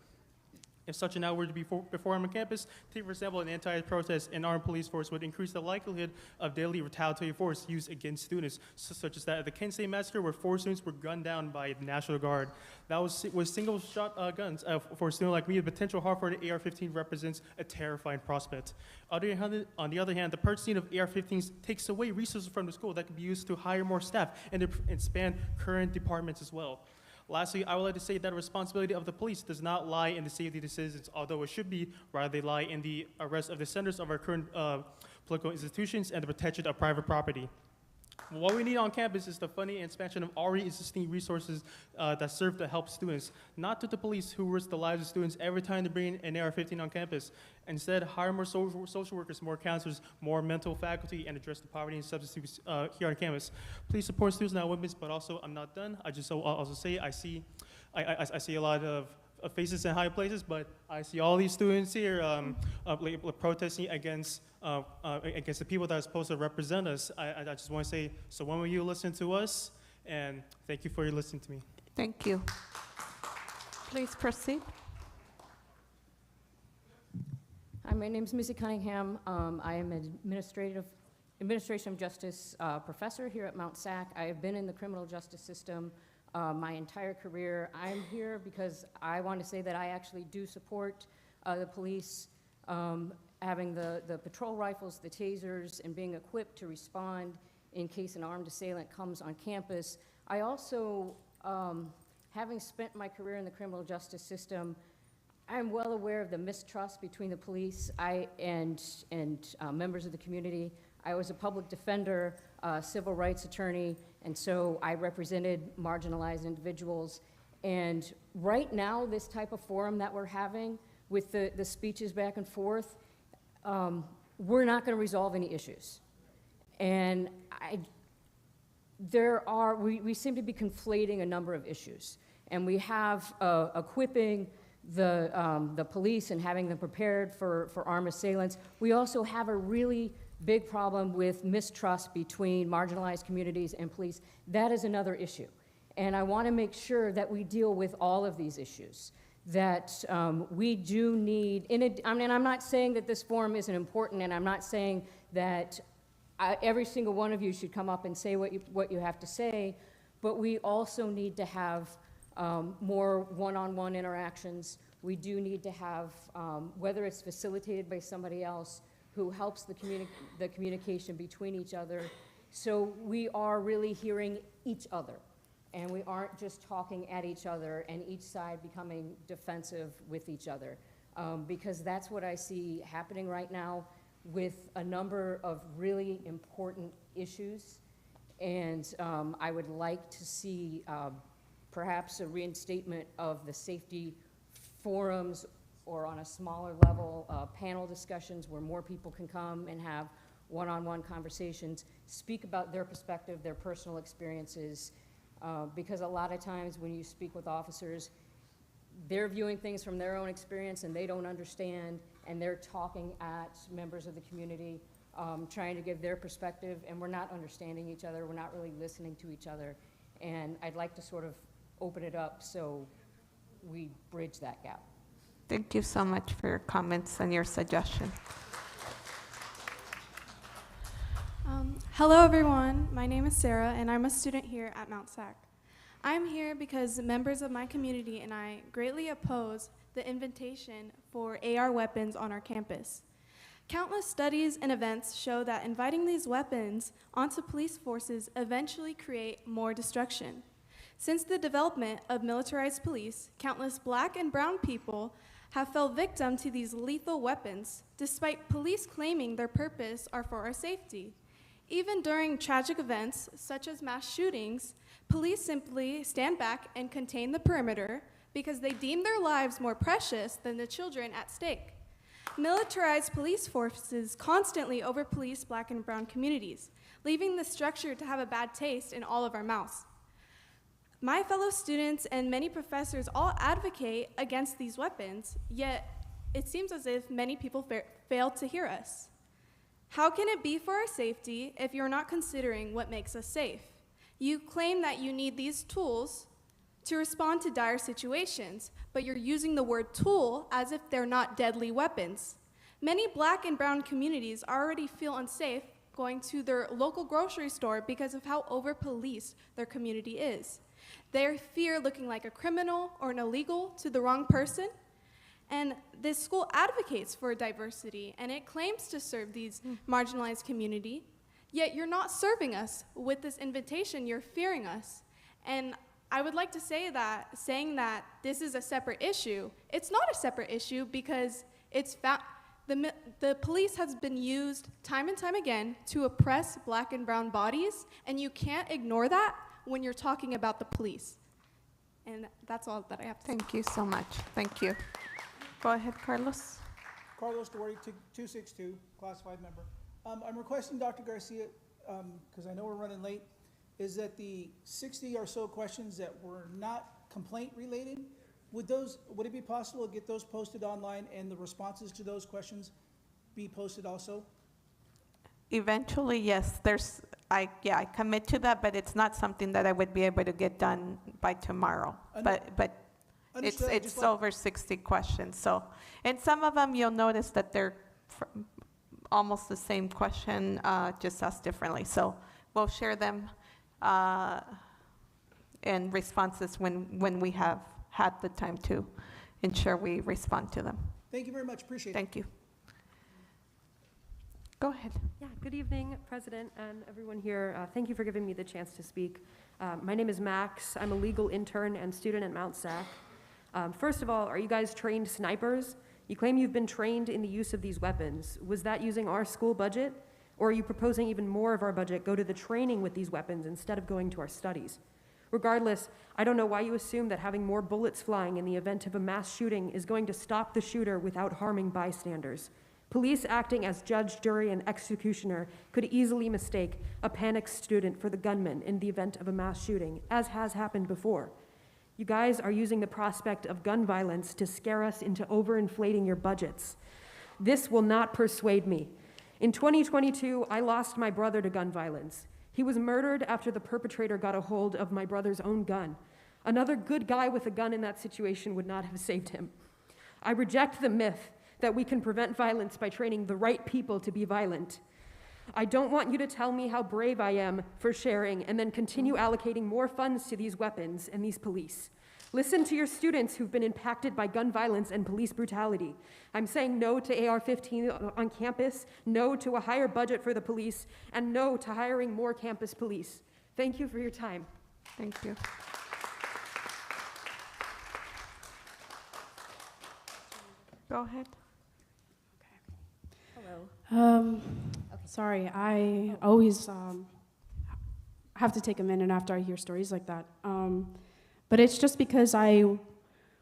If such an act were to be performed on campus, take for example an anti-protest, an armed police force would increase the likelihood of deadly retaliatory force used against students, such as that at the Kent State Massacre where 4 students were gunned down by the National Guard. That was single-shot guns. For a student like me, the potential harm for the AR-15 represents a terrifying prospect. On the other hand, the purchasing of AR-15s takes away resources from the school that could be used to hire more staff and to expand current departments as well. Lastly, I would like to say that the responsibility of the police does not lie in the safety of the citizens, although it should be. Rather, they lie in the arrest of the centers of our current political institutions and the protection of private property. What we need on campus is the funding and expansion of already existing resources that serve to help students, not to the police who risk the lives of students every time they bring an AR-15 on campus. Instead, hire more social workers, more counselors, more mental faculty, and address the poverty and substance use here on campus. Please support students not women's, but also I'm not done. I'll also say I see a lot of faces in high places, but I see all these students here protesting against the people that are supposed to represent us. I just want to say, so when will you listen to us? And thank you for listening to me. Thank you. Please proceed. Hi, my name is Missy Cunningham. I am an administration of justice professor here at Mount SAC. I have been in the criminal justice system my entire career. I'm here because I want to say that I actually do support the police having the patrol rifles, the tasers, and being equipped to respond in case an armed assailant comes on campus. I also, having spent my career in the criminal justice system, I'm well aware of the mistrust between the police and members of the community. I was a public defender, civil rights attorney, and so I represented marginalized individuals. And right now, this type of forum that we're having with the speeches back and forth, we're not going to resolve any issues. And we seem to be conflating a number of issues. And we have equipping the police and having them prepared for armed assailants. We also have a really big problem with mistrust between marginalized communities and police. That is another issue. And I want to make sure that we deal with all of these issues, that we do need, I'm not saying that this forum isn't important, and I'm not saying that every single one of you should come up and say what you have to say, but we also need to have more one-on-one interactions. We do need to have, whether it's facilitated by somebody else who helps the communication between each other, so we are really hearing each other, and we aren't just talking at each other and each side becoming defensive with each other, because that's what I see happening right now with a number of really important issues, and I would like to see perhaps a reinstatement of the safety forums, or on a smaller level, panel discussions where more people can come and have one-on-one conversations, speak about their perspective, their personal experiences, because a lot of times when you speak with officers, they're viewing things from their own experience and they don't understand, and they're talking at members of the community, trying to give their perspective, and we're not understanding each other, we're not really listening to each other, and I'd like to sort of open it up so we bridge that gap. Thank you so much for your comments and your suggestion. Hello everyone, my name is Sarah and I'm a student here at Mount SAC. I'm here because members of my community and I greatly oppose the invitation for AR weapons on our campus. Countless studies and events show that inviting these weapons onto police forces eventually create more destruction. Since the development of militarized police, countless black and brown people have fell victim to these lethal weapons, despite police claiming their purpose are for our safety. Even during tragic events, such as mass shootings, police simply stand back and contain the perimeter because they deem their lives more precious than the children at stake. Militarized police forces constantly over-police black and brown communities, leaving the structure to have a bad taste in all of our mouths. My fellow students and many professors all advocate against these weapons, yet it seems as if many people fail to hear us. How can it be for our safety if you're not considering what makes us safe? You claim that you need these tools, to respond to dire situations, but you're using the word tool as if they're not deadly weapons. Many Black and brown communities already feel unsafe going to their local grocery store because of how over-policed their community is. They fear looking like a criminal or an illegal to the wrong person. And this school advocates for diversity, and it claims to serve these marginalized community, yet you're not serving us with this invitation, you're fearing us. And I would like to say that, saying that this is a separate issue, it's not a separate issue because the police has been used time and time again to oppress Black and brown bodies, and you can't ignore that when you're talking about the police. And that's all that I have to say. Thank you so much. Thank you. Go ahead, Carlos. Carlos Duarte, 262, classified member. I'm requesting Dr. Garcia, because I know we're running late, is that the 60 or so questions that were not complaint related, would it be possible to get those posted online and the responses to those questions be posted also? Eventually, yes. I commit to that, but it's not something that I would be able to get done by tomorrow. But it's over 60 questions. So, and some of them you'll notice that they're almost the same question, just asked differently. So we'll share them and responses when we have had the time to ensure we respond to them. Thank you very much. Appreciate it. Thank you. Go ahead. Yeah, good evening, President and everyone here. Thank you for giving me the chance to speak. My name is Max. I'm a legal intern and student at Mount SAC. First of all, are you guys trained snipers? You claim you've been trained in the use of these weapons. Was that using our school budget? Or are you proposing even more of our budget go to the training with these weapons instead of going to our studies? Regardless, I don't know why you assume that having more bullets flying in the event of a mass shooting is going to stop the shooter without harming bystanders. Police acting as judge, jury, and executioner could easily mistake a panicked student for the gunman in the event of a mass shooting, as has happened before. You guys are using the prospect of gun violence to scare us into overinflating your budgets. This will not persuade me. In 2022, I lost my brother to gun violence. He was murdered after the perpetrator got a hold of my brother's own gun. Another good guy with a gun in that situation would not have saved him. I reject the myth that we can prevent violence by training the right people to be violent. I don't want you to tell me how brave I am for sharing and then continue allocating more funds to these weapons and these police. Listen to your students who've been impacted by gun violence and police brutality. I'm saying no to AR-15 on campus, no to a higher budget for the police, and no to hiring more campus police. Thank you for your time. Thank you. Go ahead. Hello. Sorry, I always have to take a minute after I hear stories like that. But it's just because I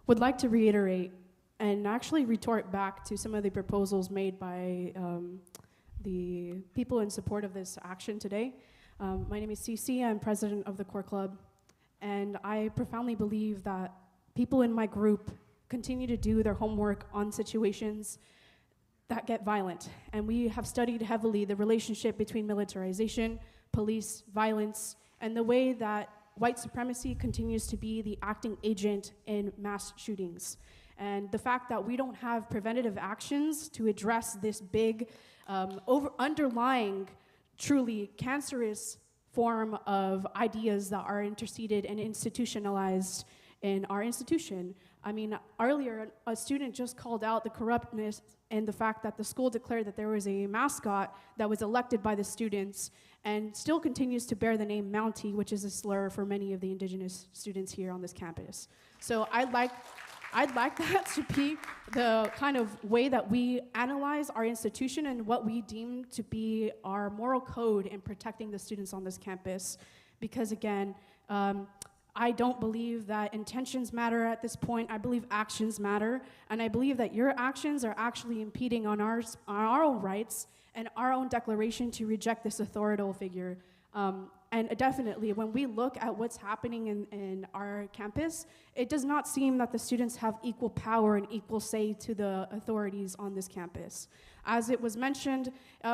would like to reiterate and actually retort back to some of the proposals made by the people in support of this action today. My name is Cece, I'm president of the Core Club, and I profoundly believe that people in my group continue to do their homework on situations that get violent. And we have studied heavily the relationship between militarization, police, violence, and the way that white supremacy continues to be the acting agent in mass shootings. And the fact that we don't have preventative actions to address this big, underlying, truly cancerous form of ideas that are interceded and institutionalized in our institution. I mean, earlier, a student just called out the corruptness and the fact that the school declared that there was a mascot that was elected by the students and still continues to bear the name Mountie, which is a slur for many of the indigenous students here on this campus. So I'd like that to be the kind of way that we analyze our institution and what we deem to be our moral code in protecting the students on this campus. Because again, I don't believe that intentions matter at this point. I believe actions matter, and I believe that your actions are actually impeding on our own rights and our own declaration to reject this authorial figure. And definitely, when we look at what's happening in our campus, it does not seem that the students have equal power and equal say to the authorities on this campus. As it was mentioned,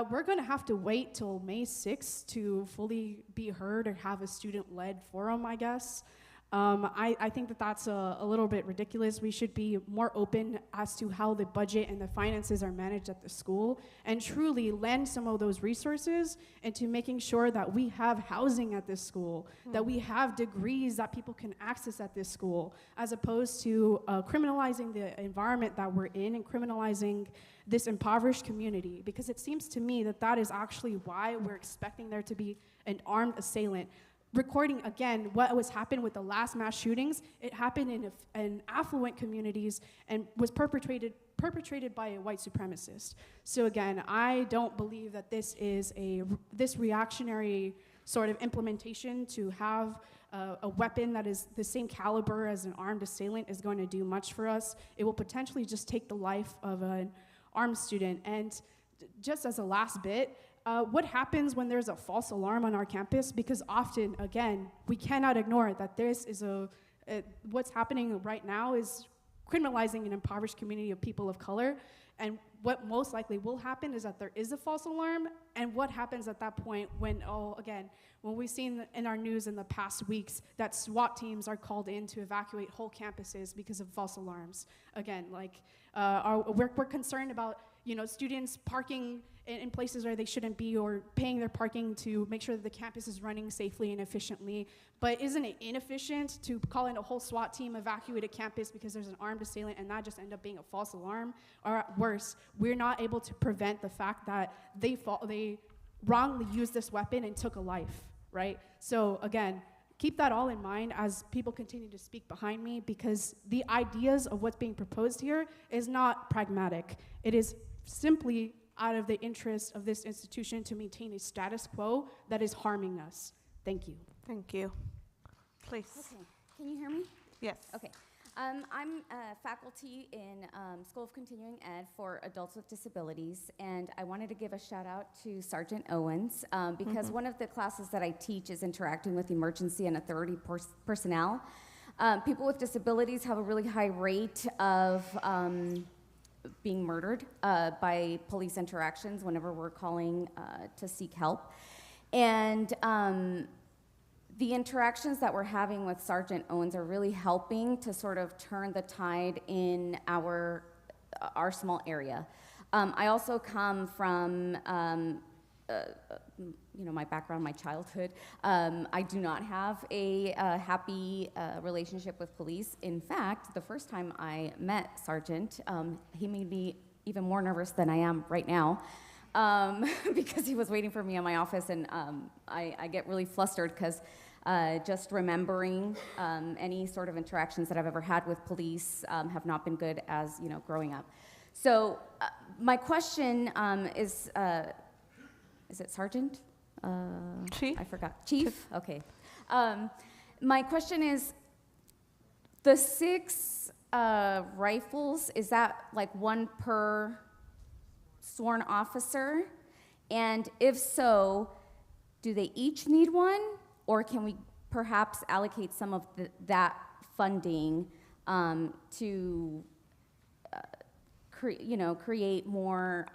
we're going to have to wait till May 6th to fully be heard or have a student-led forum, I guess. I think that that's a little bit ridiculous. We should be more open as to how the budget and the finances are managed at the school and truly lend some of those resources into making sure that we have housing at this school, that we have degrees that people can access at this school, as opposed to criminalizing the environment that we're in and criminalizing this impoverished community, because it seems to me that that is actually why we're expecting there to be an armed assailant. Recording again what was happened with the last mass shootings, it happened in affluent communities and was perpetrated by a white supremacist. So again, I don't believe that this is this reactionary sort of implementation to have a weapon that is the same caliber as an armed assailant is going to do much for us. It will potentially just take the life of an armed student. And just as a last bit, what happens when there's a false alarm on our campus? Because often, again, we cannot ignore that this is what's happening right now is criminalizing an impoverished community of people of color. And what most likely will happen is that there is a false alarm. And what happens at that point when we've seen in our news in the past weeks that SWAT teams are called in to evacuate whole campuses because of false alarms. Again, we're concerned about students parking in places where they shouldn't be, or paying their parking to make sure that the campus is running safely and efficiently. But isn't it inefficient to call in a whole SWAT team, evacuate a campus because there's an armed assailant, and that just end up being a false alarm? Or worse, we're not able to prevent the fact that they wrongly used this weapon and took a life, right? So again, keep that all in mind as people continue to speak behind me, because the ideas of what's being proposed here is not pragmatic. It is simply out of the interest of this institution to maintain a status quo that is harming us. Thank you. Thank you. Please. Okay, can you hear me? Yes. Okay. I'm faculty in School of Continuing Ed for Adults with Disabilities, and I wanted to give a shout out to Sergeant Owens because one of the classes that I teach is interacting with emergency and authority personnel. People with disabilities have a really high rate of being murdered by police interactions whenever we're calling to seek help. And the interactions that we're having with Sergeant Owens are really helping to sort of turn the tide in our small area. I also come from my background, my childhood. I do not have a happy relationship with police. In fact, the first time I met Sergeant, he made me even more nervous than I am right now because he was waiting for me in my office, and I get really flustered because just remembering any sort of interactions that I've ever had with police have not been good as growing up. So my question is it Sergeant? Chief? I forgot. Chief? Okay. My question is, the 6 rifles, is that like one per sworn officer? And if so, do they each need one? Or can we perhaps allocate some of that funding to create more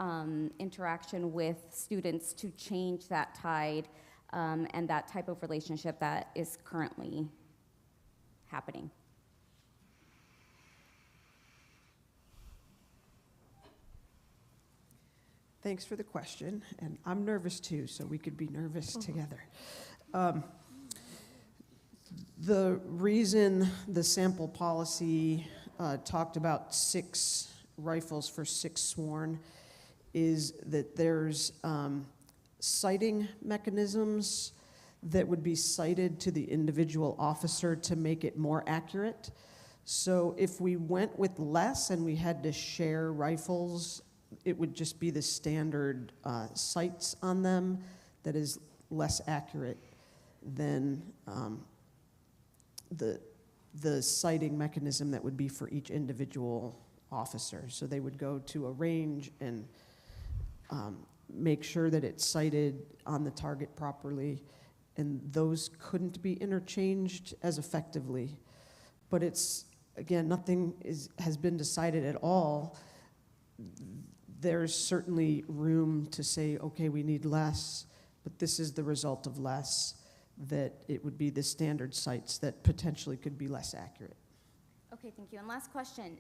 interaction with students to change that tide and that type of relationship that is currently happening? Thanks for the question, and I'm nervous too, so we could be nervous together. The reason the sample policy talked about 6 rifles for 6 sworn is that there's citing mechanisms that would be cited to the individual officer to make it more accurate. So if we went with less and we had to share rifles, it would just be the standard sights on them that is less accurate than the sighting mechanism that would be for each individual officer. So they would go to a range and make sure that it's sighted on the target properly, and those couldn't be interchanged as effectively. But it's, again, nothing has been decided at all. There's certainly room to say, okay, we need less, but this is the result of less. that it would be the standard sites that potentially could be less accurate. Okay, thank you. And last question.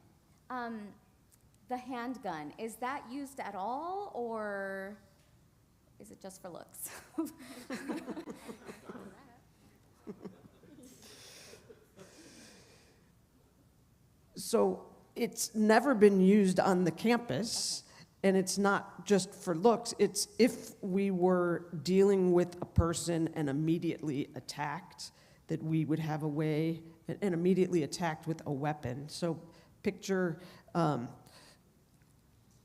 The handgun, is that used at all, or is it just for looks? So it's never been used on the campus, and it's not just for looks. It's if we were dealing with a person and immediately attacked, that we would have a way, and immediately attacked with a weapon. So picture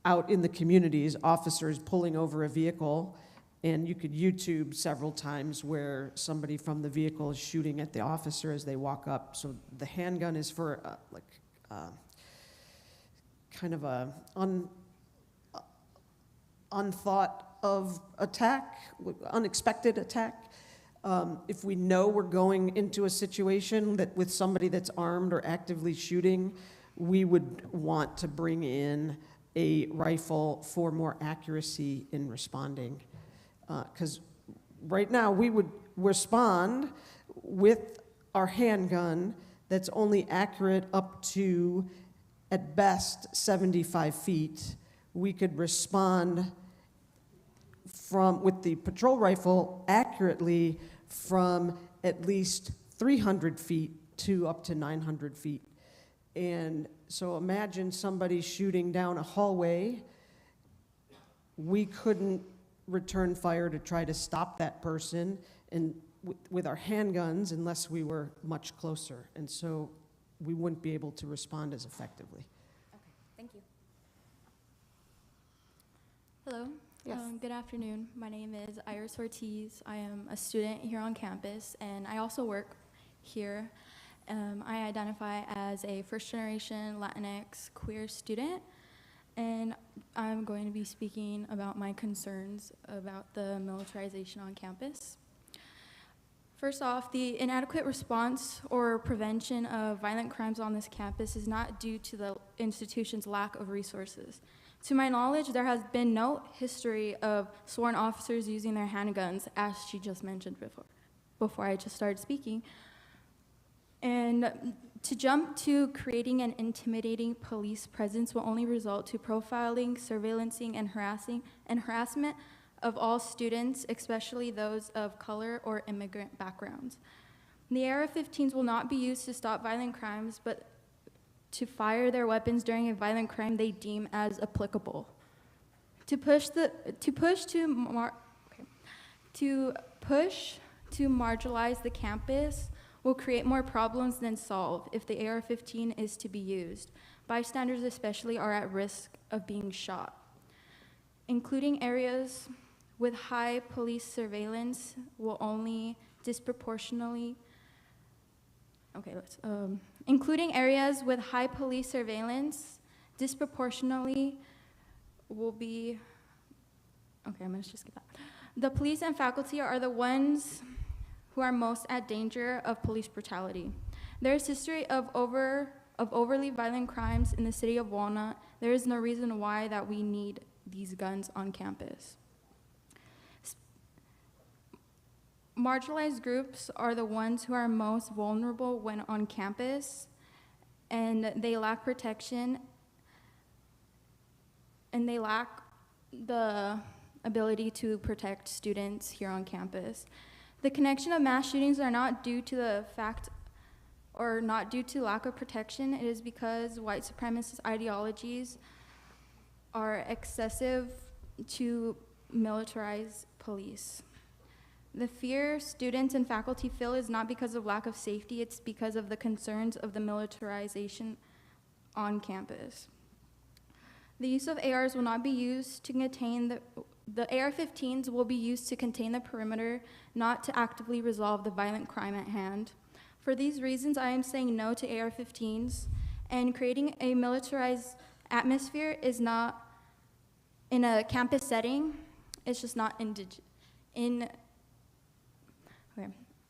out in the communities, officers pulling over a vehicle, and you could YouTube several times where somebody from the vehicle is shooting at the officer as they walk up. So the handgun is for kind of a unthought of attack, unexpected attack. If we know we're going into a situation that with somebody that's armed or actively shooting, we would want to bring in a rifle for more accuracy in responding. Because right now we would respond with our handgun that's only accurate up to, at best, 75 feet. We could respond with the patrol rifle accurately from at least 300 feet to up to 900 feet. And so imagine somebody shooting down a hallway. We couldn't return fire to try to stop that person and with our handguns unless we were much closer. And so we wouldn't be able to respond as effectively. Okay, thank you. Hello. Yes. Good afternoon. My name is Iris Ortiz. I am a student here on campus, and I also work here. I identify as a first-generation Latinx queer student, and I'm going to be speaking about my concerns about the militarization on campus. First off, the inadequate response or prevention of violent crimes on this campus is not due to the institution's lack of resources. To my knowledge, there has been no history of sworn officers using their handguns, as she just mentioned before I just started speaking. And to jump to creating an intimidating police presence will only result to profiling, surveillancing, and harassment of all students, especially those of color or immigrant backgrounds. The AR-15s will not be used to stop violent crimes, but to fire their weapons during a violent crime they deem as applicable. To push to marginalize the campus will create more problems than solve if the AR-15 is to be used. Bystanders especially are at risk of being shot. Including areas with high police surveillance will only disproportionately, including areas with high police surveillance disproportionately will be, I'm gonna just skip that. The police and faculty are the ones who are most at danger of police brutality. There is history of overly violent crimes in the city of Walnut. There is no reason why that we need these guns on campus. Marginalized groups are the ones who are most vulnerable when on campus, and they lack protection, and they lack the ability to protect students here on campus. The connection of mass shootings are not due to the fact or not due to lack of protection. It is because white supremacist ideologies are excessive to militarize police. The fear students and faculty feel is not because of lack of safety, it's because of the concerns of the militarization on campus. The use of ARs will not be used to contain the AR-15s will be used to contain the perimeter, not to actively resolve the violent crime at hand. For these reasons, I am saying no to AR-15s, and creating a militarized atmosphere is not, in a campus setting, it's just not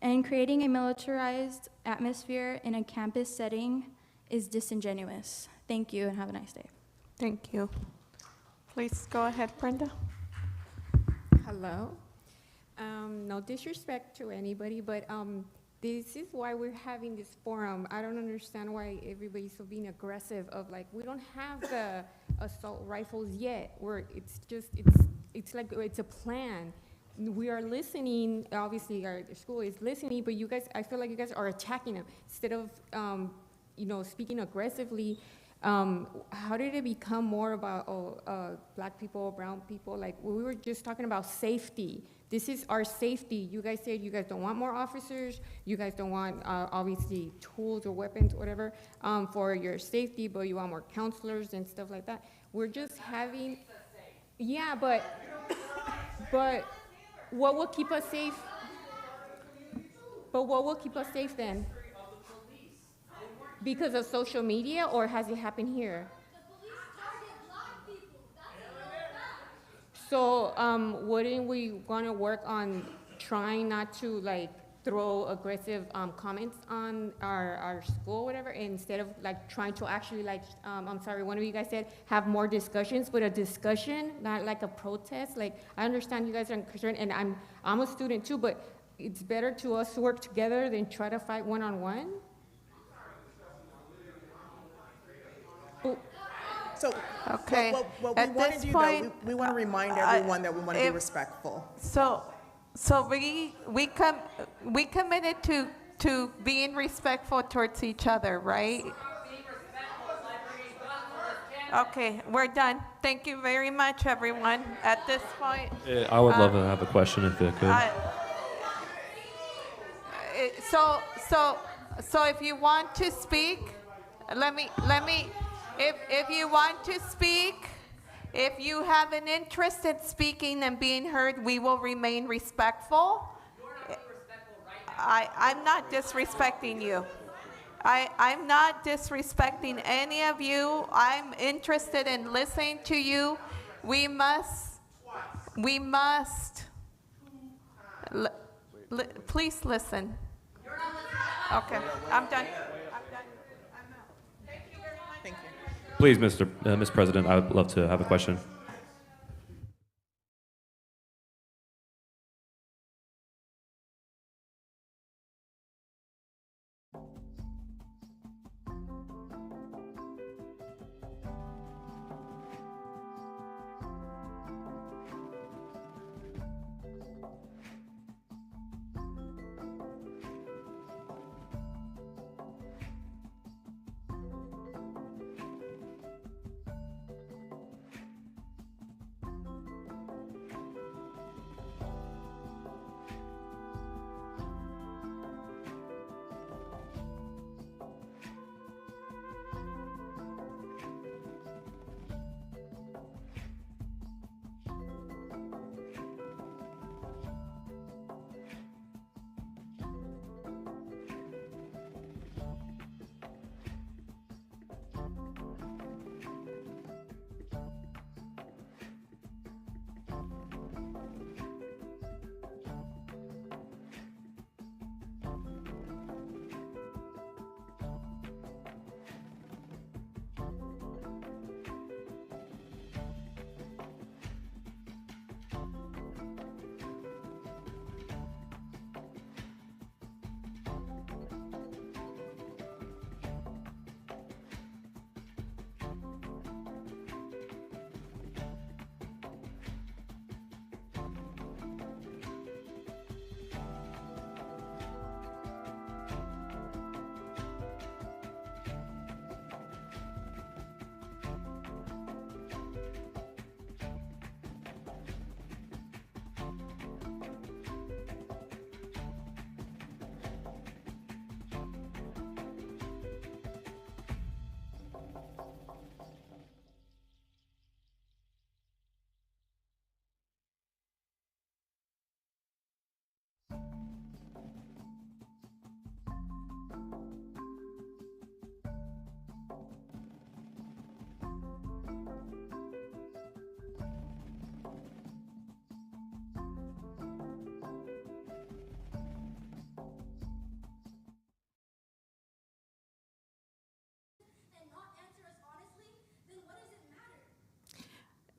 and creating a militarized atmosphere in a campus setting is disingenuous. Thank you and have a nice day. Thank you. Please go ahead, Brenda. Hello. No disrespect to anybody, but this is why we're having this forum. I don't understand why everybody's so being aggressive of like, we don't have the assault rifles yet. It's like, it's a plan. We are listening, obviously our school is listening, but you guys, I feel like you guys are attacking them. Instead of, speaking aggressively, how did it become more about, black people, brown people? Like, we were just talking about safety. This is our safety. You guys said you guys don't want more officers. You guys don't want, obviously, tools or weapons, whatever, for your safety, but you want more counselors and stuff like that. We're just having, yeah, but what will keep us safe? But what will keep us safe then? Because of social media, or has it happened here? So wouldn't we want to work on trying not to like throw aggressive comments on our school, whatever, instead of like trying to actually like, I'm sorry, one of you guys said have more discussions, but a discussion, not like a protest. Like, I understand you guys are concerned, and I'm a student too, but it's better to us to work together than try to fight one-on-one. So, Okay. what we At want this to do, point, though, we want to remind everyone that we want to be respectful. So we committed to being respectful towards each other, right? Okay, we're done. Thank you very much, everyone. At this point, I would love to have a question if it could. So if you want to speak, let me. If you want to speak, if you have an interest in speaking and being heard, we will remain respectful. I'm not disrespecting you. I'm not disrespecting any of you. I'm interested in listening to you. We must, please listen. Okay, I'm done. Thank you. Please, Ms. President, I would love to have a question.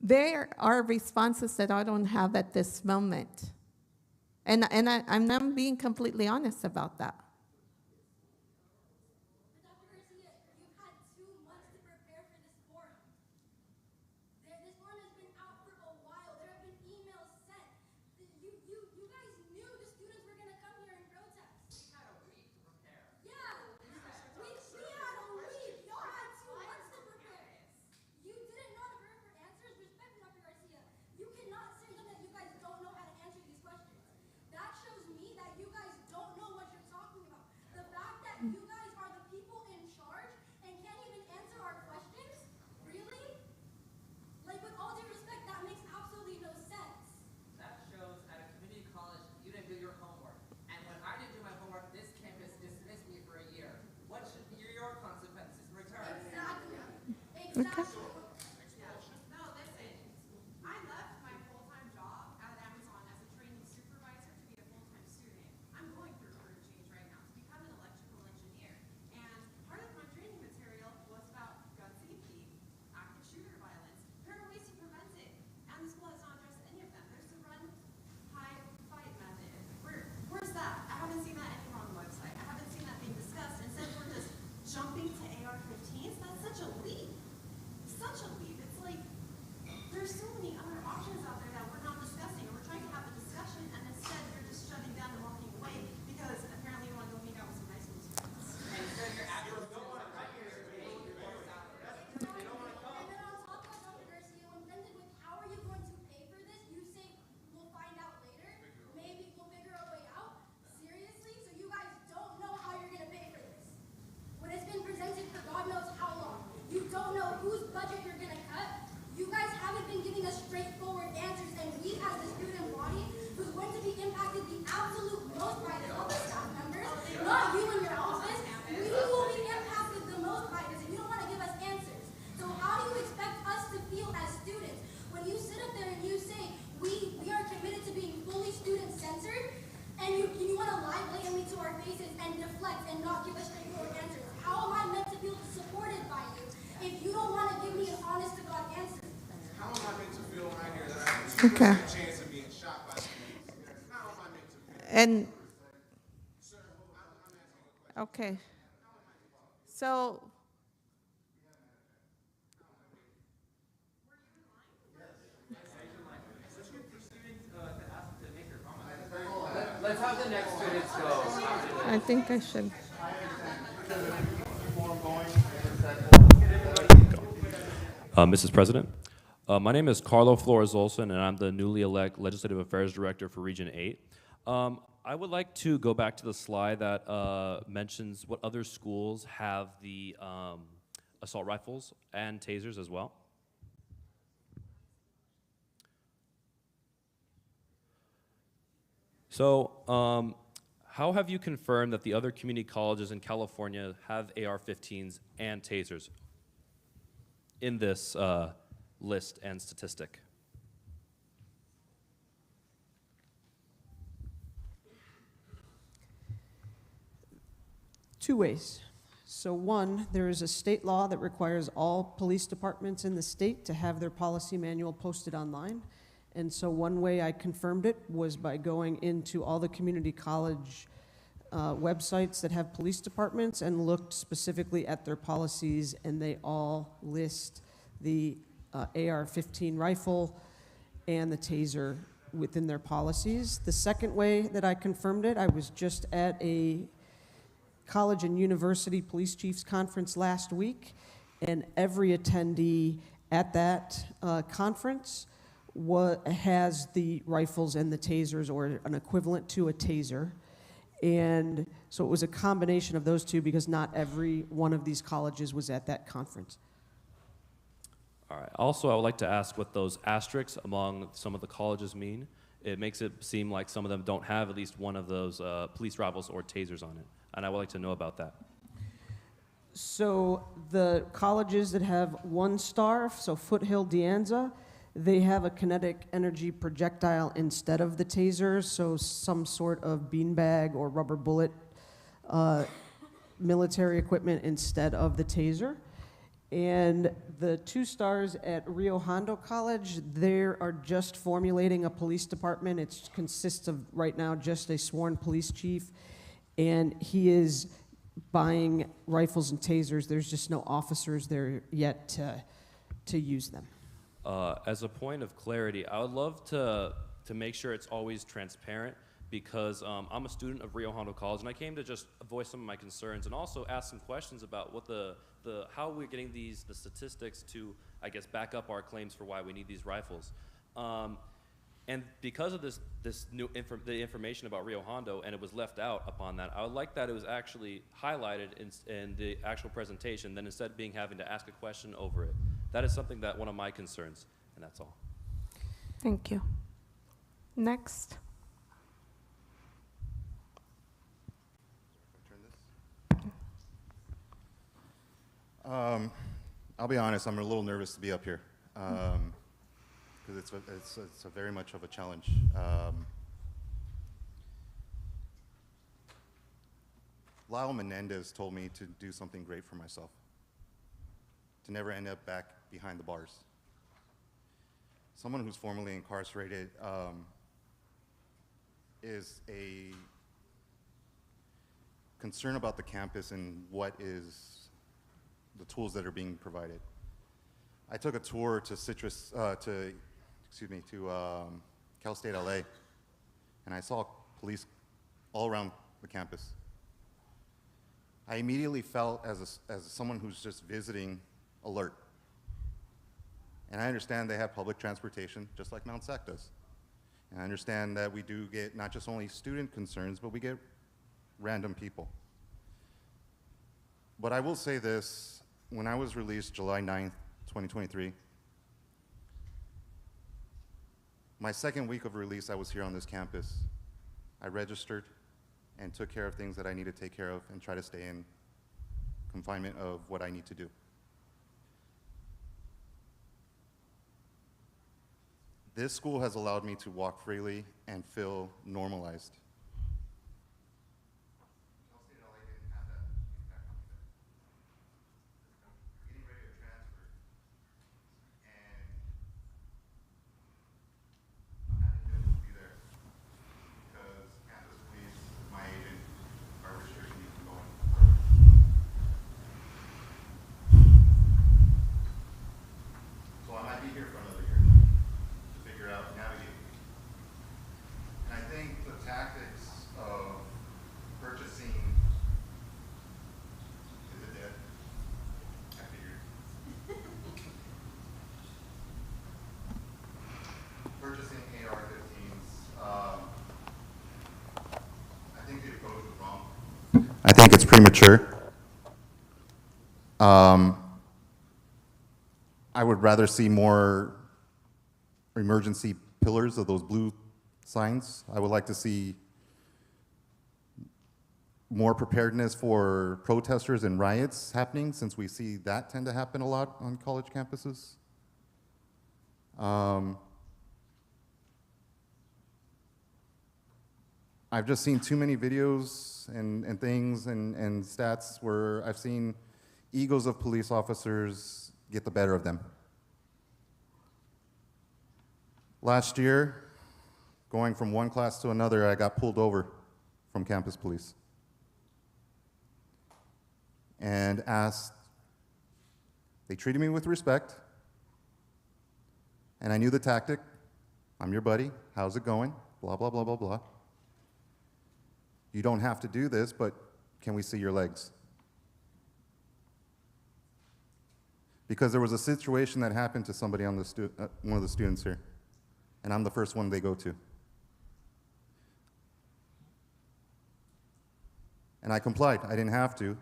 There are responses that I don't have at this moment. I'm not being completely honest about that. Okay. Okay. And, okay. So, Let's have the next students go. I think I should. Mrs. President, my name is Carlo Flores Olson, and I'm the newly elected Legislative Affairs Director for Region 8. I would like to go back to the slide that mentions what other schools have the assault rifles and tasers as well. So, how have you confirmed that the other community colleges in California have AR-15s and tasers in this list and statistic? Two ways. So one, there is a state law that requires all police departments in the state to have their policy manual posted online. And so one way I confirmed it was by going into all the community college websites that have police departments and looked specifically at their policies, and they all list the AR-15 rifle and the taser within their policies. The second way that I confirmed it, I was just at a college and university police chiefs conference last week, and every attendee at that conference has the rifles and the tasers, or an equivalent to a taser. And so it was a combination of those two, because not every one of these colleges was at that conference. All right. Also, I would like to ask what those asterisks among some of the colleges mean. It makes it seem like some of them don't have at least one of those police rifles or tasers on it, and I would like to know about that. So the colleges that have 1 star, so Foothill, De Anza, they have a kinetic energy projectile instead of the taser, so some sort of beanbag or rubber bullet military equipment instead of the taser. And the 2 stars at Rio Hondo College, they are just formulating a police department. It consists of, right now, just a sworn police chief, and he is buying rifles and tasers. There's just no officers there yet to use them. As a point of clarity, I would love to make sure it's always transparent, because I'm a student of Rio Hondo College, and I came to just voice some of my concerns and also ask some questions about what how we're getting the statistics to, I guess, back up our claims for why we need these rifles. And because of the information about Rio Hondo, and it was left out upon that, I would like that it was actually highlighted in the actual presentation, then instead of having to ask a question over it. That is something that one of my concerns, and that's all. Thank you. Next. I'll be honest, I'm a little nervous to be up here because it's a very much of a challenge. Lyle Menendez told me to do something great for myself, to never end up back behind the bars. Someone who's formerly incarcerated is a concern about the campus and what is the tools that are being provided. I took a tour to Cal State LA, and I saw police all around the campus. I immediately felt, as someone who's just visiting, alert. And I understand they have public transportation, just like Mount SAC does. And I understand that we do get not just only student concerns, but we get random people. But I will say this, when I was released July 9th, 2023, my second week of release, I was here on this campus. I registered and took care of things that I need to take care of and try to stay in confinement of what I need to do. This school has allowed me to walk freely and feel normalized. So I might be here for another year to figure out, navigate. And I think the tactics of purchasing, is it dead? I figured. Purchasing AR-15s, I think the approach was wrong. I think it's premature. I would rather see more emergency pillars of those blue signs. I would like to see more preparedness for protesters and riots happening, since we see that tend to happen a lot on college campuses. I've just seen too many videos and things and stats where I've seen egos of police officers get the better of them. Last year, going from one class to another, I got pulled over from campus police and asked, they treated me with respect, and I knew the tactic. I'm your buddy, how's it going? Blah, blah, blah, blah, blah. You don't have to do this, but can we see your legs? Because there was a situation that happened to somebody on one of the students here, and I'm the first one they go to. And I complied. I didn't have to.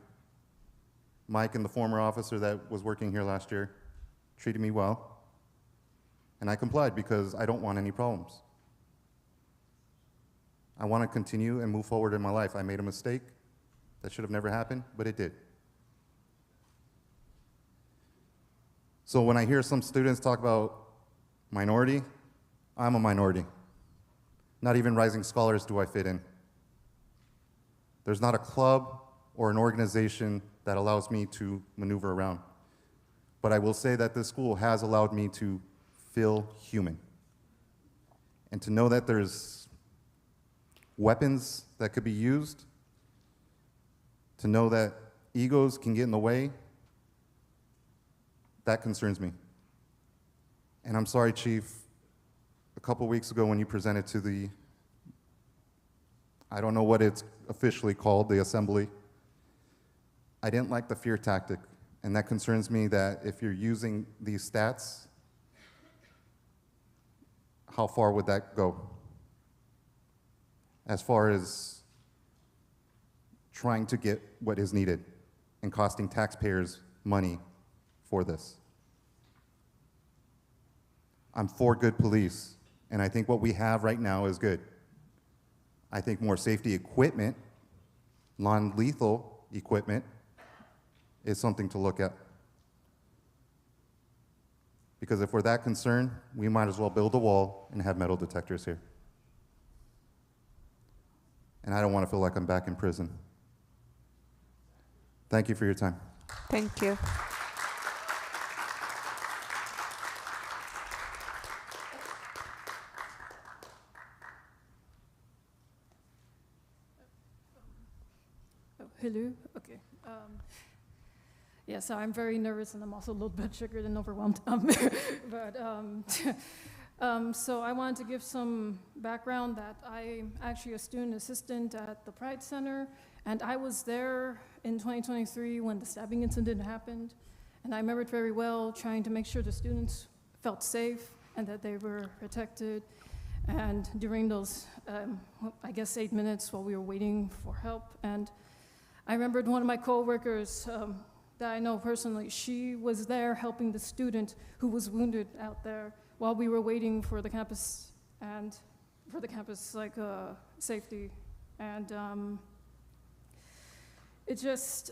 Mike and the former officer that was working here last year treated me well, and I complied because I don't want any problems. I want to continue and move forward in my life. I made a mistake that should have never happened, but it did. So when I hear some students talk about minority, I'm a minority. Not even rising scholars do I fit in. There's not a club or an organization that allows me to maneuver around. But I will say that this school has allowed me to feel human. And to know that there's weapons that could be used, to know that egos can get in the way, that concerns me. And I'm sorry, Chief, a couple weeks ago when you presented to the, I don't know what it's officially called, the assembly, I didn't like the fear tactic. And that concerns me that if you're using these stats, how far would that go? As far as trying to get what is needed and costing taxpayers money for this. I'm for good police, and I think what we have right now is good. I think more safety equipment, non-lethal equipment, is something to look at. Because if we're that concerned, we might as well build a wall and have metal detectors here. And I don't want to feel like I'm back in prison. Thank you for your time. Thank you. Oh, hello. Okay. Yeah, so I'm very nervous and I'm also a little bit triggered and overwhelmed. So I wanted to give some background that I'm actually a student assistant at the Pride Center, and I was there in 2023 when the stabbing incident happened. And I remember it very well, trying to make sure the students felt safe and that they were protected. And during those, I guess 8 minutes while we were waiting for help, and I remembered one of my coworkers that I know personally, she was there helping the student who was wounded out there while we were waiting for the campus and for the campus safety. And it just,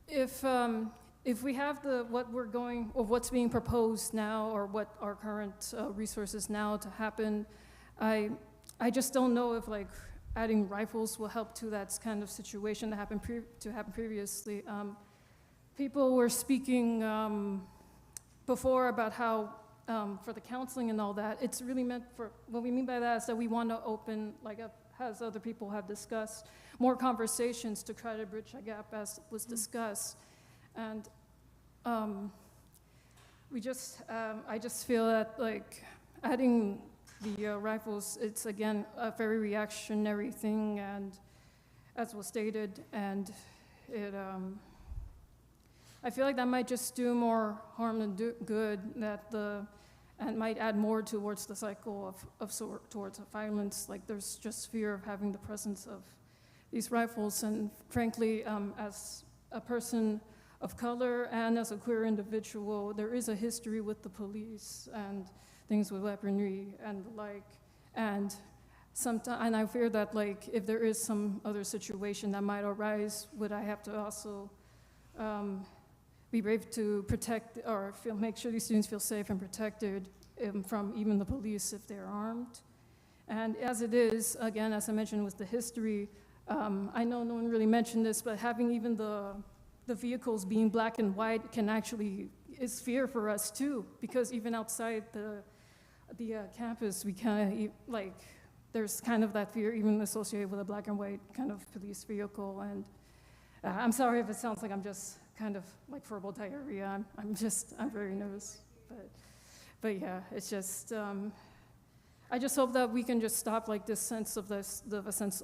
if we have what's being proposed now or what our current resources now to happen, I just don't know if adding rifles will help to that kind of situation that happened previously. People were speaking before about how for the counseling and all that, it's really meant for, what we mean by that is that we want to open, as other people have discussed, more conversations to try to bridge a gap as was discussed. And I just feel that adding the rifles, it's again a very reactionary thing, and as was stated, and it, I feel like that might just do more harm than good, and might add more towards the cycle towards violence. There's just fear of having the presence of these rifles, and frankly, as a person of color and as a queer individual, there is a history with the police and things with weaponry and the like, and I fear that if there is some other situation that might arise, would I have to also be brave to protect or make sure these students feel safe and protected from even the police if they're armed. And as it is, again, as I mentioned with the history, I know no one really mentioned this, but having even the vehicles being black and white can actually is fear for us too, because even outside the campus, we kind of there's kind of that fear even associated with a black and white kind of police vehicle. And I'm sorry if it sounds like I'm just kind of verbal diarrhea. I'm very nervous, but yeah, it's just, I just hope that we can just stop this sense of the sense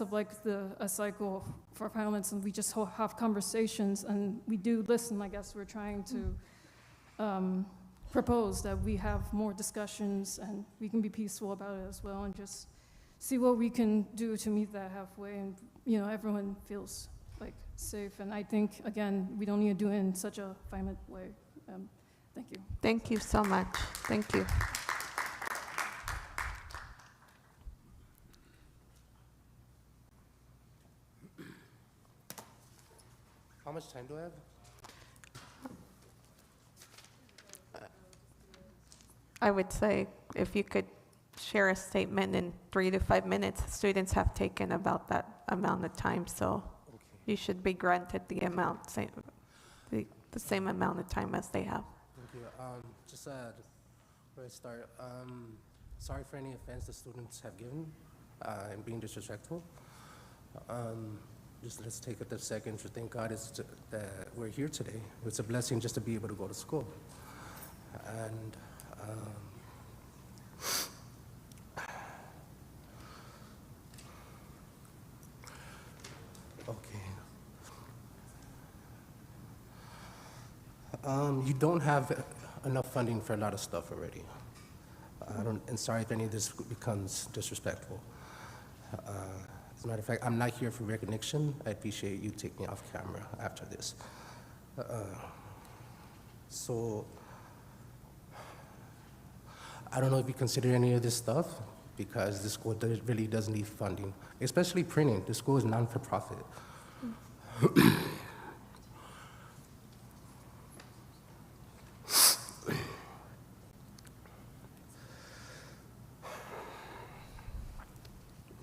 of a cycle for violence, and we just have conversations, and we do listen. I guess we're trying to propose that we have more discussions, and we can be peaceful about it as well, and just see what we can do to meet that halfway, and everyone feels safe. And I think, again, we don't need to do it in such a violent way. Thank you. Thank you so much. Thank you. How much time do I have? I would say if you could share a statement in 3 to 5 minutes. Students have taken about that amount of time, so you should be granted the amount, the the same amount of time as they have. Thank you. Just where I start, sorry for any offense the students have given and being disrespectful. Just let's take a second to thank God that we're here today. It's a blessing just to be able to go to school. And okay. You don't have enough funding for a lot of stuff already. And sorry if any of this becomes disrespectful. As a matter of fact, I'm not here for recognition. I appreciate you taking me off camera after this. So, I don't know if you consider any of this stuff, because the school really does need funding, especially printing. The school is non-for-profit.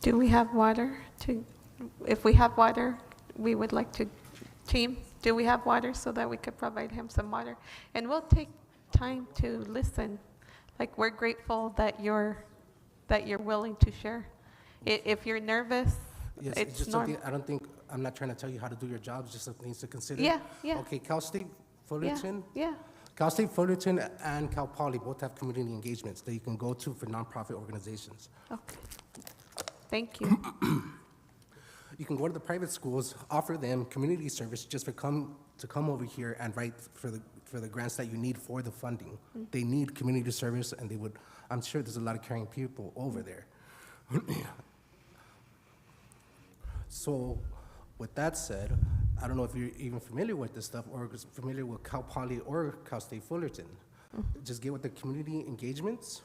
Do we have water? If we have water, we would like to, team, do we have water so that we could provide him some water? And we'll take time to listen. Like, we're grateful that you're willing to share. If you're nervous, Yes, it's just normal. something, I don't think, I'm not trying to tell you how to do your job, just some things to consider. Yeah, yeah. Okay, Cal State Fullerton. Yeah. Cal State Fullerton and Cal Poly both have community engagements that you can go to for nonprofit organizations. Okay. Thank you. You can go to the private schools, offer them community service just to come over here and write for the grants that you need for the funding. They need community service, and I'm sure there's a lot of caring people over there. So, with that said, I don't know if you're even familiar with this stuff or familiar with Cal Poly or Cal State Fullerton. Just get with the community engagements.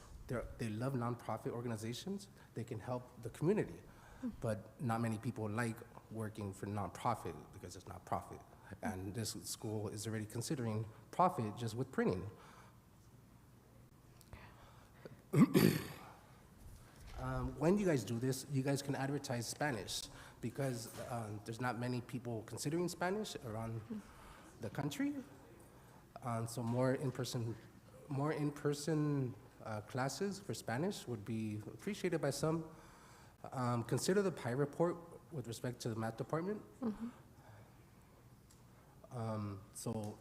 They love nonprofit organizations. They can help the community. But not many people like working for nonprofit because it's not profit. And this school is already considering profit just with printing. When you guys do this, you guys can advertise Spanish, because there's not many people considering Spanish around the country. So more in-person classes for Spanish would be appreciated by some. Consider the PI report with respect to the math department. So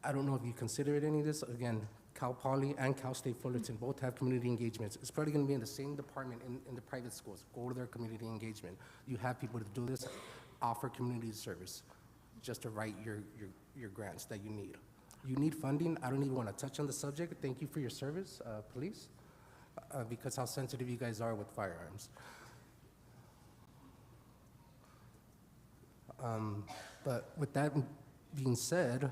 I don't know if you considered any of this. Again, Cal Poly and Cal State Fullerton both have community engagements. It's probably going to be in the same department in the private schools. Go to their community engagement. You have people to do this, offer community service, just to write your grants that you need. You need funding. I don't even want to touch on the subject. Thank you for your service, police, because how sensitive you guys are with firearms. But with that being said,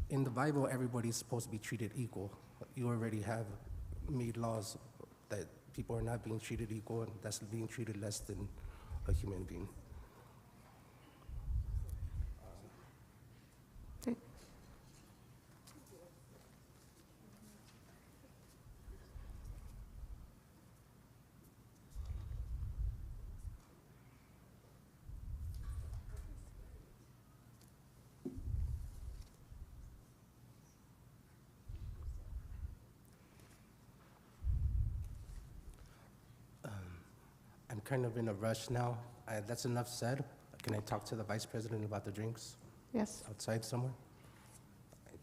in the Bible, everybody's supposed to be treated equal. You already have made laws that people are not being treated equal, and that's being treated less than a human being. I'm kind of in a rush now. That's enough said. Can I talk to the vice president about the drinks? Yes. Outside somewhere?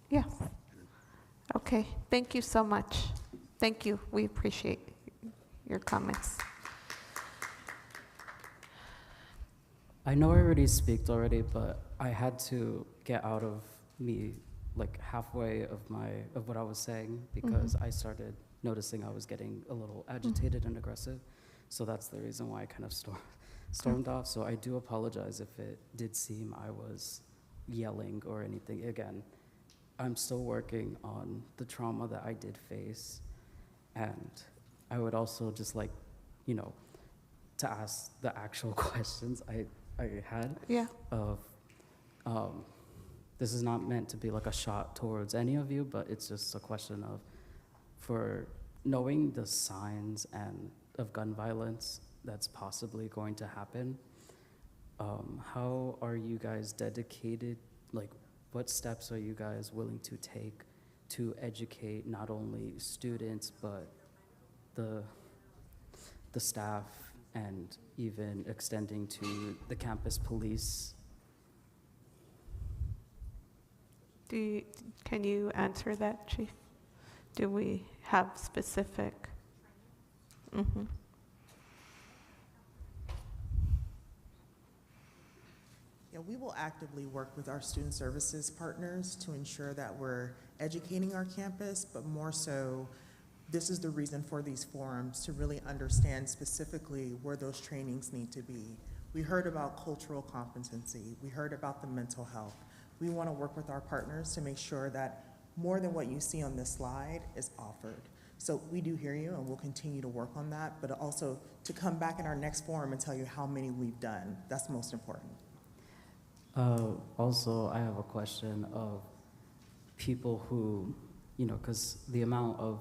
Yeah. Okay. Thank you so much. Thank you. We appreciate your comments. I know I already speaked already, but I had to get out of me like halfway of what I was saying, because I started noticing I was getting a little agitated and aggressive. So that's the reason why I kind of stormed off. So I do apologize if it did seem I was yelling or anything. Again, I'm still working on the trauma that I did face. And I would also just like, to ask the actual questions I had. Yeah. Of, this is not meant to be like a shot towards any of you, but it's just a question of, for knowing the signs of gun violence that's possibly going to happen, how are you guys dedicated like, what steps are you guys willing to take to educate not only students, but the staff, and even extending to the campus police? Can you answer that, Chief? Do we have specific? Mhm. Yeah, we will actively work with our student services partners to ensure that we're educating our campus, but more so, this is the reason for these forums, to really understand specifically where those trainings need to be. We heard about cultural competency. We heard about the mental health. We want to work with our partners to make sure that more than what you see on this slide is offered. So we do hear you, and we'll continue to work on that, but also to come back in our next forum and tell you how many we've done. That's most important. Also, I have a question of people who, because the amount of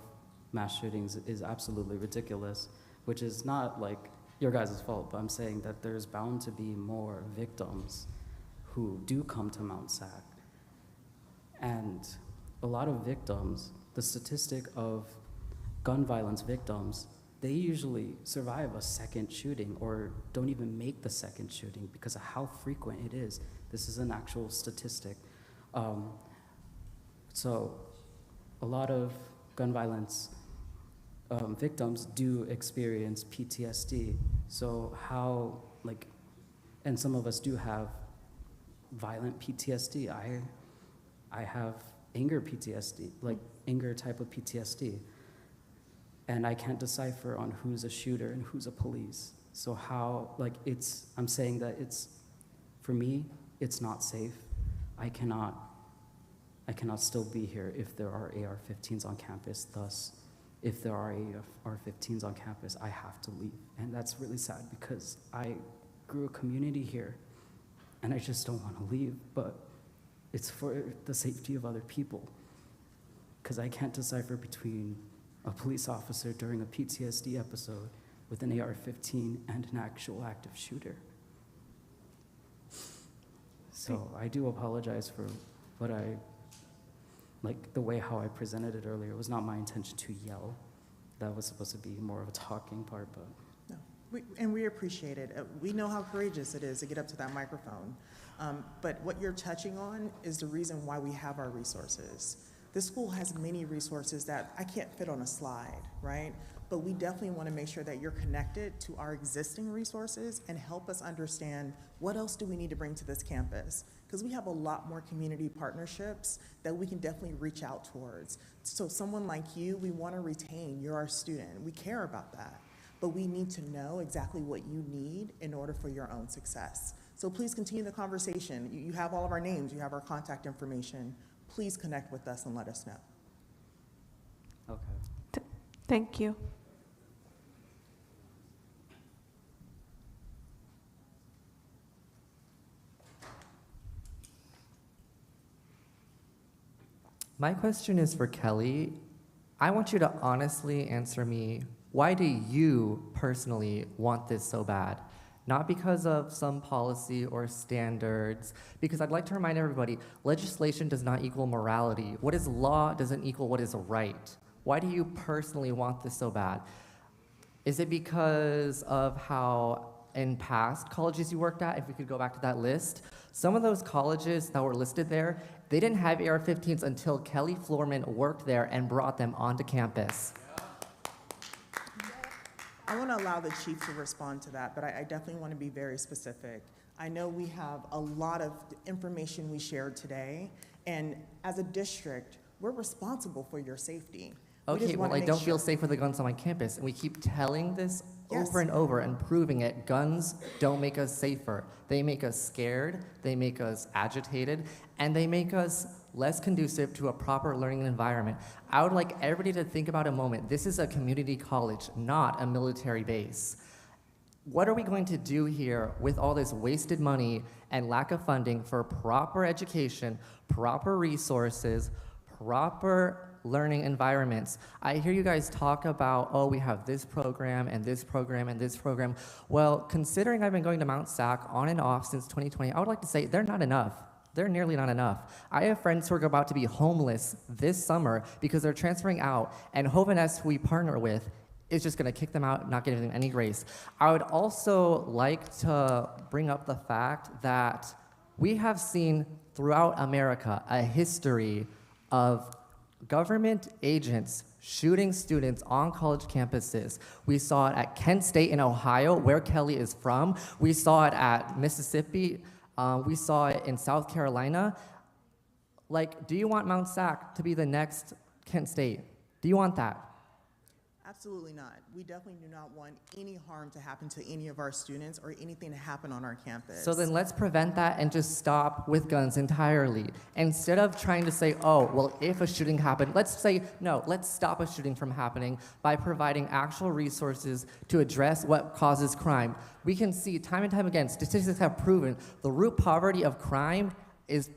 mass shootings is absolutely ridiculous, which is not like your guys' fault, but I'm saying that there's bound to be more victims who do come to Mount SAC. And a lot of victims, the statistic of gun violence victims, they usually survive a second shooting or don't even make the second shooting because of how frequent it is. This is an actual statistic. So a lot of gun violence victims do experience PTSD. So how, and some of us do have violent PTSD. I have anger PTSD, like anger type of PTSD. And I can't decipher on who's a shooter and who's a police. So how, I'm saying that for me, it's not safe. I cannot still be here if there are AR-15s on campus. Thus, if there are AR-15s on campus, I have to leave. And that's really sad because I grew a community here and I just don't want to leave, but it's for the safety of other people. Because I can't decipher between a police officer during a PTSD episode with an AR-15 and an actual active shooter. So I do apologize for what the way how I presented it earlier. It was not my intention to yell. That was supposed to be more of a talking part, but. No, we appreciate it. We know how courageous it is to get up to that microphone. But what you're touching on is the reason why we have our resources. This school has many resources that I can't fit on a slide, right? But we definitely want to make sure that you're connected to our existing resources and help us understand what else do we need to bring to this campus. Because we have a lot more community partnerships that we can definitely reach out towards. So someone like you, we want to retain. You're our student. We care about that. But we need to know exactly what you need in order for your own success. So please continue the conversation. You have all of our names. You have our contact information. Please connect with us and let us know. Okay. Thank you. My question is for Kelly. I want you to honestly answer me, why do you personally want this so bad? Not because of some policy or standards, because I'd like to remind everybody, legislation does not equal morality. What is law doesn't equal what is right. Why do you personally want this so bad? Is it because of how in past colleges you worked at, if we could go back to that list, some of those colleges that were listed there, they didn't have AR-15s until Kelly Floorman worked there and brought them onto campus. I want to allow the chief to respond to that, but I definitely want to be very specific. I know we have a lot of information we shared today, and as a district, we're responsible for your safety. Okay, well, I don't feel safe with the guns on my campus, and we keep telling this over and over and proving it. Guns don't make us safer. They make us scared, they make us agitated, and they make us less conducive to a proper learning environment. I would like everybody to think about a moment. This is a community college, not a military base. What are we going to do here with all this wasted money and lack of funding for proper education, proper resources, proper learning environments? I hear you guys talk about, oh, we have this program and this program and this program. Well, considering I've been going to Mount SAC on and off since 2020, I would like to say they're not enough. they're nearly not enough. I have friends who are about to be homeless this summer because they're transferring out, and Hoveness, who we partner with, is just gonna kick them out, not giving them any grace. I would also like to bring up the fact that we have seen throughout America a history of government agents shooting students on college campuses. We saw it at Kent State in Ohio, where Kelly is from. We saw it at Mississippi. We saw it in South Carolina. Like, do you want Mount SAC to be the next Kent State? Do you want that? Absolutely not. We definitely do not want any harm to happen to any of our students or anything to happen on our campus. So then let's prevent that and just stop with guns entirely. Instead of trying to say, oh, well, if a shooting happened, let's say, no, let's stop a shooting from happening by providing actual resources to address what causes crime. We can see time and time again, statistics have proven the root poverty of crime is,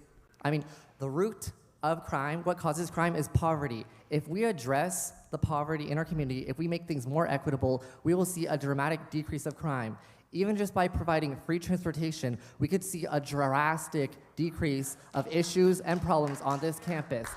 the root of crime, what causes crime is poverty. If we address the poverty in our community, if we make things more equitable, we will see a dramatic decrease of crime. Even just by providing free transportation, we could see a drastic decrease of issues and problems on this campus.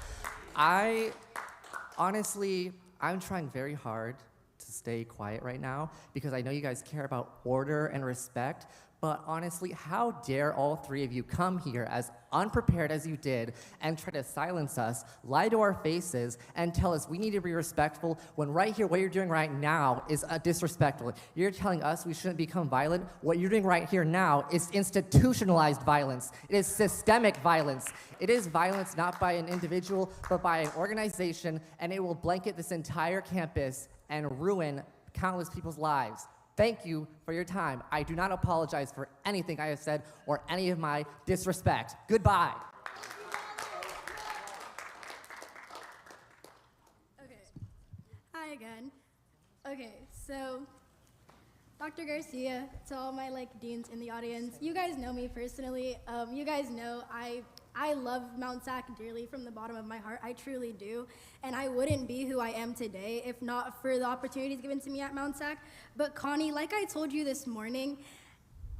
Honestly, I'm trying very hard to stay quiet right now because I know you guys care about order and respect, but honestly, how dare all three of you come here as unprepared as you did and try to silence us, lie to our faces, and tell us we need to be respectful when right here, what you're doing right now is disrespectful. You're telling us we shouldn't become violent. What you're doing right here now is institutionalized violence. It is systemic violence. It is violence not by an individual, but by an organization, and it will blanket this entire campus and ruin countless people's lives. Thank you for your time. I do not apologize for anything I have said or any of my disrespect. Goodbye. Okay. Hi again. Okay, so Dr. Garcia, to all my deans in the audience, you guys know me personally. You guys know I love Mount SAC dearly from the bottom of my heart. I truly do. And I wouldn't be who I am today if not for the opportunities given to me at Mount SAC. But Connie, like I told you this morning,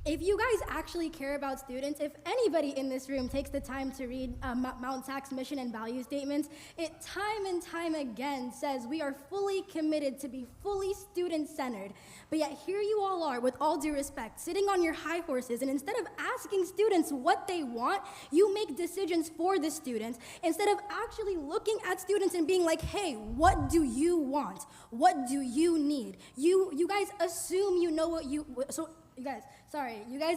if you guys actually care about students, if anybody in this room takes the time to read Mount SAC's mission and value statements, it time and time again says we are fully committed to be fully student-centered. But yet here you all are, with all due respect, sitting on your high horses, and instead of asking students what they want, you make decisions for the students, instead of actually looking at students and being like, hey, what do you want? What do you need? You guys assume you know what you guys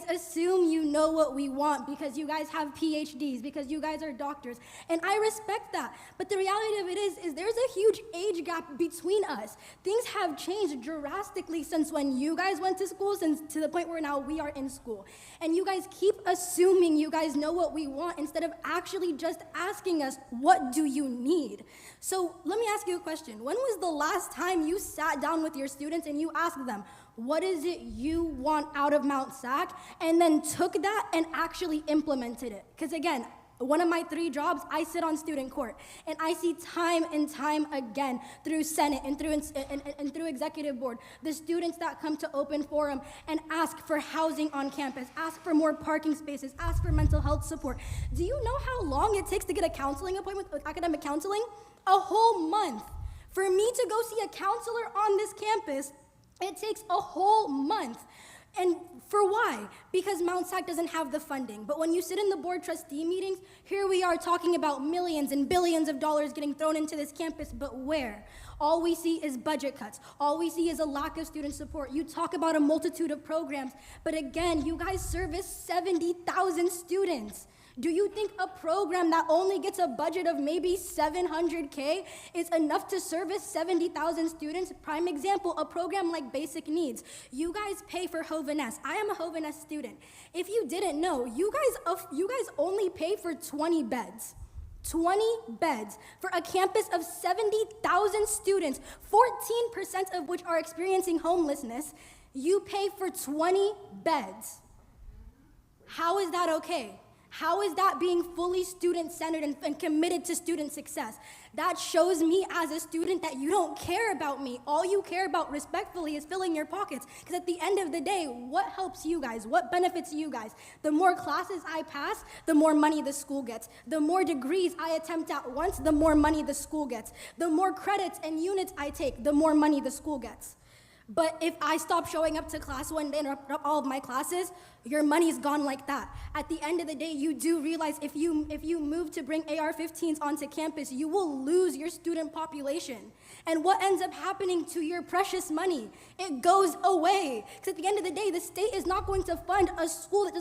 assume you know what we want because you guys have PhDs, because you guys are doctors, and I respect that. But the reality of it is there's a huge age gap between us. Things have changed drastically since when you guys went to school, since to the point where now we are in school. And you guys keep assuming you guys know what we want instead of actually just asking us, what do you need? So let me ask you a question. When was the last time you sat down with your students and you asked them, what is it you want out of Mount SAC, and then took that and actually implemented it? Because again, one of my 3 jobs, I sit on student court, and I see time and time again through Senate and through executive board, the students that come to open forum and ask for housing on campus, ask for more parking spaces, ask for mental health support. Do you know how long it takes to get a counseling appointment with academic counseling? A whole month. For me to go see a counselor on this campus, it takes a whole month. And for why? Because Mount SAC doesn't have the funding. But when you sit in the board trustee meetings, here we are talking about millions and billions of dollars getting thrown into this campus, but where? All we see is budget cuts. All we see is a lack of student support. You talk about a multitude of programs, but again, you guys service 70,000 students. Do you think a program that only gets a budget of maybe $700K is enough to service 70,000 students? Prime example, a program like Basic Needs. You guys pay for Hoveness. I am a Hoveness student. If you didn't know, you guys only pay for 20 beds. 20 beds for a campus of 70,000 students, 14% of which are experiencing homelessness. You pay for 20 beds. How is that okay? How is that being fully student-centered and committed to student success? That shows me as a student that you don't care about me. All you care about, respectfully, is filling your pockets. Because at the end of the day, what helps you guys? What benefits you guys? The more classes I pass, the more money the school gets. The more degrees I attempt at once, the more money the school gets. The more credits and units I take, the more money the school gets. But if I stop showing up to class one day and interrupt all of my classes, your money's gone like that. At the end of the day, you do realize if you move to bring AR-15s onto campus, you will lose your student population. And what ends up happening to your precious money? It goes away. Because at the end of the day, the state is not going to fund a school that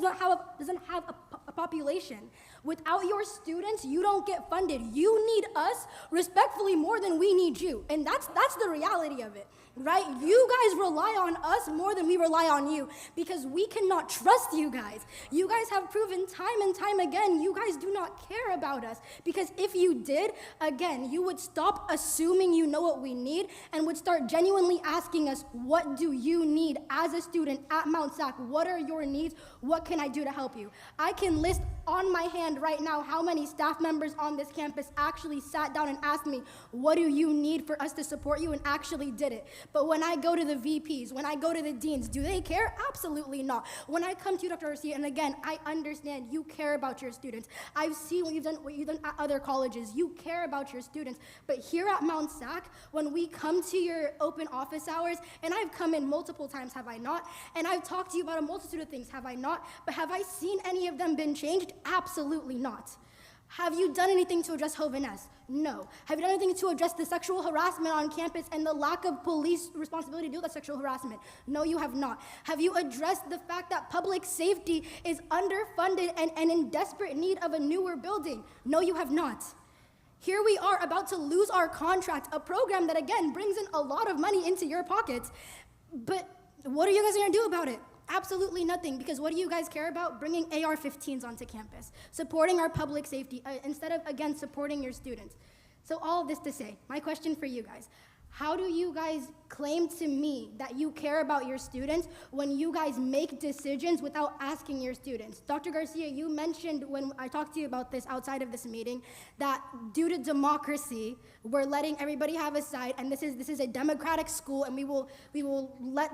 doesn't have a population. Without your students, you don't get funded. You need us respectfully more than we need you. And that's the reality of it. Right? You guys rely on us more than we rely on you because we cannot trust you guys. You guys have proven time and time again you guys do not care about us because if you did, again, you would stop assuming you know what we need and would start genuinely asking us, what do you need as a student at Mount SAC? What are your needs? What can I do to help you? I can list on my hand right now how many staff members on this campus actually sat down and asked me, what do you need for us to support you, and actually did it. But when I go to the VPs, when I go to the deans, do they care? Absolutely not. When I come to you, Dr. Garcia, and again, I understand you care about your students. I've seen what you've done at other colleges. You care about your students. But here at Mount SAC, when we come to your open office hours, and I've come in multiple times, have I not? And I've talked to you about a multitude of things, have I not? But have I seen any of them been changed? Absolutely not. Have you done anything to address Jovenes? No. Have you done anything to address the sexual harassment on campus and the lack of police responsibility to deal with that sexual harassment? No, you have not. Have you addressed the fact that public safety is underfunded and in desperate need of a newer building? No, you have not. Here we are about to lose our contract, a program that, again, brings in a lot of money into your pockets. But what are you guys going to do about it? Absolutely nothing, because what do you guys care about? Bringing AR-15s onto campus, supporting our public safety, instead of, again, supporting your students. So all of this to say, my question for you guys, how do you guys claim to me that you care about your students when you guys make decisions without asking your students? Dr. Garcia, you mentioned when I talked to you about this outside of this meeting that due to democracy, we're letting everybody have a side, and this is a democratic school, and we will let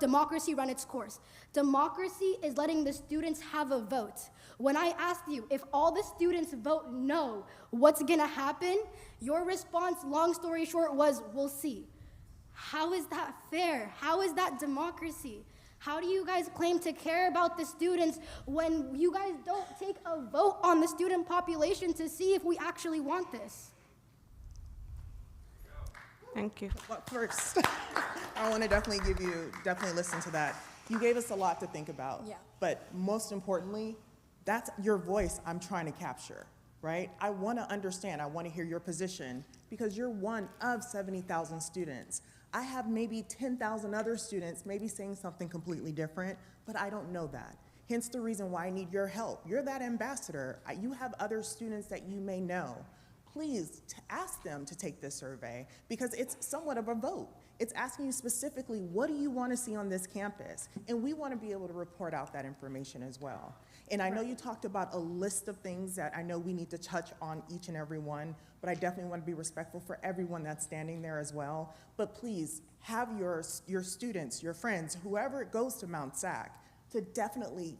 democracy run its course. Democracy is letting the students have a vote. When I asked you if all the students vote no, what's gonna happen? Your response, long story short, was, we'll see. How is that fair? How is that democracy? How do you guys claim to care about the students when you guys don't take a vote on the student population to see if we actually want this? Thank you. Well, first, I want to definitely listen to that. You gave us a lot to think about. Yeah. But most importantly, that's your voice I'm trying to capture, right? I want to understand, I want to hear your position because you're one of 70,000 students. I have maybe 10,000 other students maybe saying something completely different, but I don't know that. Hence the reason why I need your help. You're that ambassador. You have other students that you may know. Please ask them to take this survey because it's somewhat of a vote. It's asking you specifically, what do you want to see on this campus? And we want to be able to report out that information as well. And I know you talked about a list of things that I know we need to touch on each and every one, but I definitely want to be respectful for everyone that's standing there as well. But please have your students, your friends, whoever goes to Mount SAC to definitely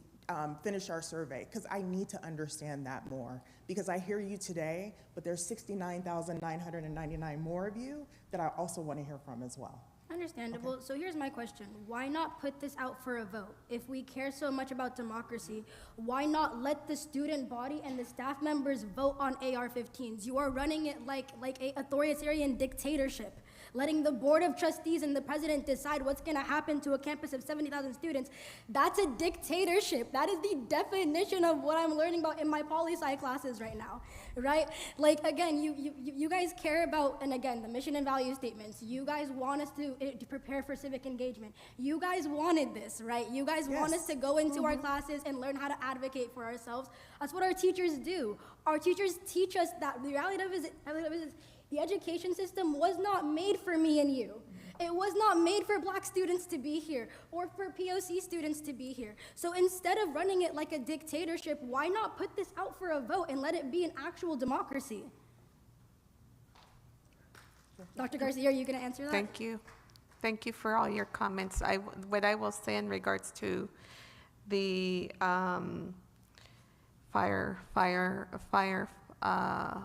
finish our survey, because I need to understand that more. Because I hear you today, but there's 69,999 more of you that I also want to hear from as well. Understandable. Okay. So here's my question. Why not put this out for a vote? If we care so much about democracy, why not let the student body and the staff members vote on AR-15s? You are running it like an authoritarian dictatorship, letting the board of trustees and the president decide what's going to happen to a campus of 70,000 students. That's a dictatorship. That is the definition of what I'm learning about in my poli-sci classes right now, right? Like, again, you guys care about, and again, the mission and value statements. You guys want us to prepare for civic engagement. You guys wanted this, right? You guys want us to go into our classes and learn how to advocate for ourselves. That's what our teachers do. Our teachers teach us that the reality of it is the education system was not made for me and you. It was not made for black students to be here or for POC students to be here. So instead of running it like a dictatorship, why not put this out for a vote and let it be an actual democracy? Dr. Garcia, are you going to answer that? Thank you. Thank you for all your comments. What I will say in regards to the fire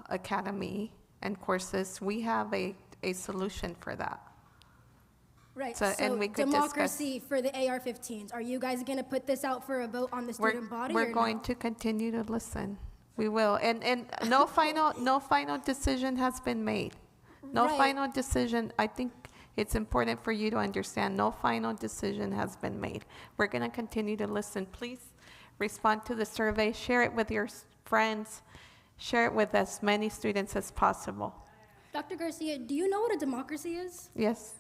academy and courses, we have a solution for that. Right, So- so and we could democracy for the AR-15s. Are you guys going to put this out for a vote on the student body? We're or going no? to continue to listen. We will, and no final decision has been made. No Right. final decision. I think it's important for you to understand, no final decision has been made. We're going to continue to listen. Please respond to the survey, share it with your friends, share it with as many students as possible. Dr. Garcia, do you know what a democracy is? Yes.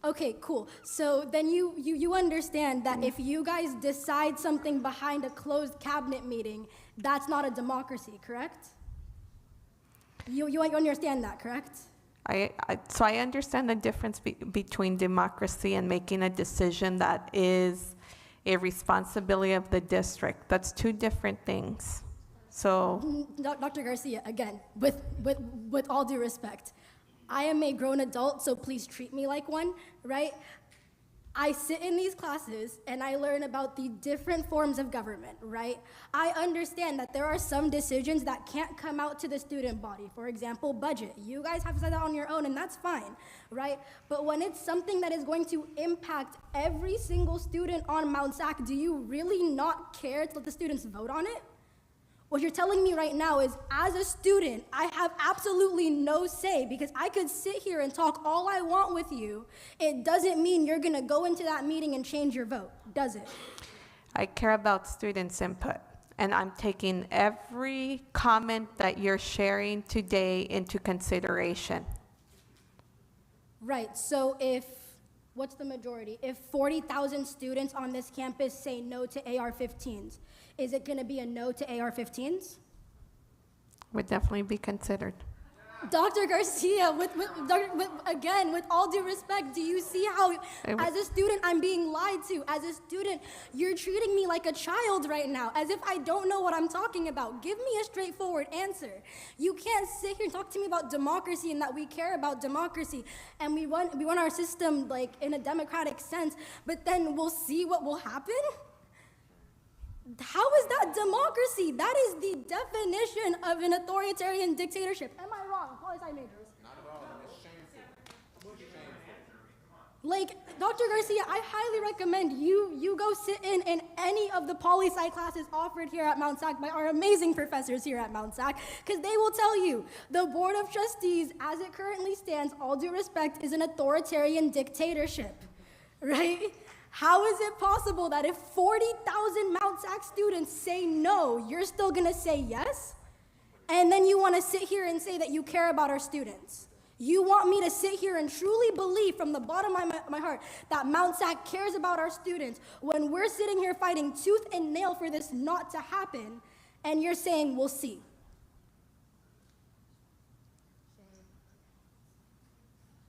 Okay, cool. So then you understand that if you guys decide something behind a closed cabinet meeting, that's not a democracy, correct? You understand that, correct? So I understand the difference between democracy and making a decision that is a responsibility of the district. That's two different things. So Dr. Garcia, again, with all due respect, I am a grown adult, so please treat me like one, right? I sit in these classes and I learn about the different forms of government, right? I understand that there are some decisions that can't come out to the student body. For example, budget. You guys have to decide that on your own, and that's fine, right? But when it's something that is going to impact every single student on Mount SAC, do you really not care to let the students vote on it? What you're telling me right now is, as a student, I have absolutely no say, because I could sit here and talk all I want with you. It doesn't mean you're gonna go into that meeting and change your vote, does it? I care about students' input, and I'm taking every comment that you're sharing today into consideration. Right, so what's the majority? If 40,000 students on this campus say no to AR-15s, is it gonna be a no to AR-15s? Would definitely be considered. Dr. Garcia, again, with all due respect, do you see how, as a student, I'm being lied to? As a student, you're treating me like a child right now, as if I don't know what I'm talking about. Give me a straightforward answer. You can't sit here and talk to me about democracy and that we care about democracy and we run our system like in a democratic sense, but then we'll see what will happen? How is that democracy? That is the definition of an authoritarian dictatorship. Am I wrong, poli-sci majors? Not at all. It's shameful. Like, Dr. Garcia, I highly recommend you go sit in any of the poli-sci classes offered here at Mount SAC by our amazing professors here at Mount SAC, because they will tell you the Board of Trustees, as it currently stands, all due respect, is an authoritarian dictatorship, right? How is it possible that if 40,000 Mount SAC students say no, you're still gonna say yes? And then you wanna sit here and say that you care about our students? You want me to sit here and truly believe from the bottom of my heart that Mount SAC cares about our students when we're sitting here fighting tooth and nail for this not to happen, and you're saying, we'll see?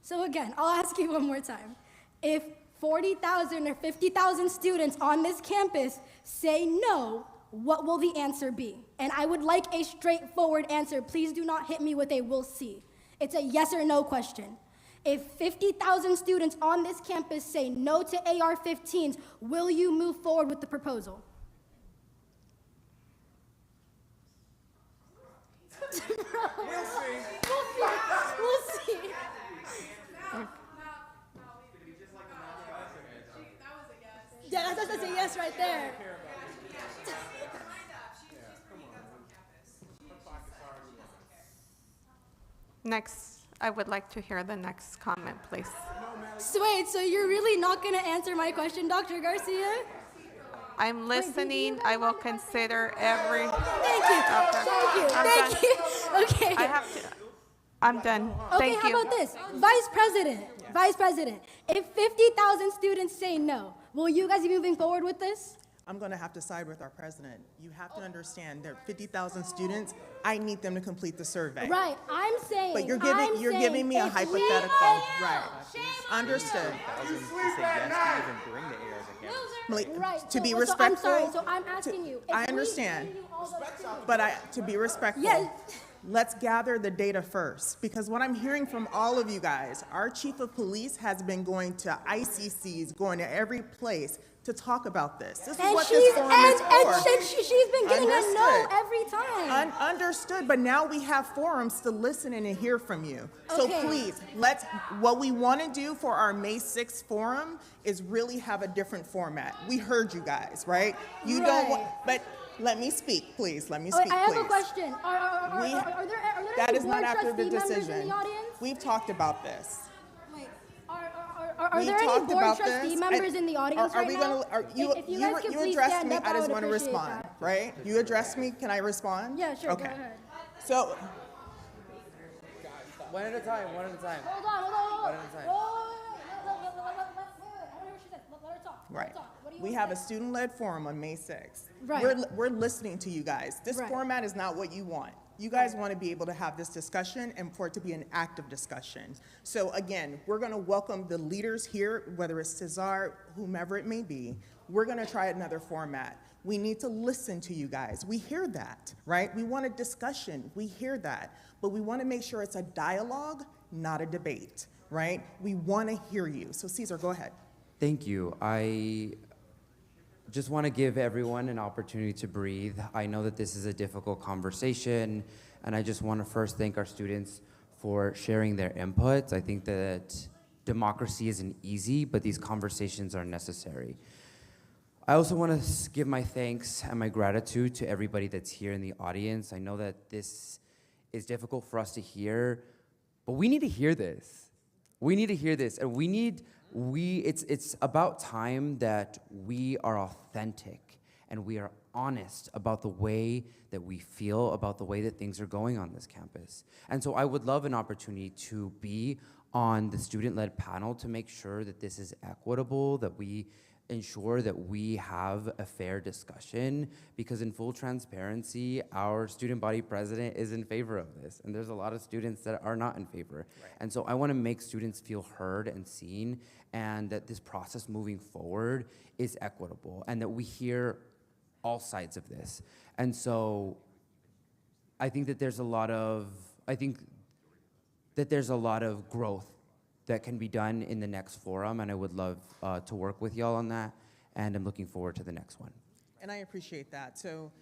So again, I'll ask you one more time. If 40,000 or 50,000 students on this campus say no, what will the answer be? And I would like a straightforward answer. Please do not hit me with a we'll see. It's a yes or no question. If 50,000 students on this campus say no to AR-15s, will you move forward with the proposal? We'll see. We'll see. Yeah, that's a yes right there. Next, I would like to hear the next comment, please. So wait, so you're really not going to answer my question, Dr. Garcia? I'm listening. I will consider every. Thank you. Thank you. Okay. I'm done. Okay, Thank how you. about this? Vice President, Vice President, if 50,000 students say no, will you guys be moving forward with this? I'm going to have to side with our president. You have to understand there are 50,000 students. I need them to complete the survey. Right, I'm saying. But you're giving me a if we hypothetical. fail, Right. Understood. Right. To be so respectful. I'm sorry. So I'm asking you. If I we understand. send you all the- But to be respectful. Yes. Let's gather the data first, because what I'm hearing from all of you guys, our chief of police has been going to ICCs, going to every place to talk about this. This is And what this forum is for. And she's been getting a no Understood. every time. Understood, but now we have forums to listen and hear from you. So Okay. please, what we want to do for our May 6th forum is really have a different format. We heard you guys, right? You don't want, but let me speak, please. Let me speak, I have please. a question. Are there That any is not board after the trustee members in decision. the audience? We've talked about this. Are We've there any talked board about trustee this. members in the audience Are right we now? gonna, are you, If you guys could please addressed stand me, up, I just would want to appreciate respond, that. right? You addressed me, can I respond? Yeah, sure, Okay. go ahead. So, One at a time. Hold on. One at a time. I want to hear what she said. Let her talk. right. We have a student-led forum on May 6th. Right. We're listening to you guys. This Right. format is not what you want. You guys want to be able to have this discussion and for it to be an active discussion. So again, we're going to welcome the leaders here, whether it's Cesar, whomever it may be. We're going to try another format. We need to listen to you guys. We hear that, right? We want a discussion. We hear that. But we want to make sure it's a dialogue, not a debate, right? We want to hear you. So Cesar, go ahead. Thank you. I just want to give everyone an opportunity to breathe. I know that this is a difficult conversation, and I just want to first thank our students for sharing their inputs. I think that democracy isn't easy, but these conversations are necessary. I also want to give my thanks and my gratitude to everybody that's here in the audience. I know that this is difficult for us to hear, but we need to hear this. We need to hear this, and it's about time that we are authentic and we are honest about the way that we feel, about the way that things are going on this campus. And so I would love an opportunity to be on the student-led panel to make sure that this is equitable, that we ensure that we have a fair discussion, because in full transparency, our student body president is in favor of this, and there's a lot of students that are not in favor. Right. And so I want to make students feel heard and seen, and that this process moving forward is equitable, and that we hear all sides of this. And so I think that there's a lot of growth that can be done in the next forum, and I would love to work with y'all on that, and I'm looking forward to the next one. And I appreciate that. So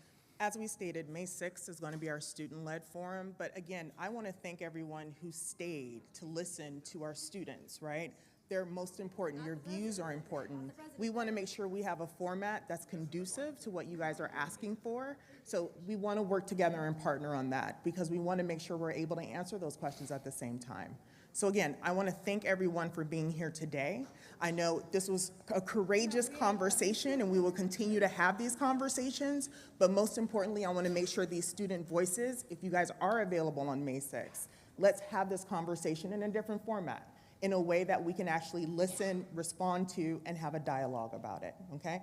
as we stated, May 6th is going to be our student-led forum, but again, I want to thank everyone who stayed to listen to our students, right? They're most important. Your views are important. We want to make sure we have a format that's conducive to what you guys are asking for. So we want to work together and partner on that, because we want to make sure we're able to answer those questions at the same time. So again, I want to thank everyone for being here today. I know this was a courageous conversation, and we will continue to have these conversations, but most importantly, I want to make sure these student voices, if you guys are available on May 6th, let's have this conversation in a different format, in a way that we can actually listen, respond to, and have a dialogue about it, okay?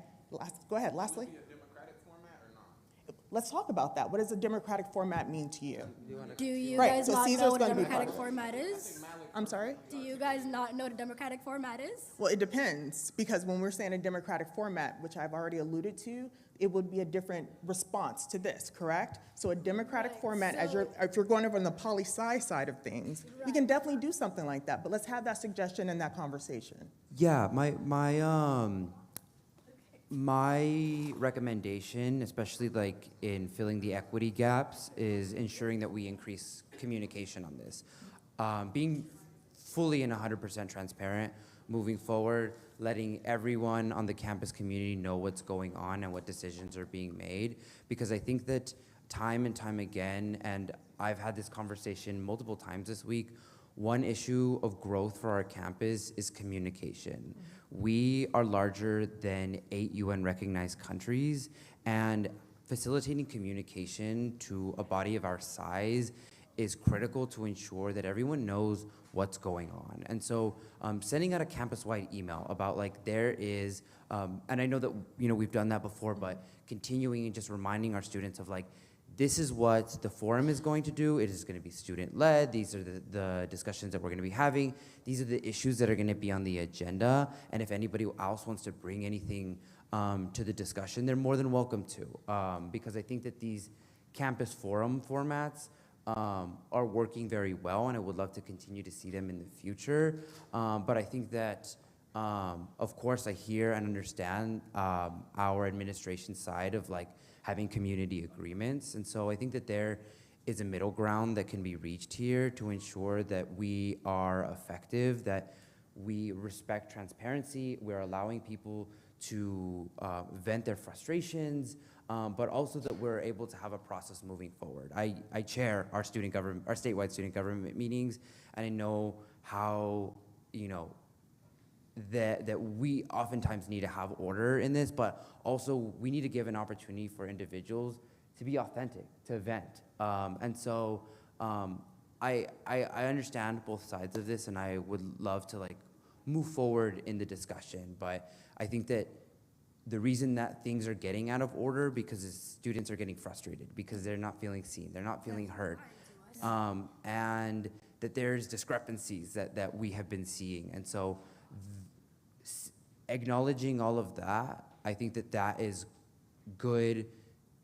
Go ahead, lastly. Let's talk about that. What does a democratic format mean to you? Do you Right, guys so not Caesar's know what a gonna be democratic part of it. format is? I'm sorry? Do you guys not know what a democratic format is? Well, it depends, because when we're saying a democratic format, which I've already alluded to, it would be a different response to this, correct? So a democratic format, if you're going over on the poli-sci side of things, we can definitely do something like that, but let's have that suggestion and that conversation. Yeah, my recommendation, especially like in filling the equity gaps, is ensuring that we increase communication on this. Being fully and 100% transparent moving forward, letting everyone on the campus community know what's going on and what decisions are being made. Because I think that time and time again, and I've had this conversation multiple times this week, one issue of growth for our campus is communication. We are larger than 8 UN recognized countries, and facilitating communication to a body of our size is critical to ensure that everyone knows what's going on. And so sending out a campus-wide email about like there is, and I know that, you know, we've done that before, but continuing and just reminding our students of like, this is what the forum is going to do. It is going to be student-led. These are the discussions that we're going to be having. These are the issues that are going to be on the agenda. And if anybody else wants to bring anything to the discussion, they're more than welcome to. Because I think that these campus forum formats are working very well, and I would love to continue to see them in the future. But I think that, of course, I hear and understand our administration side of like having community agreements. And so I think that there is a middle ground that can be reached here to ensure that we are effective, that we respect transparency, we're allowing people to vent their frustrations, but also that we're able to have a process moving forward. I chair our statewide student government meetings, and I know how, you know, that we oftentimes need to have order in this, but also we need to give an opportunity for individuals to be authentic, to vent. And so I understand both sides of this, and I would love to like move forward in the discussion, but I think that the reason that things are getting out of order because students are getting frustrated because they're not feeling seen, they're not feeling heard, and that there's discrepancies that we have been seeing. And so acknowledging all of that, I think that that is good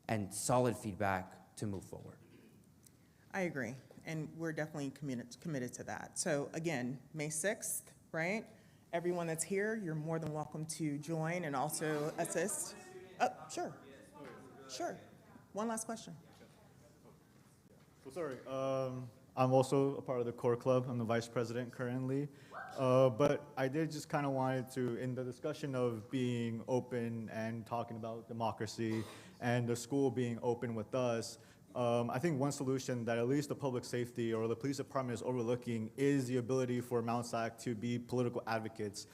and solid feedback to move forward. I agree, and we're definitely committed to that. So again, May 6th, right? Everyone that's here, you're more than welcome to join and also assist. Oh, sure. Sure. One last question. So sorry, I'm also a part of the core club. I'm the vice president currently. But I did just kind of wanted to, in the discussion of being open and talking about democracy and the school being open with us, I think one solution that at least the public safety or the police department is overlooking is the ability for Mount SAC to be political advocates.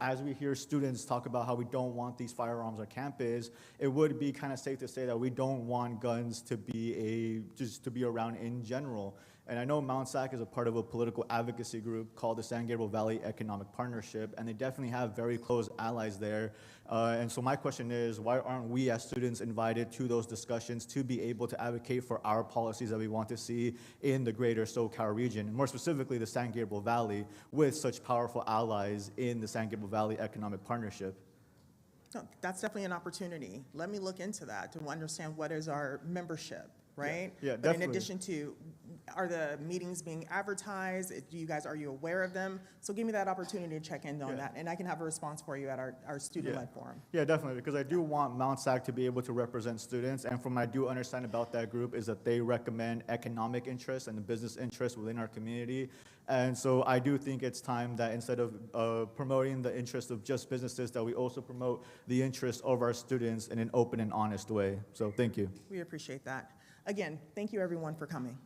As we hear students talk about how we don't want these firearms on campus, it would be kind of safe to say that we don't want guns to be just to be around in general. And I know Mount SAC is a part of a political advocacy group called the San Gabriel Valley Economic Partnership, and they definitely have very close allies there. And so my question is, why aren't we as students invited to those discussions to be able to advocate for our policies that we want to see in the greater SoCal region, and more specifically the San Gabriel Valley, with such powerful allies in the San Gabriel Valley Economic Partnership? No, that's definitely an opportunity. Let me look into that to understand what is our membership, right? Yeah, but definitely. In addition to, are the meetings being advertised? Are you aware of them? So give me that opportunity to check in on that, and I can have a response for you at our student-led forum. Yeah, definitely, because I do want Mount SAC to be able to represent students, and from what I do understand about that group is that they recommend economic interests and the business interests within our community. And so I do think it's time that instead of promoting the interests of just businesses, that we also promote the interests of our students in an open and honest way. So thank you. We appreciate that. Again, thank you everyone for coming.